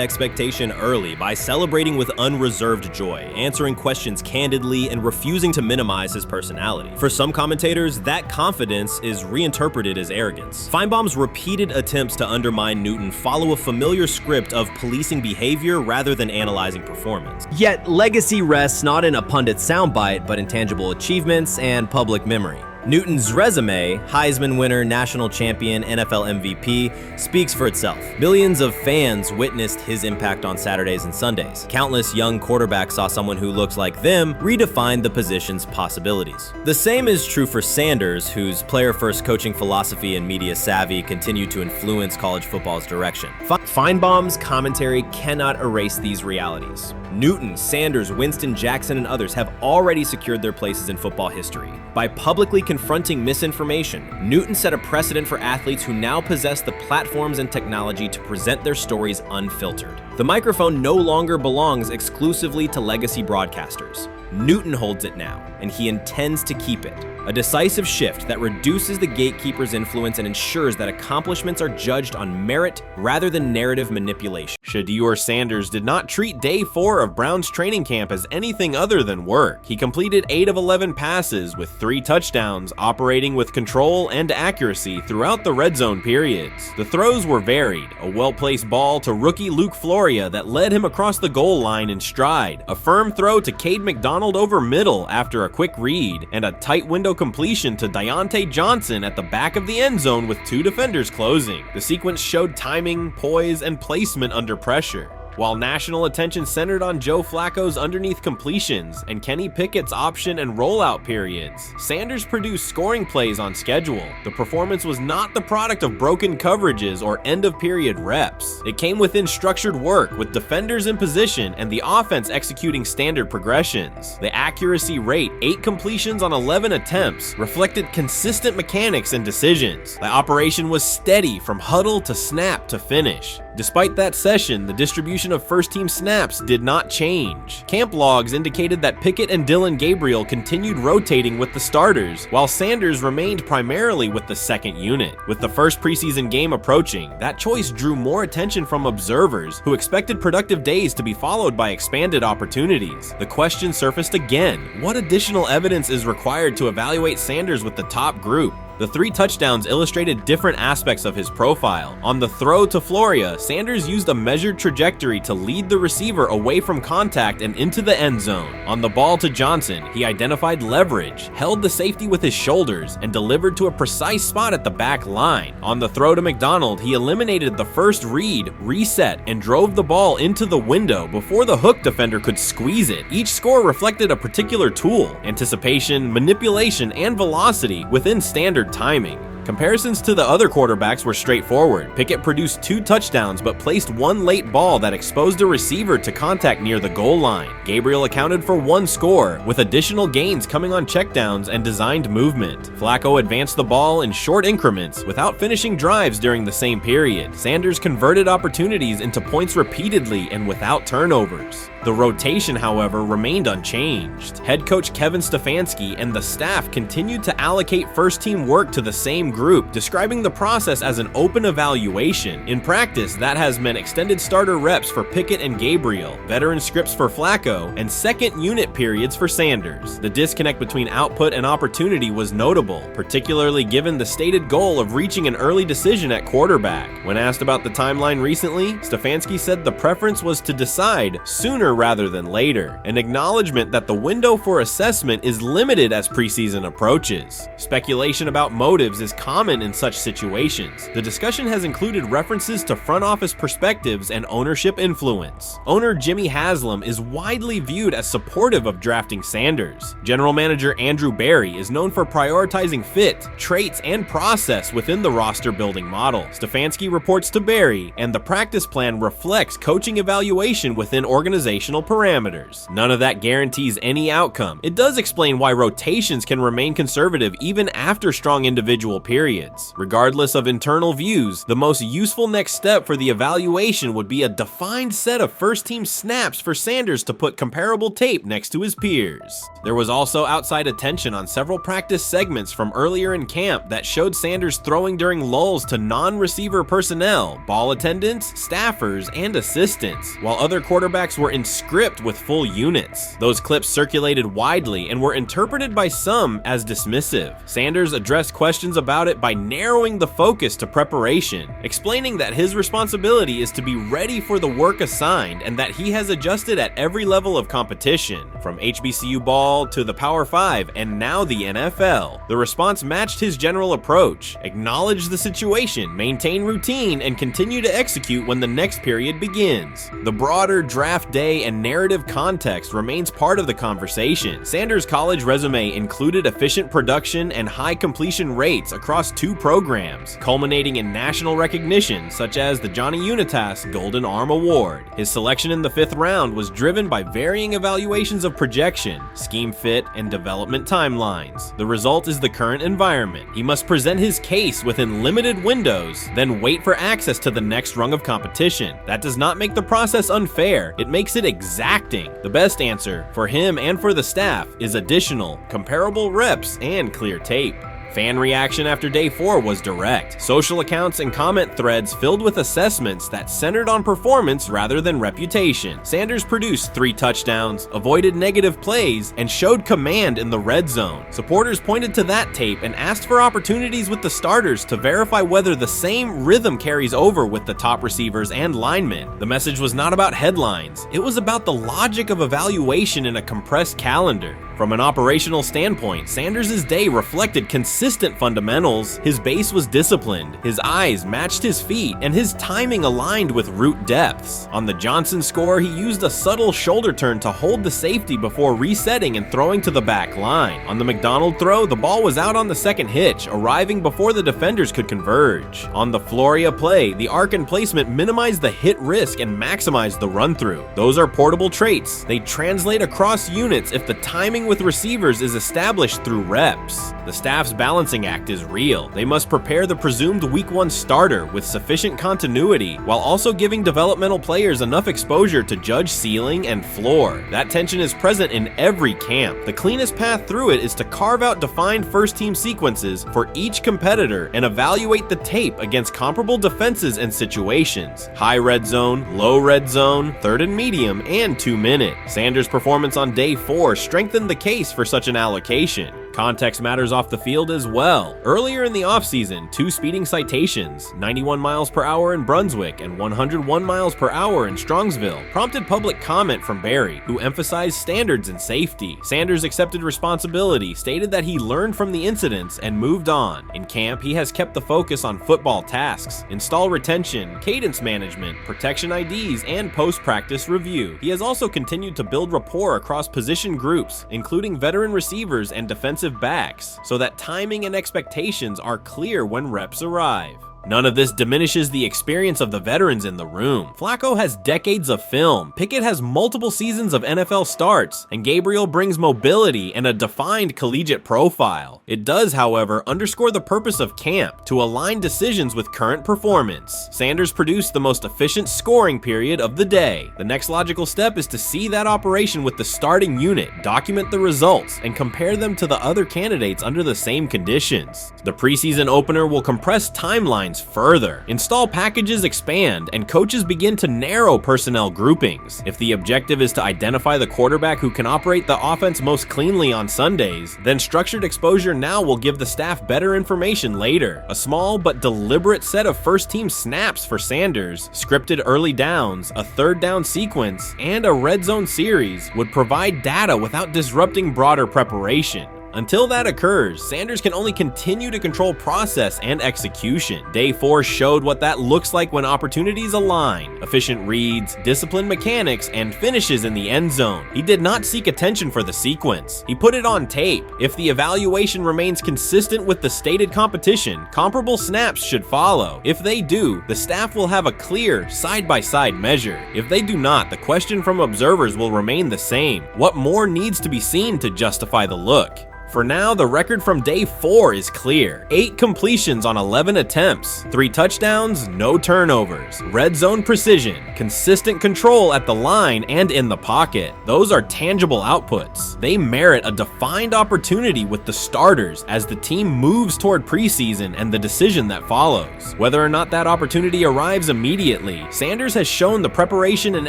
expectation early by celebrating with unreserved joy, answering questions candidly, and refusing to minimize his personality. For some commentators, that confidence is reinterpreted as arrogance. Feinbaum's repeated attempts to undermine Newton follow a familiar script of policing behavior rather than analyzing performance. Yet, legacy rests not in a pundit's soundbite, but in tangible achievements and public memory. Newton's resume, Heisman winner, national champion, NFL MVP, speaks for itself. Millions of fans witnessed his impact on Saturdays and Sundays. Countless young quarterbacks saw someone who looked like them redefine the position's possibilities. The same is true for Sanders, whose player-first coaching philosophy and media savvy continue to influence college football's direction. Feinbaum's commentary cannot erase these realities. Newton, Sanders, Winston, Jackson, and others have already secured their places in football history. By publicly confronting misinformation, Newton set a precedent for athletes who now possess the platforms and technology to present their stories unfiltered. The microphone no longer belongs exclusively to legacy broadcasters. Newton holds it now, and he intends to keep it. A decisive shift that reduces the gatekeeper's influence and ensures that accomplishments are judged on merit rather than narrative manipulation. Shedeur Sanders did not treat day 4 of Brown's training camp as anything other than work. He completed 8 of 11 passes with 3 touchdowns, operating with control and accuracy throughout the red zone periods. The throws were varied, a well-placed ball to rookie Luke Floria that led him across the goal line in stride, a firm throw to Cade McDonald over middle after a quick read, and a tight window completion to Deontay Johnson at the back of the end zone with 2 defenders closing. The sequence showed timing, poise, and placement under pressure. While national attention centered on Joe Flacco's underneath completions and Kenny Pickett's option and rollout periods, Sanders produced scoring plays on schedule. The performance was not the product of broken coverages or end-of-period reps. It came within structured work, with defenders in position and the offense executing standard progressions. The accuracy rate, 8 completions on 11 attempts, reflected consistent mechanics and decisions. The operation was steady from huddle to snap to finish. Despite that session, the distribution of first-team snaps did not change. Camp logs indicated that Pickett and Dillon Gabriel continued rotating with the starters, while Sanders remained primarily with the second unit. With the first preseason game approaching, that choice drew more attention from observers who expected productive days to be followed by expanded opportunities. The question surfaced again: what additional evidence is required to evaluate Sanders with the top group? The 3 touchdowns illustrated different aspects of his profile. On the throw to Floria, Sanders used a measured trajectory to lead the receiver away from contact and into the end zone. On the ball to Johnson, he identified leverage, held the safety with his shoulders, and delivered to a precise spot at the back line. On the throw to McDonald, he eliminated the first read, reset, and drove the ball into the window before the hook defender could squeeze it. Each score reflected a particular tool: anticipation, manipulation, and velocity within standard timing. Comparisons to the other quarterbacks were straightforward. Pickett produced 2 touchdowns but placed 1 late ball that exposed a receiver to contact near the goal line. Gabriel accounted for 1 score, with additional gains coming on checkdowns and designed movement. Flacco advanced the ball in short increments without finishing drives during the same period. Sanders converted opportunities into points repeatedly and without turnovers. The rotation, however, remained unchanged. Head coach Kevin Stefanski and the staff continued to allocate first-team work to the same group, describing the process as an open evaluation. In practice, that has meant extended starter reps for Pickett and Gabriel, veteran scripts for Flacco, and second unit periods for Sanders. The disconnect between output and opportunity was notable, particularly given the stated goal of reaching an early decision at quarterback. When asked about the timeline recently, Stefanski said the preference was to decide sooner rather than later, an acknowledgement that the window for assessment is limited as preseason approaches. Speculation about motives is common in such situations. The discussion has included references to front office perspectives and ownership influence. Owner Jimmy Haslam is widely viewed as supportive of drafting Sanders. General manager Andrew Berry is known for prioritizing fit, traits, and process within the roster building model. Stefanski reports to Berry, and the practice plan reflects coaching evaluation within organizational parameters. None of that guarantees any outcome. It does explain why rotations can remain conservative even after strong individual periods. Regardless of internal views, the most useful next step for the evaluation would be a defined set of first-team snaps for Sanders to put comparable tape next to his peers. There was also outside attention on several practice segments from earlier in camp that showed Sanders throwing during lulls to non-receiver personnel, ball attendants, staffers, and assistants, while other quarterbacks were in script with full units. Those clips circulated widely and were interpreted by some as dismissive. Sanders addressed questions about it by narrowing the focus to preparation, explaining that his responsibility is to be ready for the work assigned and that he has adjusted at every level of competition, from HBCU ball to the Power 5 and now the NFL. The response matched his general approach: acknowledge the situation, maintain routine, and continue to execute when the next period begins. The broader draft day and narrative context remains part of the conversation. Sanders' college resume included efficient production and high completion rates across 2 programs, culminating in national recognition such as the Johnny Unitas Golden Arm Award. His selection in the 5th round was driven by varying evaluations of projection, scheme fit, and development timelines. The result is the current environment. He must present his case within limited windows, then wait for access to the next rung of competition. That does not make the process unfair. It makes it exacting. The best answer, for him and for the staff, is additional, comparable reps and clear tape. Fan reaction after day 4 was direct. Social accounts and comment threads filled with assessments that centered on performance rather than reputation. Sanders produced 3 touchdowns, avoided negative plays, and showed command in the red zone. Supporters pointed to that tape and asked for opportunities with the starters to verify whether the same rhythm carries over with the top receivers and linemen. The message was not about headlines. It was about the logic of evaluation in a compressed calendar. From an operational standpoint, Sanders' day reflected consistent fundamentals. His base was disciplined, his eyes matched his feet, and his timing aligned with route depths. On the Johnson score, he used a subtle shoulder turn to hold the safety before resetting and throwing to the back line. On the McDonald throw, the ball was out on the second hitch, arriving before the defenders could converge. On the Floria play, the arc and placement minimized the hit risk and maximized the run-through. Those are portable traits. They translate across units if the timing with receivers is established through reps. The staff's balancing act is real. They must prepare the presumed Week 1 starter with sufficient continuity, while also giving developmental players enough exposure to judge ceiling and floor. That tension is present in every camp. The cleanest path through it is to carve out defined first-team sequences for each competitor and evaluate the tape against comparable defenses and situations. High red zone, low red zone, third and medium, and 2-minute. Sanders' performance on day 4 strengthened the case for such an allocation. Context matters off the field as well. Earlier in the offseason, 2 speeding citations, 91 miles per hour in Brunswick and 101 miles per hour in Strongsville, prompted public comment from Barry, who emphasized standards and safety. Sanders accepted responsibility, stated that he learned from the incidents and moved on. In camp, he has kept the focus on football tasks, install retention, cadence management, protection IDs, and post-practice review. He has also continued to build rapport across position groups, including veteran receivers and defensive backs, so that timing and expectations are clear when reps arrive. None of this diminishes the experience of the veterans in the room. Flacco has decades of film, Pickett has multiple seasons of NFL starts, and Gabriel brings mobility and a defined collegiate profile. It does, however, underscore the purpose of camp, to align decisions with current performance. Sanders produced the most efficient scoring period of the day. The next logical step is to see that operation with the starting unit, document the results, and compare them to the other candidates under the same conditions. The preseason opener will compress timelines further. Install packages expand, and coaches begin to narrow personnel groupings. If the objective is to identify the quarterback who can operate the offense most cleanly on Sundays, then structured exposure now will give the staff better information later. A small but deliberate set of first-team snaps for Sanders, scripted early downs, a third down sequence, and a red zone series would provide data without disrupting broader preparation. Until that occurs, Sanders can only continue to control process and execution. Day 4 showed what that looks like when opportunities align. Efficient reads, disciplined mechanics, and finishes in the end zone. He did not seek attention for the sequence. He put it on tape. If the evaluation remains consistent with the stated competition, comparable snaps should follow. If they do, the staff will have a clear, side-by-side measure. If they do not, the question from observers will remain the same. What more needs to be seen to justify the look? For now, the record from day 4 is clear. 8 completions on 11 attempts, 3 touchdowns, no turnovers, red zone precision, consistent control at the line and in the pocket. Those are tangible outputs. They merit a defined opportunity with the starters as the team moves toward preseason and the decision that follows. Whether or not that opportunity arrives immediately, Sanders has shown the preparation and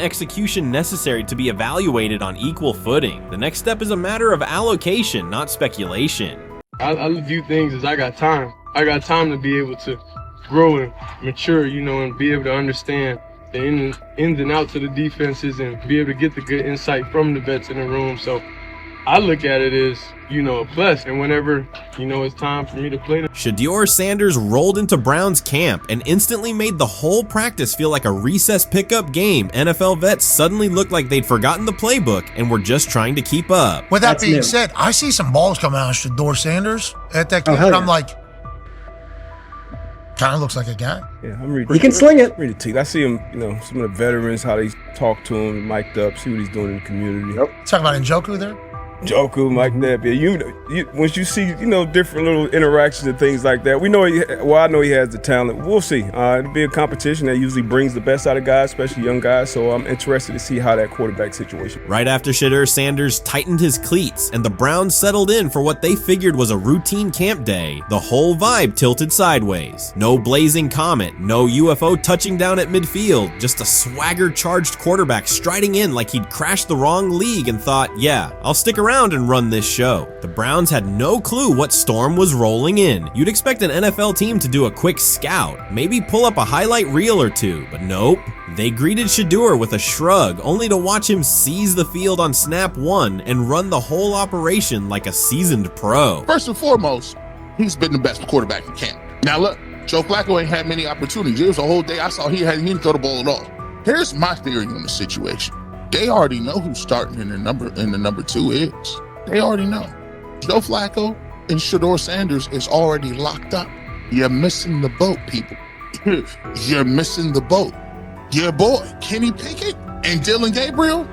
execution necessary to be evaluated on equal footing. The next step is a matter of allocation, not speculation. I view things as I got time. I got time to be able to grow and mature, and be able to understand the ins and outs of the defenses and be able to get the good insight from the vets in the room. So I look at it as, a plus. And whenever, it's time for me to play. Shedeur Sanders rolled into Browns camp and instantly made the whole practice feel like a recess pickup game. NFL vets suddenly looked like they'd forgotten the playbook and were just trying to keep up. With that being said, I see some balls coming out of Shedeur Sanders at that game, and I'm like, kind of looks like a guy. Yeah, I'm reading. He can sling it. I see him, some of the veterans, how they talk to him, mic'd up, see what he's doing in the community. Talking about Njoku there? Njoku, Mike Knapp. Yeah, once you see, different little interactions and things like that, I know he has the talent. We'll see. It'll be a competition that usually brings the best out of guys, especially young guys. So I'm interested to see how that quarterback situation. Right after Shedeur Sanders tightened his cleats and the Browns settled in for what they figured was a routine camp day, the whole vibe tilted sideways. No blazing comet, no UFO touching down at midfield, just a swagger-charged quarterback striding in like he'd crashed the wrong league and thought, yeah, I'll stick around and run this show. The Browns had no clue what storm was rolling in. You'd expect an NFL team to do a quick scout, maybe pull up a highlight reel or two, but nope. They greeted Shedeur with a shrug, only to watch him seize the field on snap 1 and run the whole operation like a seasoned pro. First and foremost, he's been the best quarterback in camp. Now look, Joe Flacco ain't had many opportunities. There was a whole day I saw he didn't throw the ball at all. Here's my theory on the situation. They already know who's starting in the number 2 is. They already know. Joe Flacco and Shedeur Sanders is already locked up. You're missing the boat, people. You're missing the boat. Your boy, Kenny Pickett and Dylan Gabriel,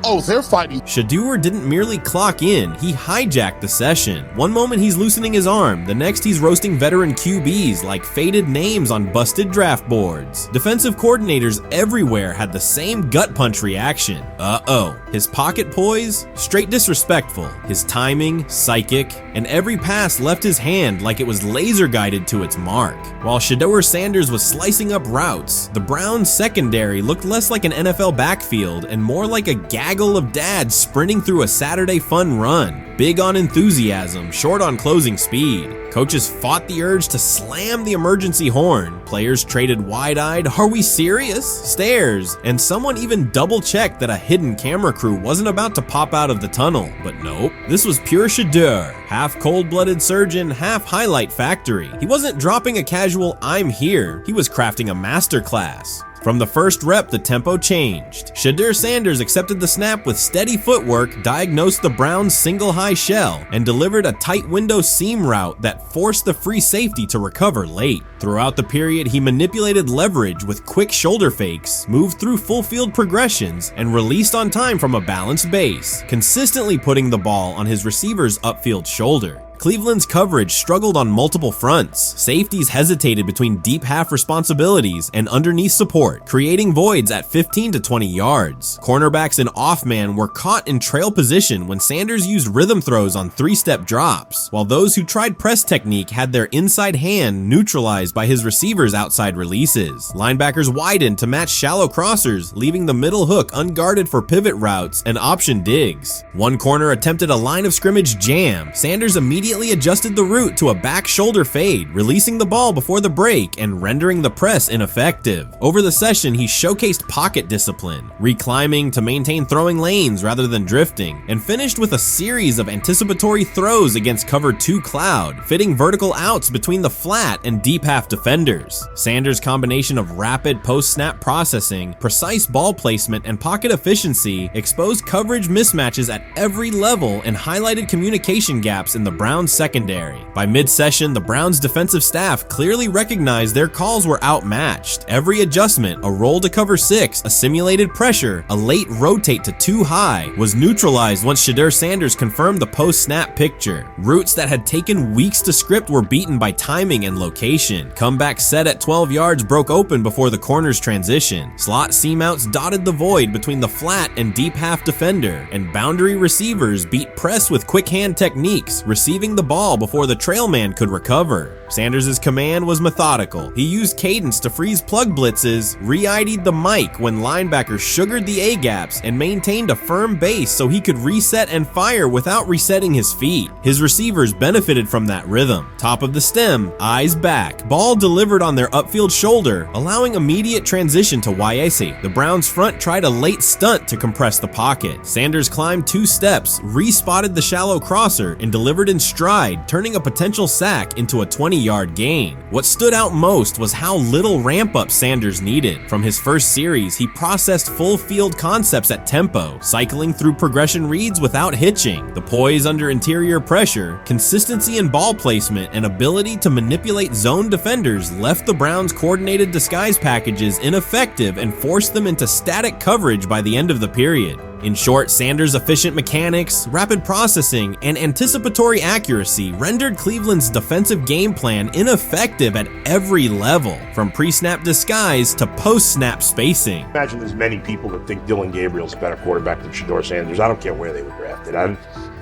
Oh, they're fighting. Shedeur didn't merely clock in, he hijacked the session. One moment he's loosening his arm, the next he's roasting veteran QBs like faded names on busted draft boards. Defensive coordinators everywhere had the same gut punch reaction. Uh-oh. His pocket poise? Straight disrespectful. His timing? Psychic. And every pass left his hand like it was laser guided to its mark. While Shedeur Sanders was slicing up routes, the Browns secondary looked less like an NFL backfield and more like a gaggle of dads sprinting through a Saturday fun run. Big on enthusiasm, short on closing speed. Coaches fought the urge to slam the emergency horn. Players traded wide-eyed, "Are we serious?" stares, and someone even double-checked that a hidden camera crew wasn't about to pop out of the tunnel. But nope, this was pure Shedeur. Half cold-blooded surgeon, half highlight factory. He wasn't dropping a casual "I'm here," he was crafting a masterclass. From the first rep, the tempo changed. Shedeur Sanders accepted the snap with steady footwork, diagnosed the Browns' single high shell, and delivered a tight window seam route that forced the free safety to recover late. Throughout the period, he manipulated leverage with quick shoulder fakes, moved through full field progressions, and released on time from a balanced base, consistently putting the ball on his receiver's upfield shoulder. Cleveland's coverage struggled on multiple fronts. Safeties hesitated between deep half responsibilities and underneath support, creating voids at 15 to 20 yards. Cornerbacks and off-man were caught in trail position when Sanders used rhythm throws on three-step drops, while those who tried press technique had their inside hand neutralized by his receivers' outside releases. Linebackers widened to match shallow crossers, leaving the middle hook unguarded for pivot routes and option digs. One corner attempted a line of scrimmage jam. Sanders immediately adjusted the route to a back shoulder fade, releasing the ball before the break and rendering the press ineffective. Over the session, he showcased pocket discipline, reclimbing to maintain throwing lanes rather than drifting, and finished with a series of anticipatory throws against cover 2 cloud, fitting vertical outs between the flat and deep half defenders. Sanders' combination of rapid post-snap processing, precise ball placement, and pocket efficiency exposed coverage mismatches at every level and highlighted communication gaps in the Browns secondary. By mid-session, the Browns defensive staff clearly recognized their calls were outmatched. Every adjustment, a roll to cover 6, a simulated pressure, a late rotate to 2 high, was neutralized once Shedeur Sanders confirmed the post-snap picture. Routes that had taken weeks to script were beaten by timing and location. Comeback set at 12 yards broke open before the corner's transition. Slot seam outs dotted the void between the flat and deep half defender, and boundary receivers beat press with quick hand techniques, receiving the ball before the trail man could recover. Sanders' command was methodical. He used cadence to freeze plug blitzes, re-ID'd the mic when linebackers sugared the A-gaps, and maintained a firm base so he could reset and fire without resetting his feet. His receivers benefited from that rhythm. Top of the stem, eyes back, ball delivered on their upfield shoulder, allowing immediate transition to YAC. The Browns front tried a late stunt to compress the pocket. Sanders climbed 2 steps, re-spotted the shallow crosser, and delivered in stride, turning a potential sack into a 20-yard gain. What stood out most was how little ramp-up Sanders needed. From his first series, he processed full-field concepts at tempo, cycling through progression reads without hitching. The poise under interior pressure, consistency in ball placement, and ability to manipulate zone defenders left the Browns' coordinated disguise packages ineffective and forced them into static coverage by the end of the period. In short, Sanders' efficient mechanics, rapid processing, and anticipatory accuracy rendered Cleveland's defensive game plan ineffective at every level, from pre-snap disguise to post-snap spacing. Imagine there's many people that think Dylan Gabriel's a better quarterback than Shedeur Sanders. I don't care where they were drafted.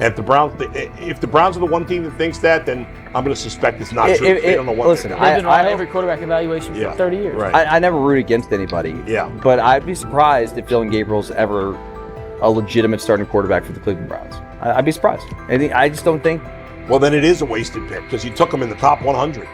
If the Browns are the one team that thinks that, then I'm going to suspect it's not true. They don't know what. Listen, I've been on every quarterback evaluation for 30 years. Right. I never root against anybody. Yeah. But I'd be surprised if Dylan Gabriel's ever a legitimate starting quarterback for the Cleveland Browns. I'd be surprised. I just don't think. Well, then it is a wasted pick because you took him in the top 100.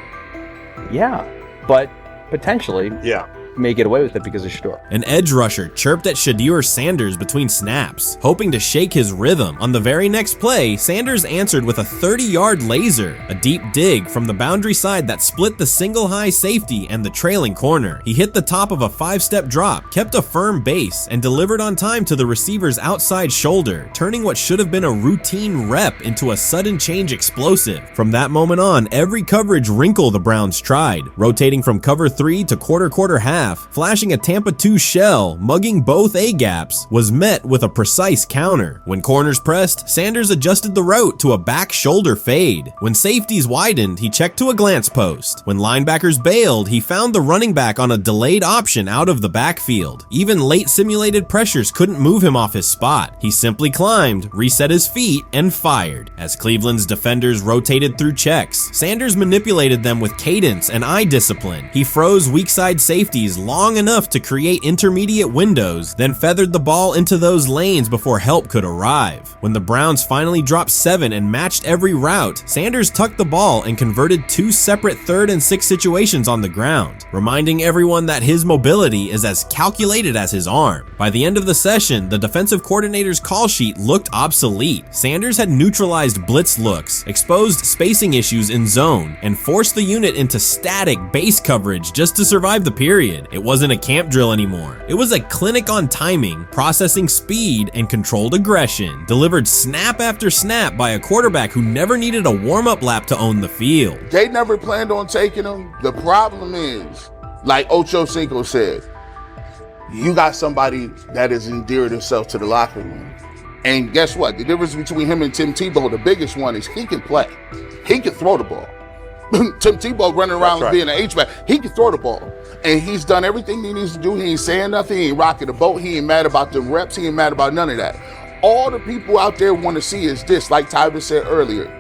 Yeah, but potentially. Yeah. May get away with it because of Shedeur. An edge rusher chirped at Shedeur Sanders between snaps, hoping to shake his rhythm. On the very next play, Sanders answered with a 30-yard laser, a deep dig from the boundary side that split the single high safety and the trailing corner. He hit the top of a 5-step drop, kept a firm base, and delivered on time to the receiver's outside shoulder, turning what should have been a routine rep into a sudden change explosive. From that moment on, every coverage wrinkle the Browns tried, rotating from cover 3 to quarter half, half, flashing a Tampa 2 shell, mugging both A-gaps, was met with a precise counter. When corners pressed, Sanders adjusted the route to a back shoulder fade. When safeties widened, he checked to a glance post. When linebackers bailed, he found the running back on a delayed option out of the backfield. Even late simulated pressures couldn't move him off his spot. He simply climbed, reset his feet, and fired. As Cleveland's defenders rotated through checks, Sanders manipulated them with cadence and eye discipline. He froze weak side safeties long enough to create intermediate windows, then feathered the ball into those lanes before help could arrive. When the Browns finally dropped 7 and matched every route, Sanders tucked the ball and converted 2 separate 3rd and 6 situations on the ground, reminding everyone that his mobility is as calculated as his arm. By the end of the session, the defensive coordinator's call sheet looked obsolete. Sanders had neutralized blitz looks, exposed spacing issues in zone, and forced the unit into static base coverage just to survive the period. It wasn't a camp drill anymore. It was a clinic on timing, processing speed, and controlled aggression, delivered snap after snap by a quarterback who never needed a warm-up lap to own the field. They never planned on taking him. The problem is, like Ocho Cinco said, you got somebody that has endeared himself to the locker room. And guess what? The difference between him and Tim Tebow, the biggest one, is he can play. He can throw the ball. Tim Tebow running around being an H-back, he can throw the ball. And he's done everything he needs to do. He ain't saying nothing. He ain't rocking the boat. He ain't mad about the reps. He ain't mad about none of that. All the people out there want to see is this, like Tyler said earlier.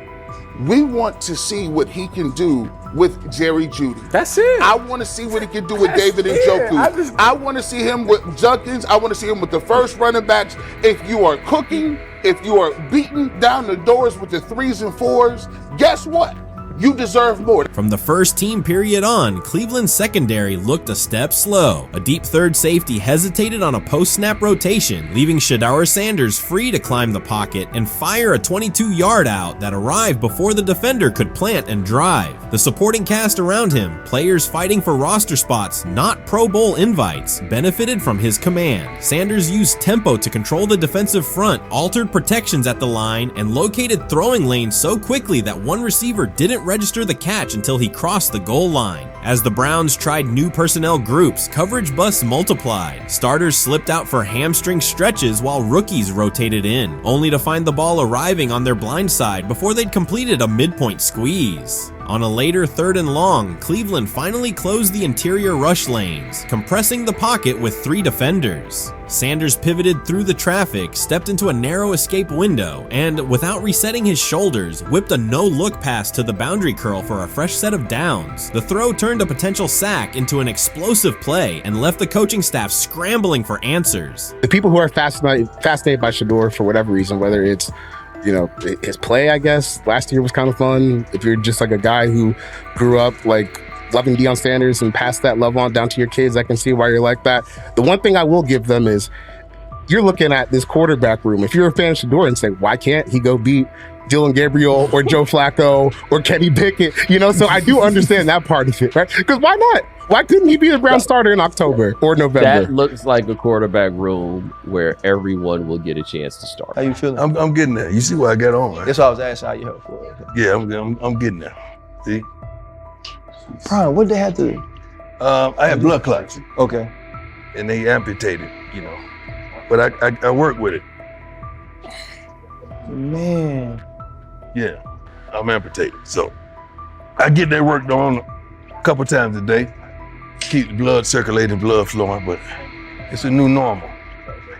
We want to see what he can do with Jerry Jeudy. That's it. I want to see what he can do with David Njoku. I want to see him with Junkins. I want to see him with the first running backs. If you are cooking, if you are beating down the doors with the 3s and 4s, guess what? You deserve more. From the first team period on, Cleveland's secondary looked a step slow. A deep third safety hesitated on a post-snap rotation, leaving Shedeur Sanders free to climb the pocket and fire a 22-yard out that arrived before the defender could plant and drive. The supporting cast around him, players fighting for roster spots, not Pro Bowl invites, benefited from his command. Sanders used tempo to control the defensive front, altered protections at the line, and located throwing lanes so quickly that one receiver didn't register the catch until he crossed the goal line. As the Browns tried new personnel groups, coverage busts multiplied. Starters slipped out for hamstring stretches while rookies rotated in, only to find the ball arriving on their blind side before they'd completed a midpoint squeeze. On a later 3rd and long, Cleveland finally closed the interior rush lanes, compressing the pocket with 3 defenders. Sanders pivoted through the traffic, stepped into a narrow escape window, and, without resetting his shoulders, whipped a no-look pass to the boundary curl for a fresh set of downs. The throw turned a potential sack into an explosive play and left the coaching staff scrambling for answers. The people who are fascinated by Shedeur for whatever reason, whether it's his play, I guess, last year was kind of fun. If you're just like a guy who grew up like loving Deion Sanders and passed that love on down to your kids, I can see why you're like that. The one thing I will give them is you're looking at this quarterback room. If you're a fan of Shedeur and say, why can't he go beat Dylan Gabriel or Joe Flacco or Kenny Pickett? So I do understand that part of it, right? Because why not? Why couldn't he be a Brown starter in October or November? That looks like a quarterback room where everyone will get a chance to start. How you feeling? I'm getting there. You see what I got on, right? That's why I was asking how you help for it. Yeah, I'm getting there. See? Brian, what did they have to do? I had blood clots. Okay. And they amputated, But I work with it. Man. Yeah, I'm amputated. So I get that worked on a couple times a day. Keep the blood circulating, blood flowing, but it's a new normal.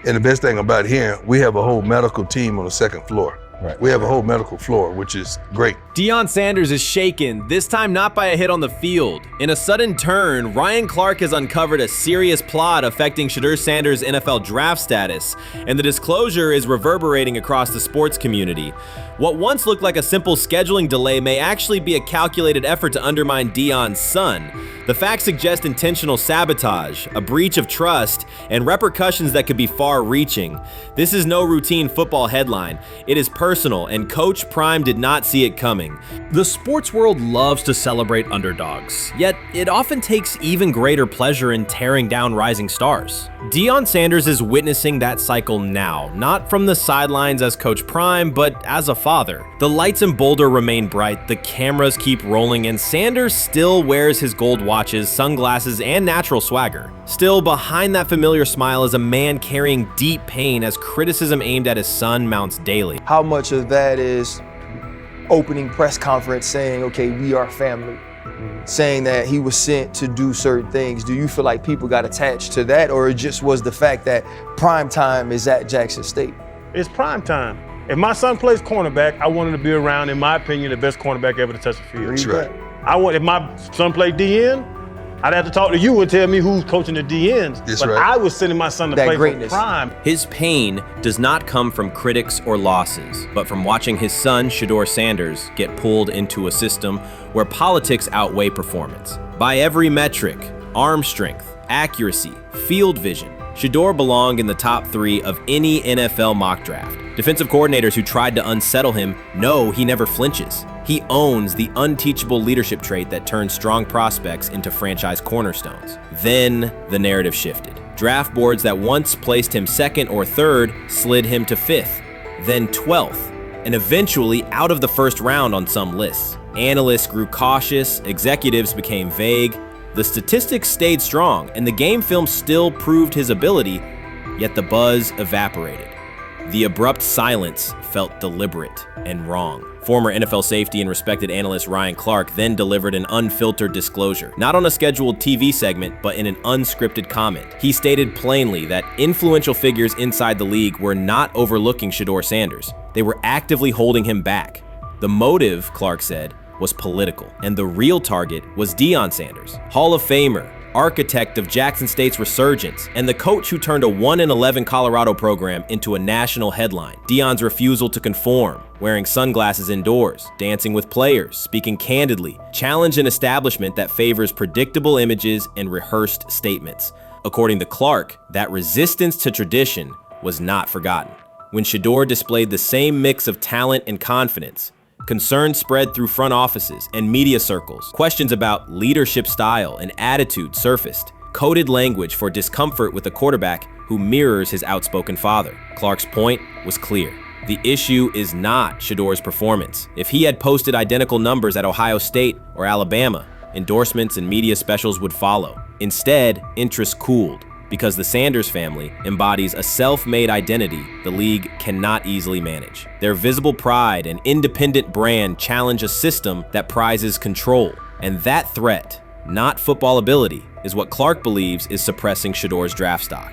And the best thing about here, we have a whole medical team on the 2nd floor. Right. We have a whole medical floor, which is great. Deion Sanders is shaken, this time not by a hit on the field. In a sudden turn, Ryan Clark has uncovered a serious plot affecting Shedeur Sanders' NFL draft status, and the disclosure is reverberating across the sports community. What once looked like a simple scheduling delay may actually be a calculated effort to undermine Deion's son. The facts suggest intentional sabotage, a breach of trust, and repercussions that could be far-reaching. This is no routine football headline. It is personal, and Coach Prime did not see it coming. The sports world loves to celebrate underdogs, yet it often takes even greater pleasure in tearing down rising stars. Deion Sanders is witnessing that cycle now, not from the sidelines as Coach Prime, but as a father. The lights in Boulder remain bright, the cameras keep rolling, and Sanders still wears his gold watches, sunglasses, and natural swagger. Still, behind that familiar smile is a man carrying deep pain as criticism aimed at his son mounts daily. How much of that is opening press conference saying, okay, we are family, saying that he was sent to do certain things? Do you feel like people got attached to that, or it just was the fact that prime time is at Jackson State? It's prime time. If my son plays cornerback, I want him to be around, in my opinion, the best cornerback ever to touch the field. That's right. If my son played DN, I'd have to talk to you and tell me who's coaching the DNs. That's but right. I was sending my son to play for prime. His pain does not come from critics or losses, but from watching his son, Shedeur Sanders, get pulled into a system where politics outweigh performance. By every metric, arm strength, accuracy, field vision, Shedeur belonged in the top 3 of any NFL mock draft. Defensive coordinators who tried to unsettle him know he never flinches. He owns the unteachable leadership trait that turns strong prospects into franchise cornerstones. Then the narrative shifted. Draft boards that once placed him 2nd or 3rd slid him to 5th, then 12th, and eventually out of the 1st round on some lists. Analysts grew cautious, executives became vague. The statistics stayed strong, and the game film still proved his ability, yet the buzz evaporated. The abrupt silence felt deliberate and wrong. Former NFL safety and respected analyst Ryan Clark then delivered an unfiltered disclosure, not on a scheduled TV segment, but in an unscripted comment. He stated plainly that influential figures inside the league were not overlooking Shedeur Sanders. They were actively holding him back. The motive, Clark said, was political, and the real target was Deion Sanders, Hall of Famer, architect of Jackson State's resurgence, and the coach who turned a 1-11 Colorado program into a national headline. Deion's refusal to conform, wearing sunglasses indoors, dancing with players, speaking candidly, challenged an establishment that favors predictable images and rehearsed statements. According to Clark, that resistance to tradition was not forgotten. When Shedeur displayed the same mix of talent and confidence, concern spread through front offices and media circles. Questions about leadership style and attitude surfaced. Coded language for discomfort with a quarterback who mirrors his outspoken father. Clark's point was clear. The issue is not Shedeur's performance. If he had posted identical numbers at Ohio State or Alabama, endorsements and media specials would follow. Instead, interest cooled, because the Sanders family embodies a self-made identity the league cannot easily manage. Their visible pride and independent brand challenge a system that prizes control. And that threat, not football ability, is what Clark believes is suppressing Shedeur's draft stock.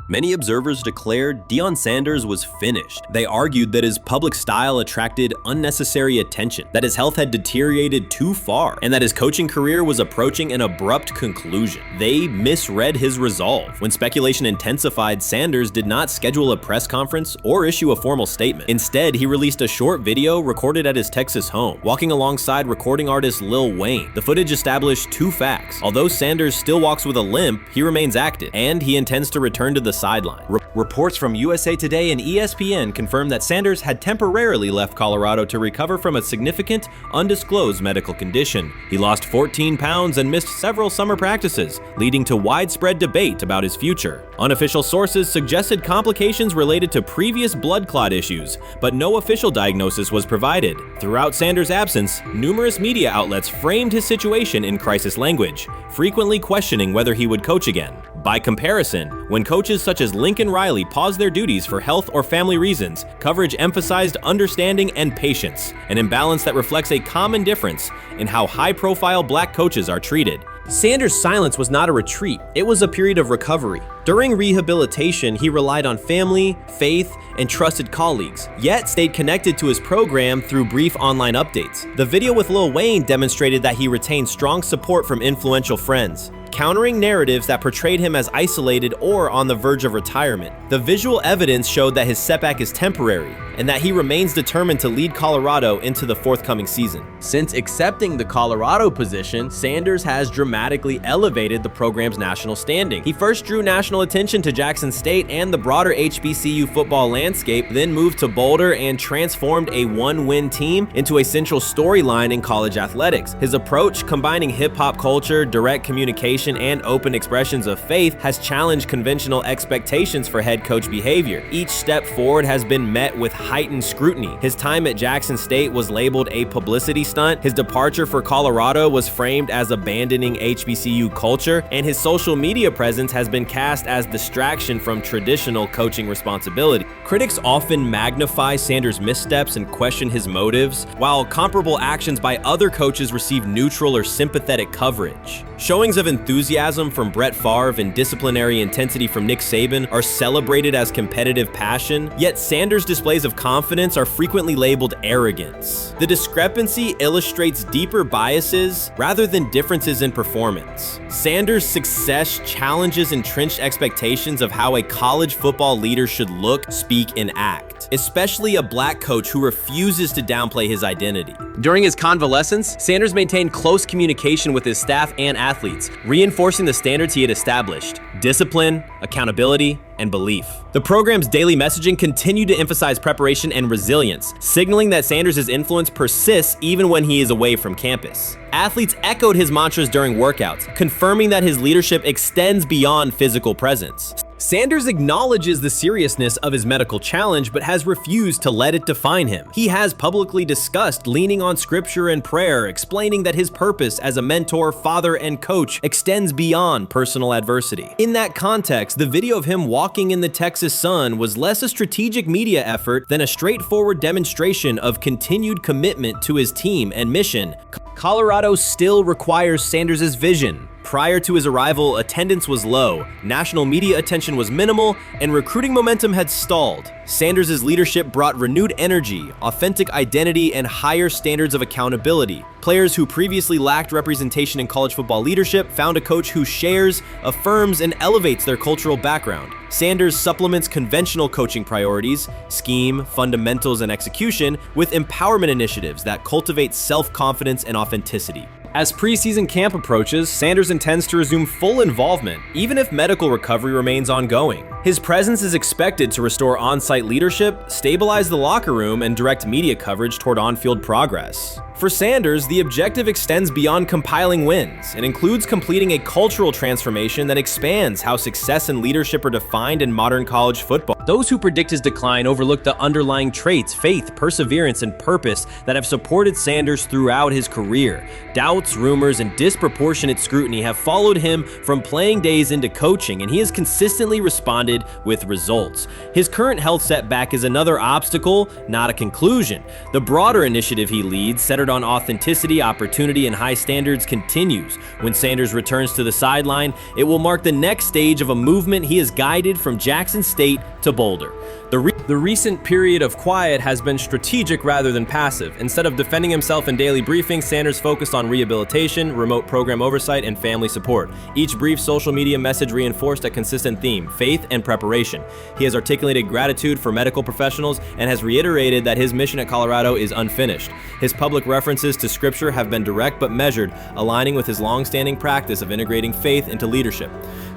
Many observers declared Deion Sanders was finished. They argued that his public style attracted unnecessary attention, that his health had deteriorated too far, and that his coaching career was approaching an abrupt conclusion. They misread his resolve. When speculation intensified, Sanders did not schedule a press conference or issue a formal statement. Instead, he released a short video recorded at his Texas home, walking alongside recording artist Lil Wayne. The footage established 2 facts. Although Sanders still walks with a limp, he remains active, and he intends to return to the sideline. Reports from USA Today and ESPN confirmed that Sanders had temporarily left Colorado to recover from a significant, undisclosed medical condition. He lost 14 pounds and missed several summer practices, leading to widespread debate about his future. Unofficial sources suggested complications related to previous blood clot issues, but no official diagnosis was provided. Throughout Sanders' absence, numerous media outlets framed his situation in crisis language, frequently questioning whether he would coach again. By comparison, when coaches such as Lincoln Riley paused their duties for health or family reasons, coverage emphasized understanding and patience, an imbalance that reflects a common difference in how high-profile black coaches are treated. Sanders' silence was not a retreat, it was a period of recovery. During rehabilitation, he relied on family, faith, and trusted colleagues, yet stayed connected to his program through brief online updates. The video with Lil Wayne demonstrated that he retained strong support from influential friends, countering narratives that portrayed him as isolated or on the verge of retirement. The visual evidence showed that his setback is temporary, and that he remains determined to lead Colorado into the forthcoming season. Since accepting the Colorado position, Sanders has dramatically elevated the program's national standing. He first drew national attention to Jackson State and the broader HBCU football landscape, then moved to Boulder and transformed a one-win team into a central storyline in college athletics. His approach, combining hip-hop culture, direct communication, and open expressions of faith, has challenged conventional expectations for head coach behavior. Each step forward has been met with heightened scrutiny. His time at Jackson State was labeled a publicity stunt. His departure for Colorado was framed as abandoning HBCU culture, and his social media presence has been cast as distraction from traditional coaching responsibility. Critics often magnify Sanders' missteps and question his motives, while comparable actions by other coaches receive neutral or sympathetic coverage. Showings of enthusiasm from Brett Favre and disciplinary intensity from Nick Saban are celebrated as competitive passion, yet Sanders' displays of confidence are frequently labeled arrogance. The discrepancy illustrates deeper biases rather than differences in performance. Sanders' success challenges entrenched expectations of how a college football leader should look, speak, and act, especially a black coach who refuses to downplay his identity. During his convalescence, Sanders maintained close communication with his staff and athletes, reinforcing the standards he had established: discipline, accountability, and belief. The program's daily messaging continued to emphasize preparation and resilience, signaling that Sanders' influence persists even when he is away from campus. Athletes echoed his mantras during workouts, confirming that his leadership extends beyond physical presence. Sanders acknowledges the seriousness of his medical challenge, but has refused to let it define him. He has publicly discussed leaning on scripture and prayer, explaining that his purpose as a mentor, father, and coach extends beyond personal adversity. In that context, the video of him walking in the Texas sun was less a strategic media effort than a straightforward demonstration of continued commitment to his team and mission. Colorado still requires Sanders' vision. Prior to his arrival, attendance was low, national media attention was minimal, and recruiting momentum had stalled. Sanders' leadership brought renewed energy, authentic identity, and higher standards of accountability. Players who previously lacked representation in college football leadership found a coach who shares, affirms, and elevates their cultural background. Sanders supplements conventional coaching priorities, scheme, fundamentals, and execution with empowerment initiatives that cultivate self-confidence and authenticity. As preseason camp approaches, Sanders intends to resume full involvement, even if medical recovery remains ongoing. His presence is expected to restore on-site leadership, stabilize the locker room, and direct media coverage toward on-field progress. For Sanders, the objective extends beyond compiling wins and includes completing a cultural transformation that expands how success and leadership are defined in modern college football. Those who predict his decline overlook the underlying traits, faith, perseverance, and purpose that have supported Sanders throughout his career. Doubts, rumors, and disproportionate scrutiny have followed him from playing days into coaching, and he has consistently responded with results. His current health setback is another obstacle, not a conclusion. The broader initiative he leads, centered on authenticity, opportunity, and high standards, continues. When Sanders returns to the sideline, it will mark the next stage of a movement he has guided from Jackson State to Boulder. The recent period of quiet has been strategic rather than passive. Instead of defending himself in daily briefings, Sanders focused on rehabilitation, remote program oversight, and family support. Each brief social media message reinforced a consistent theme: faith and preparation. He has articulated gratitude for medical professionals and has reiterated that his mission at Colorado is unfinished. His public references to scripture have been direct but measured, aligning with his long-standing practice of integrating faith into leadership.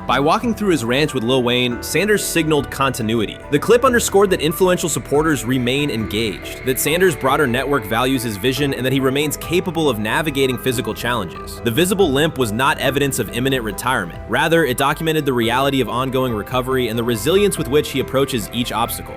By walking through his ranch with Lil Wayne, Sanders signaled continuity. The clip underscored that influential supporters remain engaged, that Sanders' broader network values his vision, and that he remains capable of navigating physical challenges. The visible limp was not evidence of imminent retirement. Rather, it documented the reality of ongoing recovery and the resilience with which he approaches each obstacle.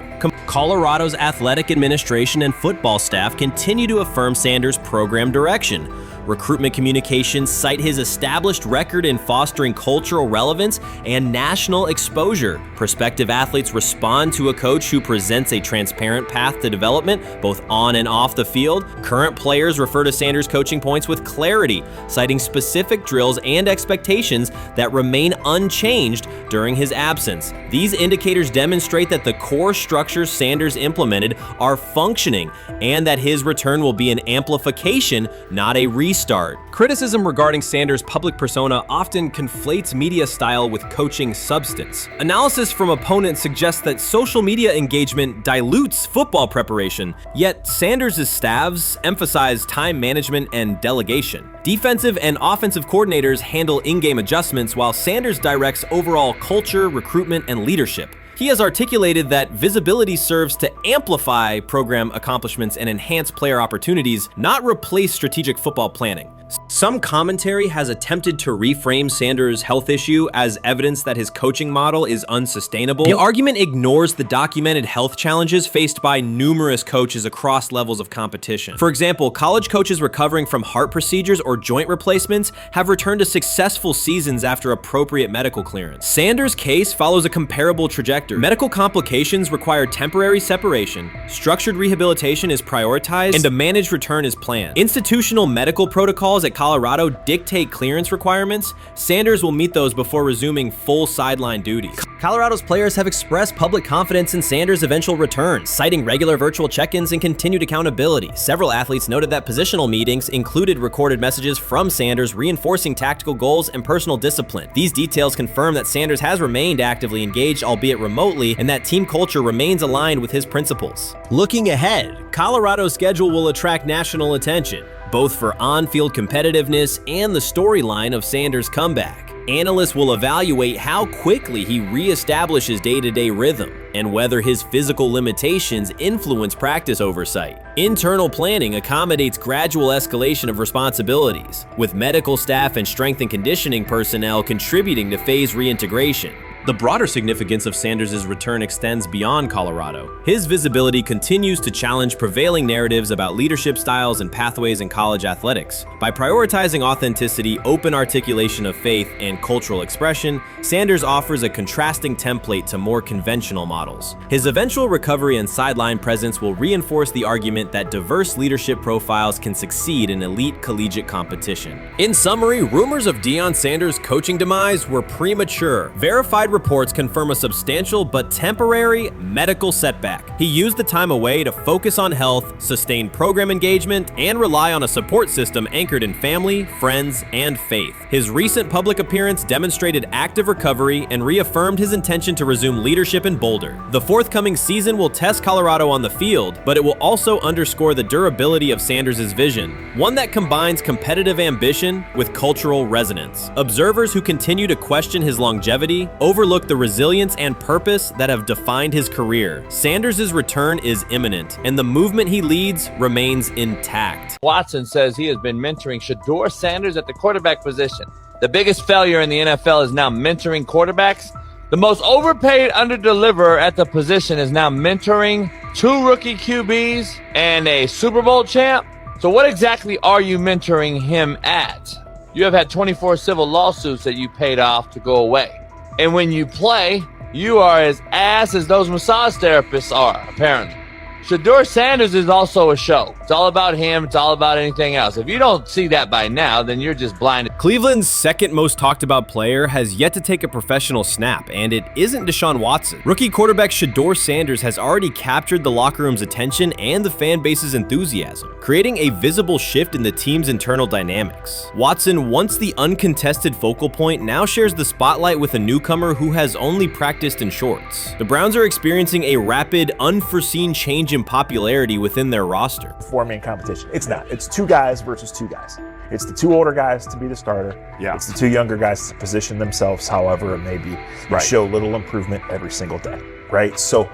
Colorado's athletic administration and football staff continue to affirm Sanders' program direction. Recruitment communications cite his established record in fostering cultural relevance and national exposure. Prospective athletes respond to a coach who presents a transparent path to development, both on and off the field. Current players refer to Sanders' coaching points with clarity, citing specific drills and expectations that remain unchanged during his absence. These indicators demonstrate that the core structures Sanders implemented are functioning and that his return will be an amplification, not a restart. Criticism regarding Sanders' public persona often conflates media style with coaching substance. Analysis from opponents suggests that social media engagement dilutes football preparation, yet Sanders' staffs emphasize time management and delegation. Defensive and offensive coordinators handle in-game adjustments, while Sanders directs overall culture, recruitment, and leadership. He has articulated that visibility serves to amplify program accomplishments and enhance player opportunities, not replace strategic football planning. Some commentary has attempted to reframe Sanders' health issue as evidence that his coaching model is unsustainable. The argument ignores the documented health challenges faced by numerous coaches across levels of competition. For example, college coaches recovering from heart procedures or joint replacements have returned to successful seasons after appropriate medical clearance. Sanders' case follows a comparable trajectory. Medical complications require temporary separation, structured rehabilitation is prioritized, and a managed return is planned. Institutional medical protocols at Colorado dictate clearance requirements. Sanders will meet those before resuming full sideline duties. Colorado's players have expressed public confidence in Sanders' eventual return, citing regular virtual check-ins and continued accountability. Several athletes noted that positional meetings included recorded messages from Sanders reinforcing tactical goals and personal discipline. These details confirm that Sanders has remained actively engaged, albeit remotely, and that team culture remains aligned with his principles. Looking ahead, Colorado's schedule will attract national attention, both for on-field competitiveness and the storyline of Sanders' comeback. Analysts will evaluate how quickly he reestablishes day-to-day rhythm and whether his physical limitations influence practice oversight. Internal planning accommodates gradual escalation of responsibilities, with medical staff and strength and conditioning personnel contributing to phase reintegration. The broader significance of Sanders' return extends beyond Colorado. His visibility continues to challenge prevailing narratives about leadership styles and pathways in college athletics. By prioritizing authenticity, open articulation of faith, and cultural expression, Sanders offers a contrasting template to more conventional models. His eventual recovery and sideline presence will reinforce the argument that diverse leadership profiles can succeed in elite collegiate competition. In summary, rumors of Deion Sanders' coaching demise were premature. Verified reports confirm a substantial but temporary medical setback. He used the time away to focus on health, sustain program engagement, and rely on a support system anchored in family, friends, and faith. His recent public appearance demonstrated active recovery and reaffirmed his intention to resume leadership in Boulder. The forthcoming season will test Colorado on the field, but it will also underscore the durability of Sanders' vision, one that combines competitive ambition with cultural resonance. Observers who continue to question his longevity overlook the resilience and purpose that have defined his career. Sanders' return is imminent, and the movement he leads remains intact. Watson says he has been mentoring Shedeur Sanders at the quarterback position. The biggest failure in the NFL is now mentoring quarterbacks. The most overpaid underdeliverer at the position is now mentoring 2 rookie QBs and a Super Bowl champ. So what exactly are you mentoring him at? You have had 24 civil lawsuits that you paid off to go away. And when you play, you are as ass as those massage therapists are, apparently. Shedeur Sanders is also a show. It's all about him. It's all about anything else. If you don't see that by now, then you're just blinded. Cleveland's second most talked about player has yet to take a professional snap, and it isn't Deshaun Watson. Rookie quarterback Shedeur Sanders has already captured the locker room's attention and the fan base's enthusiasm, creating a visible shift in the team's internal dynamics. Watson, once the uncontested focal point, now shares the spotlight with a newcomer who has only practiced in shorts. The Browns are experiencing a rapid, unforeseen change in popularity within their roster. Four-man competition. It's not. It's 2 guys versus 2 guys. It's the 2 older guys to be the starter. Yeah. It's the 2 younger guys to position themselves however it may be. Right. Show little improvement every single day. Right. So,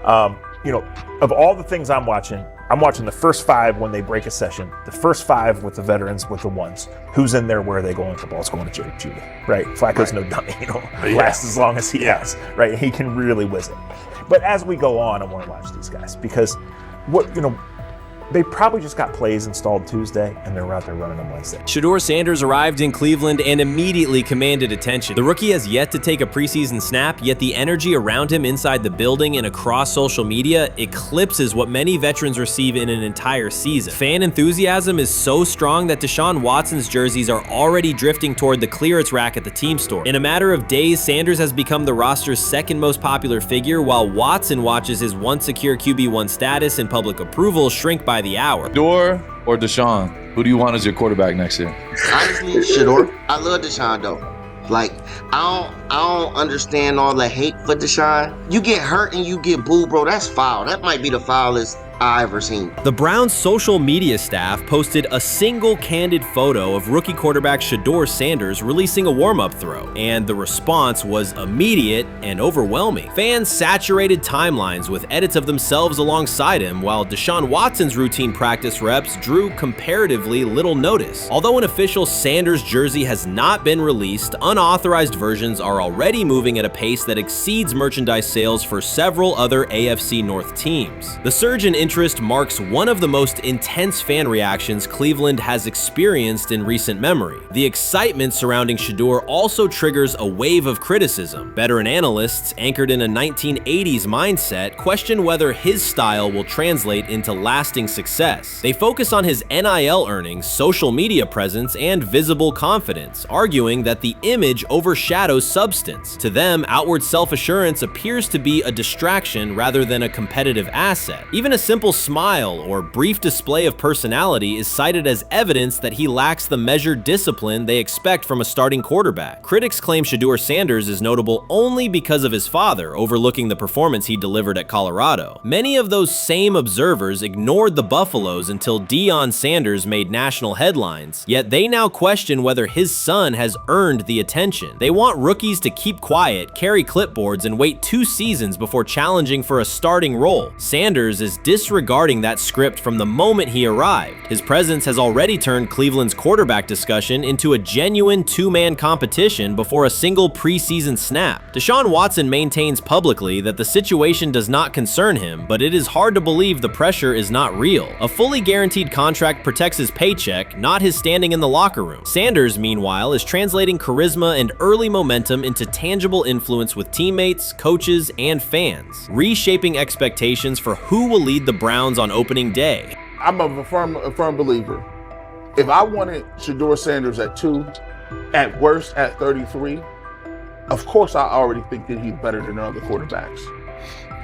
of all the things I'm watching the first 5 when they break a session, the first 5 with the veterans, with the ones. Who's in there? Where are they going? The ball's going to Jerry Judy. Right. Flacco's no dummy. Lasts as long as he has. Right. He can really whiz it. But as we go on, I want to watch these guys because they probably just got plays installed Tuesday and they're out there running them Wednesday. Shedeur Sanders arrived in Cleveland and immediately commanded attention. The rookie has yet to take a preseason snap, yet the energy around him inside the building and across social media eclipses what many veterans receive in an entire season. Fan enthusiasm is so strong that Deshaun Watson's jerseys are already drifting toward the clearance rack at the team store. In a matter of days, Sanders has become the roster's second most popular figure, while Watson watches his once secure QB1 status and public approval shrink by the hour. Shedeur or Deshaun? Who do you want as your quarterback next year? Honestly, Shedeur. I love Deshaun though. Like, I don't understand all the hate for Deshaun. You get hurt and you get booed, bro. That's foul. That might be the foulest I ever seen. The Browns' social media staff posted a single candid photo of rookie quarterback Shedeur Sanders releasing a warm-up throw, and the response was immediate and overwhelming. Fans saturated timelines with edits of themselves alongside him, while Deshaun Watson's routine practice reps drew comparatively little notice. Although an official Sanders jersey has not been released, unauthorized versions are already moving at a pace that exceeds merchandise sales for several other AFC North teams. The surge in interest marks one of the most intense fan reactions Cleveland has experienced in recent memory. The excitement surrounding Shedeur also triggers a wave of criticism. Veteran analysts, anchored in a 1980s mindset, question whether his style will translate into lasting success. They focus on his NIL earnings, social media presence, and visible confidence, arguing that the image overshadows substance. To them, outward self-assurance appears to be a distraction rather than a competitive asset. Even a simple smile or brief display of personality is cited as evidence that he lacks the measured discipline they expect from a starting quarterback. Critics claim Shedeur Sanders is notable only because of his father, overlooking the performance he delivered at Colorado. Many of those same observers ignored the Buffaloes until Deion Sanders made national headlines, yet they now question whether his son has earned the attention. They want rookies to keep quiet, carry clipboards, and wait 2 seasons before challenging for a starting role. Sanders is disregarding that script from the moment he arrived. His presence has already turned Cleveland's quarterback discussion into a genuine two-man competition before a single preseason snap. Deshaun Watson maintains publicly that the situation does not concern him, but it is hard to believe the pressure is not real. A fully guaranteed contract protects his paycheck, not his standing in the locker room. Sanders, meanwhile, is translating charisma and early momentum into tangible influence with teammates, coaches, and fans, reshaping expectations for who will lead the Browns on opening day. I'm a firm believer. If I wanted Shedeur Sanders at 2, at worst at 33, of course I already think that he's better than other quarterbacks.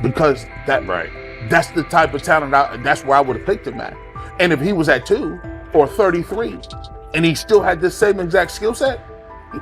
Because that's the type of talent, that's where I would have picked him at. And if he was at 2 or 33, and he still had the same exact skill set,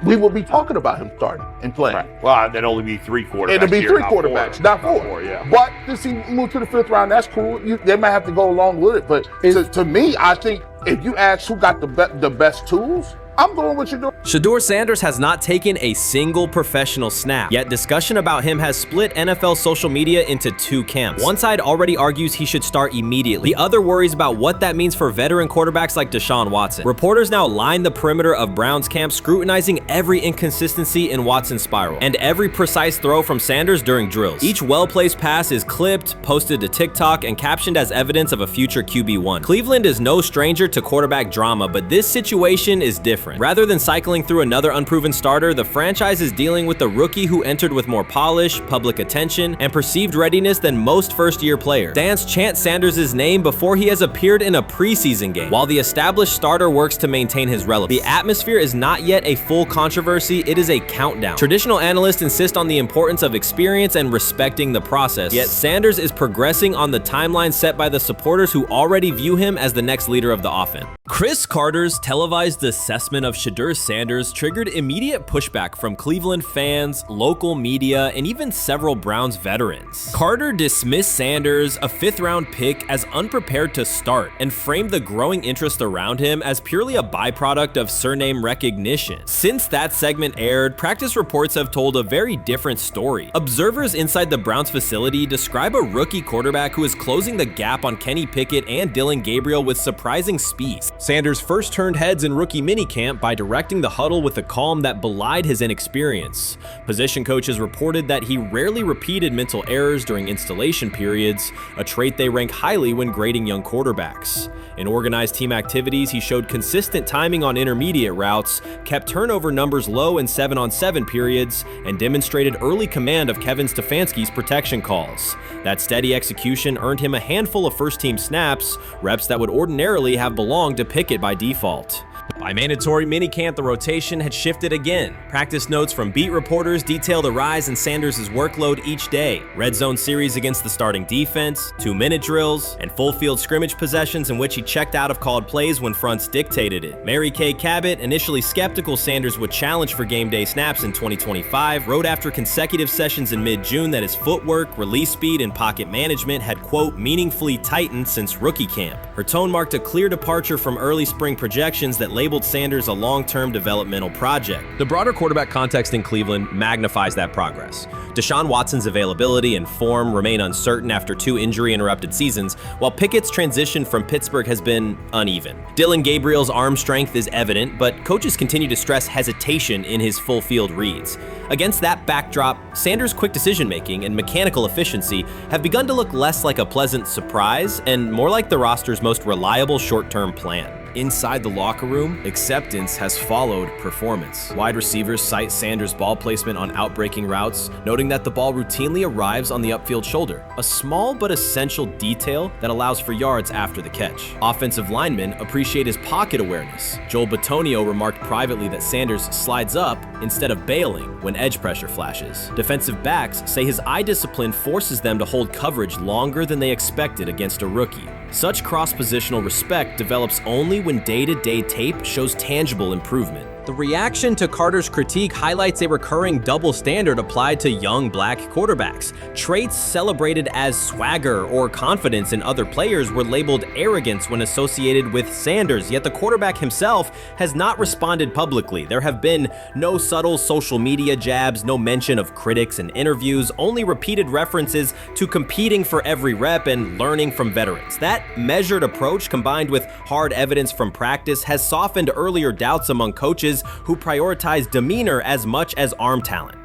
we would be talking about him starting and playing. Right. Well, there'd only be 3 quarterbacks. It'd be 3 not quarterbacks, 4. not 4. Yeah. But since he moved to the 5th round, that's cool. They might have to go along with it. But to me, I think if you ask who got the best tools, I'm going with Shedeur. Shedeur Sanders has not taken a single professional snap, yet discussion about him has split NFL social media into 2 camps. One side already argues he should start immediately. The other worries about what that means for veteran quarterbacks like Deshaun Watson. Reporters now line the perimeter of Browns camp, scrutinizing every inconsistency in Watson's spiral and every precise throw from Sanders during drills. Each well-placed pass is clipped, posted to TikTok, and captioned as evidence of a future QB1. Cleveland is no stranger to quarterback drama, but this situation is different. Rather than cycling through another unproven starter, the franchise is dealing with a rookie who entered with more polish, public attention, and perceived readiness than most first-year players. Fans chant Sanders' name before he has appeared in a preseason game, while the established starter works to maintain his relevance. The atmosphere is not yet a full controversy, it is a countdown. Traditional analysts insist on the importance of experience and respecting the process, yet Sanders is progressing on the timeline set by the supporters who already view him as the next leader of the offense. Chris Carter's televised assessment of Shedeur Sanders triggered immediate pushback from Cleveland fans, local media, and even several Browns veterans. Carter dismissed Sanders, a 5th-round pick, as unprepared to start and framed the growing interest around him as purely a byproduct of surname recognition. Since that segment aired, practice reports have told a very different story. Observers inside the Browns facility describe a rookie quarterback who is closing the gap on Kenny Pickett and Dillon Gabriel with surprising speed. Sanders first turned heads in rookie minicamp by directing the huddle with a calm that belied his inexperience. Position coaches reported that he rarely repeated mental errors during installation periods, a trait they rank highly when grading young quarterbacks. In organized team activities, he showed consistent timing on intermediate routes, kept turnover numbers low in 7-on-7 periods, and demonstrated early command of Kevin Stefanski's protection calls. That steady execution earned him a handful of first-team snaps, reps that would ordinarily have belonged to Pickett by default. By mandatory minicamp, the rotation had shifted again. Practice notes from beat reporters detail the rise in Sanders' workload each day. Red zone series against the starting defense, 2-minute drills, and full field scrimmage possessions in which he checked out of called plays when fronts dictated it. Mary Kay Cabot, initially skeptical Sanders would challenge for game day snaps in 2025, wrote after consecutive sessions in mid-June that his footwork, release speed, and pocket management had, quote, meaningfully tightened since rookie camp. Her tone marked a clear departure from early spring projections that labeled Sanders a long-term developmental project. The broader quarterback context in Cleveland magnifies that progress. Deshaun Watson's availability and form remain uncertain after 2 injury-interrupted seasons, while Pickett's transition from Pittsburgh has been uneven. Dillon Gabriel's arm strength is evident, but coaches continue to stress hesitation in his full-field reads. Against that backdrop, Sanders' quick decision-making and mechanical efficiency have begun to look less like a pleasant surprise and more like the roster's most reliable short-term plan. Inside the locker room, acceptance has followed performance. Wide receivers cite Sanders' ball placement on outbreaking routes, noting that the ball routinely arrives on the upfield shoulder, a small but essential detail that allows for yards after the catch. Offensive linemen appreciate his pocket awareness. Joel Bitonio remarked privately that Sanders slides up instead of bailing when edge pressure flashes. Defensive backs say his eye discipline forces them to hold coverage longer than they expected against a rookie. Such cross-positional respect develops only when day-to-day tape shows tangible improvement. The reaction to Carter's critique highlights a recurring double standard applied to young black quarterbacks. Traits celebrated as swagger or confidence in other players were labeled arrogance when associated with Sanders, yet the quarterback himself has not responded publicly. There have been no subtle social media jabs, no mention of critics in interviews, only repeated references to competing for every rep and learning from veterans. That measured approach, combined with hard evidence from practice, has softened earlier doubts among coaches who prioritize demeanor as much as arm talent.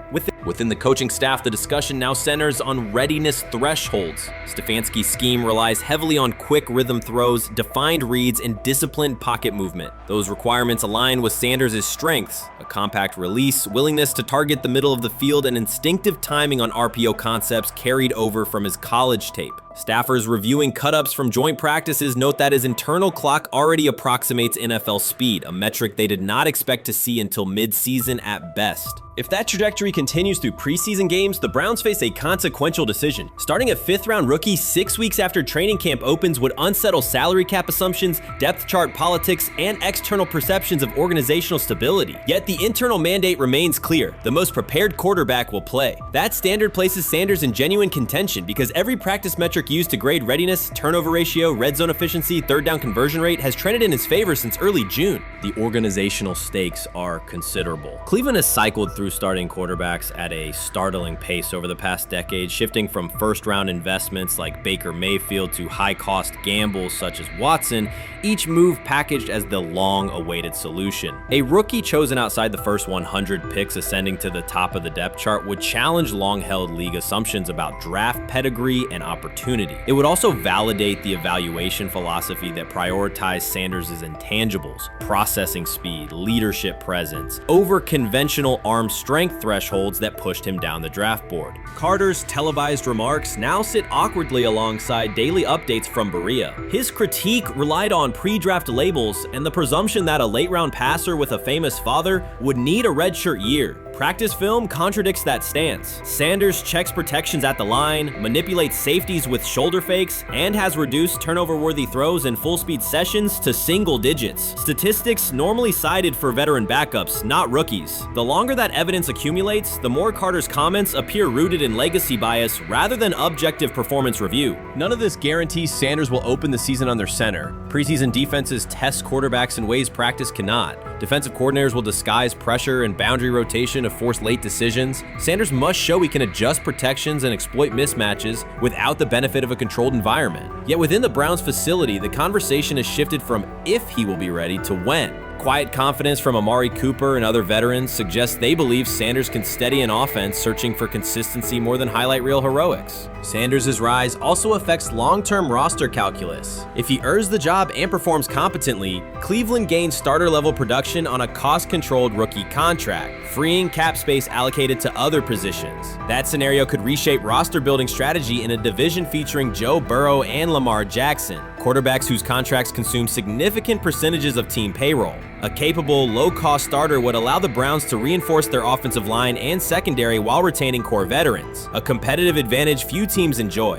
Within the coaching staff, the discussion now centers on readiness thresholds. Stefanski's scheme relies heavily on quick rhythm throws, defined reads, and disciplined pocket movement. Those requirements align with Sanders' strengths: a compact release, willingness to target the middle of the field, and instinctive timing on RPO concepts carried over from his college tape. Staffers reviewing cut-ups from joint practices note that his internal clock already approximates NFL speed, a metric they did not expect to see until mid-season at best. If that trajectory continues through preseason games, the Browns face a consequential decision. Starting a 5th-round rookie 6 weeks after training camp opens would unsettle salary cap assumptions, depth chart politics, and external perceptions of organizational stability. Yet the internal mandate remains clear: the most prepared quarterback will play. That standard places Sanders in genuine contention because every practice metric used to grade readiness, turnover ratio, red zone efficiency, third down conversion rate has trended in his favor since early June. The organizational stakes are considerable. Cleveland has cycled through starting quarterbacks at a startling pace over the past decade, shifting from first-round investments like Baker Mayfield to high-cost gambles such as Watson, each move packaged as the long-awaited solution. A rookie chosen outside the first 100 picks ascending to the top of the depth chart would challenge long-held league assumptions about draft pedigree and opportunity. It would also validate the evaluation philosophy that prioritized Sanders' intangibles: processing speed, leadership presence, over conventional arm strength thresholds that pushed him down the draft board. Carter's televised remarks now sit awkwardly alongside daily updates from Berea. His critique relied on pre-draft labels and the presumption that a late-round passer with a famous father would need a redshirt year. Practice film contradicts that stance. Sanders checks protections at the line, manipulates safeties with shoulder fakes, and has reduced turnover-worthy throws in full-speed sessions to single digits. Statistics normally cited for veteran backups, not rookies. The longer that evidence accumulates, the more Carter's comments appear rooted in legacy bias rather than objective performance review. None of this guarantees Sanders will open the season under center. Preseason defenses test quarterbacks in ways practice cannot. Defensive coordinators will disguise pressure and boundary rotation to force late decisions. Sanders must show he can adjust protections and exploit mismatches without the benefit of a controlled environment. Yet within the Browns facility, the conversation has shifted from if he will be ready to when. Quiet confidence from Amari Cooper and other veterans suggests they believe Sanders can steady an offense searching for consistency more than highlight reel heroics. Sanders' rise also affects long-term roster calculus. If he earns the job and performs competently, Cleveland gains starter-level production on a cost-controlled rookie contract, freeing cap space allocated to other positions. That scenario could reshape roster-building strategy in a division featuring Joe Burrow and Lamar Jackson, quarterbacks whose contracts consume significant percentages of team payroll. A capable, low-cost starter would allow the Browns to reinforce their offensive line and secondary while retaining core veterans, a competitive advantage few teams enjoy.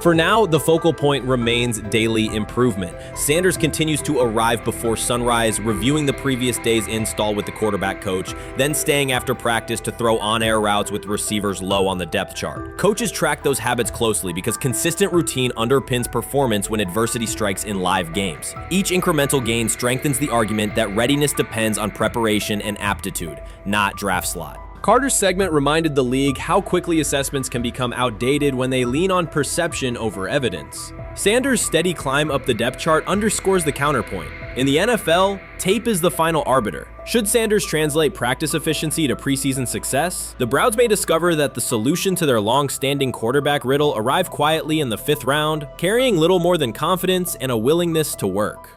For now, the focal point remains daily improvement. Sanders continues to arrive before sunrise, reviewing the previous day's install with the quarterback coach, then staying after practice to throw on-air routes with receivers low on the depth chart. Coaches track those habits closely because consistent routine underpins performance when adversity strikes in live games. Each incremental gain strengthens the argument that readiness depends on preparation and aptitude, not draft slot. Carter's segment reminded the league how quickly assessments can become outdated when they lean on perception over evidence. Sanders' steady climb up the depth chart underscores the counterpoint. In the NFL, tape is the final arbiter. Should Sanders translate practice efficiency to preseason success, the Browns may discover that the solution to their long-standing quarterback riddle arrived quietly in the 5th round, carrying little more than confidence and a willingness to work.